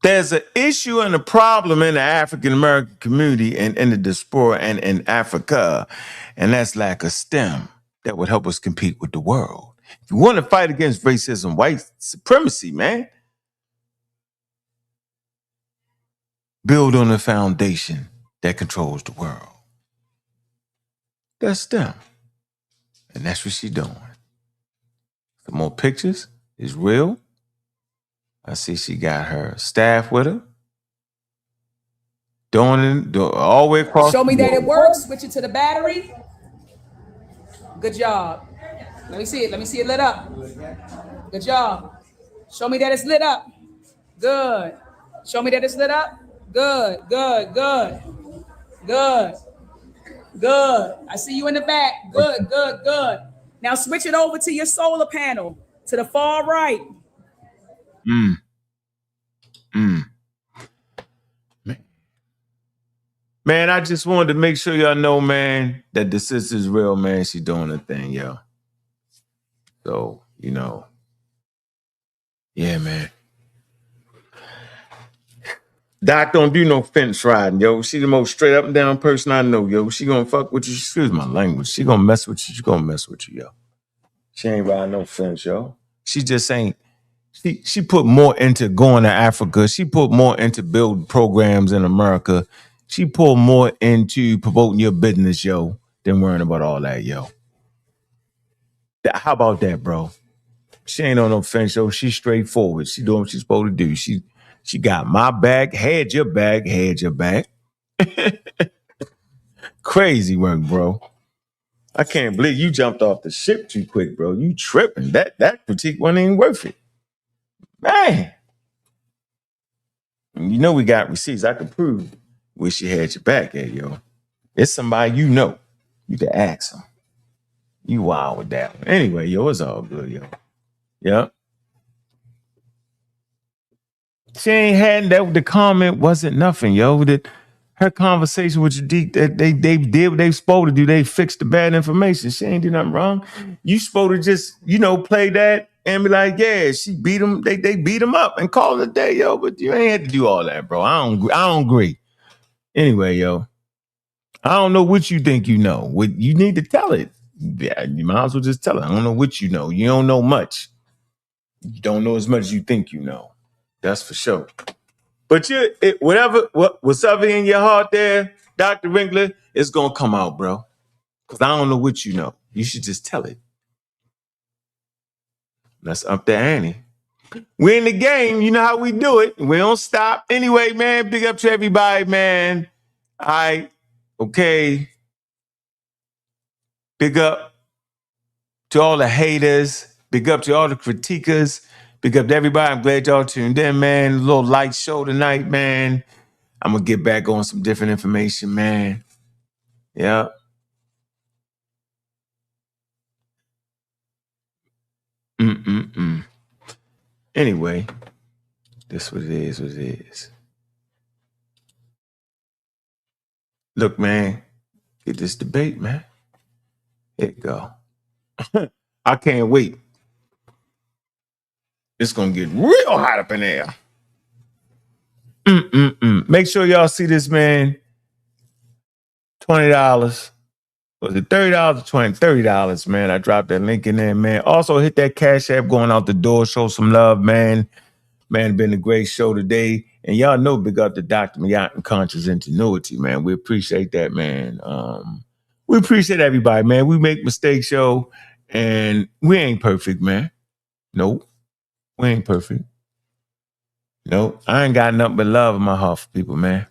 There's an issue and a problem in the African-American community and in the diaspora and in Africa, and that's lack of STEM that would help us compete with the world. If you want to fight against racism, white supremacy, man, build on a foundation that controls the world. That's STEM. And that's what she's doing. Some more pictures. It's real. I see she got her staff with her. Doing all the way across. Show me that it works. Switch it to the battery. Good job. Let me see it. Let me see it lit up. Good job. Show me that it's lit up. Good. Show me that it's lit up. Good. I see you in the back. Good. Now switch it over to your solar panel to the far right. Man, I just wanted to make sure y'all know, man, that the sister's real, man. She doing her thing, yo. So, yeah, man. Doc don't do no fence riding, yo. She the most straight up and down person I know, yo. She gonna fuck with you. Excuse my language. She gonna mess with you. She gonna mess with you, yo. She ain't riding no fence, yo. She just ain't. She put more into going to Africa. She put more into building programs in America. She put more into promoting your business, yo, than worrying about all that, yo. How about that, bro? She ain't on no fence, yo. She's straightforward. She doing what she's supposed to do. She got my back, had your back. Crazy work, bro. I can't believe you jumped off the ship too quick, bro. You tripping. That critique wasn't even worth it. Man. You know we got receipts. I can prove where she had your back at, yo. It's somebody you know. You can ask them. You wild with that one. Anyway, yo, it's all good, yo. Yep. She ain't had that. The comment wasn't nothing, yo. Her conversation with Jadiq, they did what they supposed to do. They fixed the bad information. She ain't do nothing wrong. You supposed to just, play that and be like, yeah, she beat him. They beat him up and call it a day, yo. But you ain't had to do all that, bro. I don't agree. Anyway, yo, I don't know what you think you know. What you need to tell it. Yeah, you might as well just tell it. I don't know what you know. You don't know much. You don't know as much as you think you know. That's for sure. But what's up in your heart there, Dr. Winkler, it's gonna come out, bro. Because I don't know what you know. You should just tell it. That's up to Annie. We're in the game. You know how we do it. We don't stop. Anyway, man, big up to everybody, man. All right. Okay. Big up to all the haters. Big up to all the critiquers. Big up to everybody. I'm glad y'all tuned in, man. A little light show tonight, man. I'm going to get back on some different information, man. Yeah. Anyway, this what it is. Look, man, get this debate, man. Here you go. I can't wait. It's going to get real hot up in there. Make sure y'all see this, man. $20. Was it $30 or $20? $30, man. I dropped that link in there, man. Also, hit that Cash App going out the door. Show some love, man. Man, been a great show today. And y'all know, big up to Dr. Mayat and Conscious Ingenuity, man. We appreciate that, man. We appreciate everybody, man. We make mistakes, yo. And we ain't perfect, man. Nope. We ain't perfect. Nope, I ain't got nothing but love in my heart for people, man.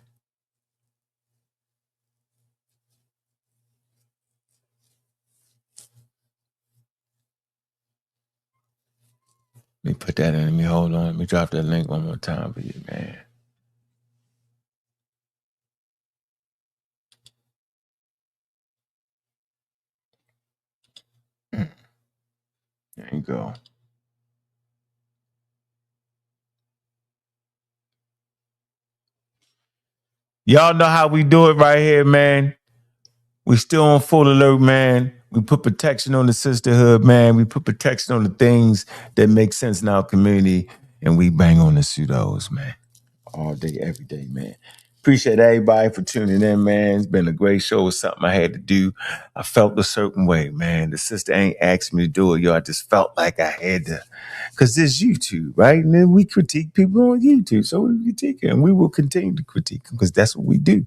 Let me put that in. Let me hold on. Let me drop that link one more time for you, man. There you go. Y'all know how we do it right here, man. We still on full alert, man. We put protection on the sisterhood, man. We put protection on the things that make sense in our community, and we bang on the pseudos, man. All day, every day, man. Appreciate everybody for tuning in, man. It's been a great show. It's something I had to do. I felt a certain way, man. The sister ain't asked me to do it, yo. I just felt like I had to. Because there's YouTube, right? And then we critique people on YouTube. So we critique it, and we will continue to critique them because that's what we do.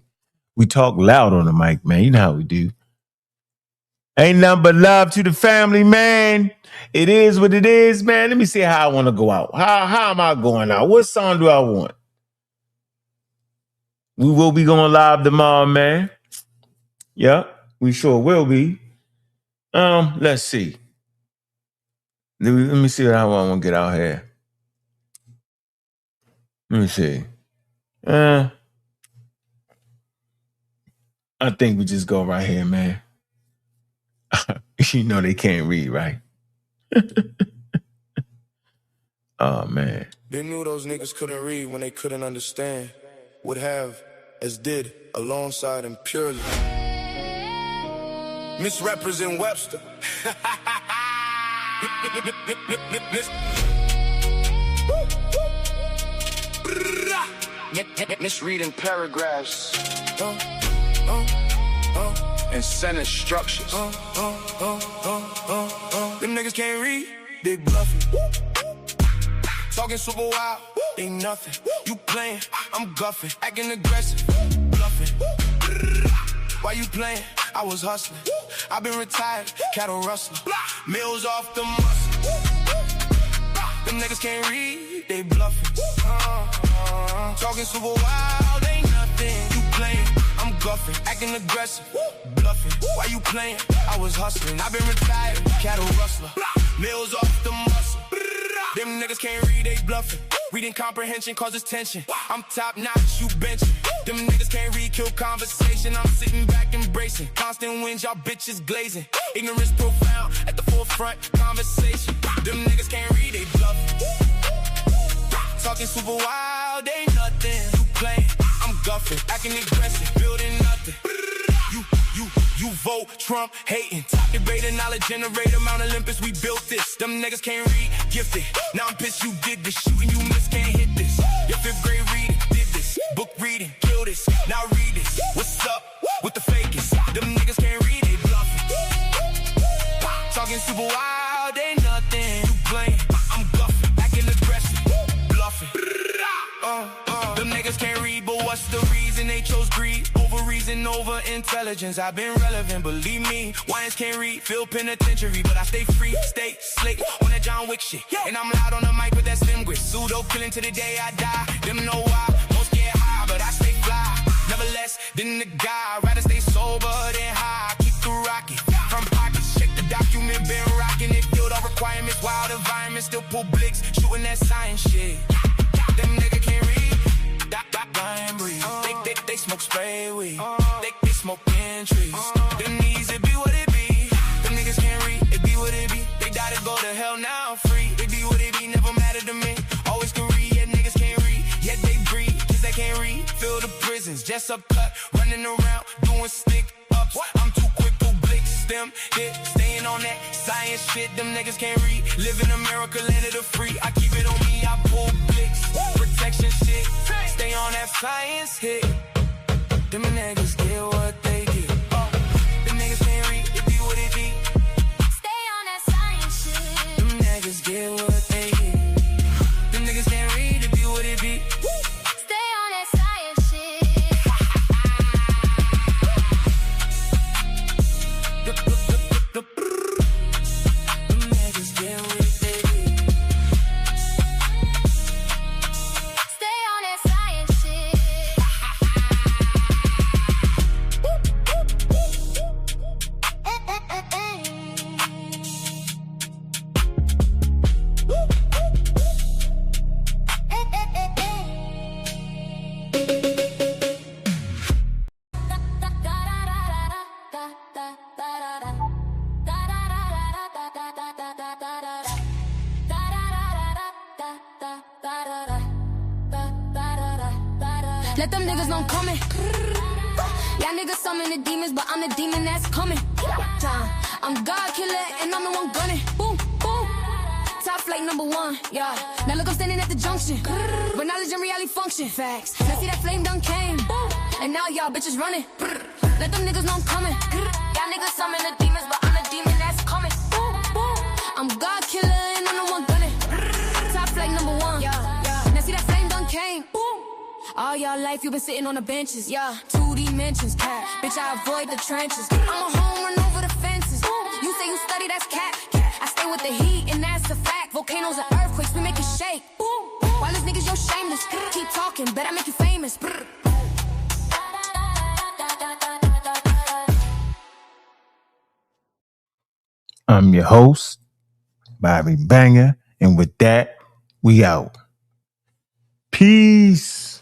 We talk loud on the mic, man. You know how we do. Ain't nothing but love to the family, man. It is what it is, man. Let me see how I want to go out. How am I going out? What song do I want? We will be going live tomorrow, man. Yep, we sure will be. Let's see. Let me see how I want to get out here. Let me see. I think we just go right here, man. You know they can't read, right? Oh, man. They knew those niggas couldn't read when they couldn't understand. Would have, as did, alongside and purely. Misrepresent Webster. Misreading paragraphs. And sentence structures. Them niggas can't read, they bluffing. Talking super wild, they nothing. You playing, I'm guffing. Acting aggressive, bluffing. Why you playing? I was hustling. I've been retired, cattle rustler. Mills off the muscle. Them niggas can't read, they bluffing. Talking super wild, ain't nothing. You playing, I'm guffing. Acting aggressive, bluffing. Why you playing? I was hustling. I've been retired, cattle rustler. Mills off the muscle. Them niggas can't read, they bluffing. Reading comprehension causes tension. I'm top notch, you benching. Them niggas can't read, kill conversation. I'm sitting back embracing. Constant wins, y'all bitches glazing. Ignorance profound, at the forefront, conversation. Them niggas can't read, they bluffing. Talking super wild, ain't nothing. You playing, I'm guffing. Acting aggressive, building nothing. You vote Trump hating. Top debater, knowledge generator, Mount Olympus, we built this. Them niggas can't read, gifted. Now I'm pissed you did this. Shooting you miss, can't hit this. Your 5th grade reading, did this. Book reading, kill this. Now read this. What's up with the fakest? Them niggas can't read, they bluffing. Talking super wild, ain't nothing. You playing, I'm guffing. Acting aggressive, bluffing. Them niggas can't read, but what's the reason they chose greed? Over reason, over intelligence. I've been relevant, believe me. Wines can't read, feel penitentiary, but I stay free, stay slick on that John Wick shit. And I'm loud on the mic with that slim grit. Pseudo killing to the day I die. Them know why, most get high, but I stay fly. Never less than the guy, rather stay sober than high. Keep the rocket from pockets, check the document, been rocking it. Filled all requirements, wild environment, still pull blicks, shooting that science shit. Them niggas can't read. Blind breeze. They smoke spray weed. They smoke in trees. Them knees, it be what it be. Them niggas can't read, it be what it be. They die to go to hell, now I'm free. It be what it be, never matter to me. Always can read, yet niggas can't read. Yet they breathe, cause they can't read. Fill the prisons, just up cut, running around, doing stick ups. I'm too quick to blick, stem, hit, staying on that science shit. Them niggas can't read. Live in America, land of the free. I keep it on me, I pull blicks. Protection shit, stay on that science hit. Them niggas get what they get. Them niggas can't read, it be what it be. Stay on that science shit. Them niggas get what they get. Them niggas can't read, it be what it be. Stay on that science shit. Them niggas get what they get. Stay Let them niggas know I'm coming. Y'all niggas summon the demons, but I'm the demon that's coming. I'm God killer and I'm the one gunning. Boom, boom. Top flight #1, yeah. Now look, I'm standing at the junction. Where knowledge and reality function. Facts. Now see that flame done came. And now y'all bitches running. Let them niggas know I'm coming. Y'all niggas summon the demons, but I'm the demon that's coming. Boom, boom. I'm God killer and I'm the one gunning. Top flight #1, yeah. Now see that flame done came. Boom. All y'all life you been sitting on the benches, yeah. 2 dimensions, cat. Bitch, I avoid the trenches. I'm a home run over the fences. You say you study, that's cat. I stay with the heat, and that's a fact. Volcanoes and earthquakes, we make it shake. While these niggas, you're shameless. Keep talking, bet I make you famous. I'm your host, Bobby Banger, and with that, we out. Peace.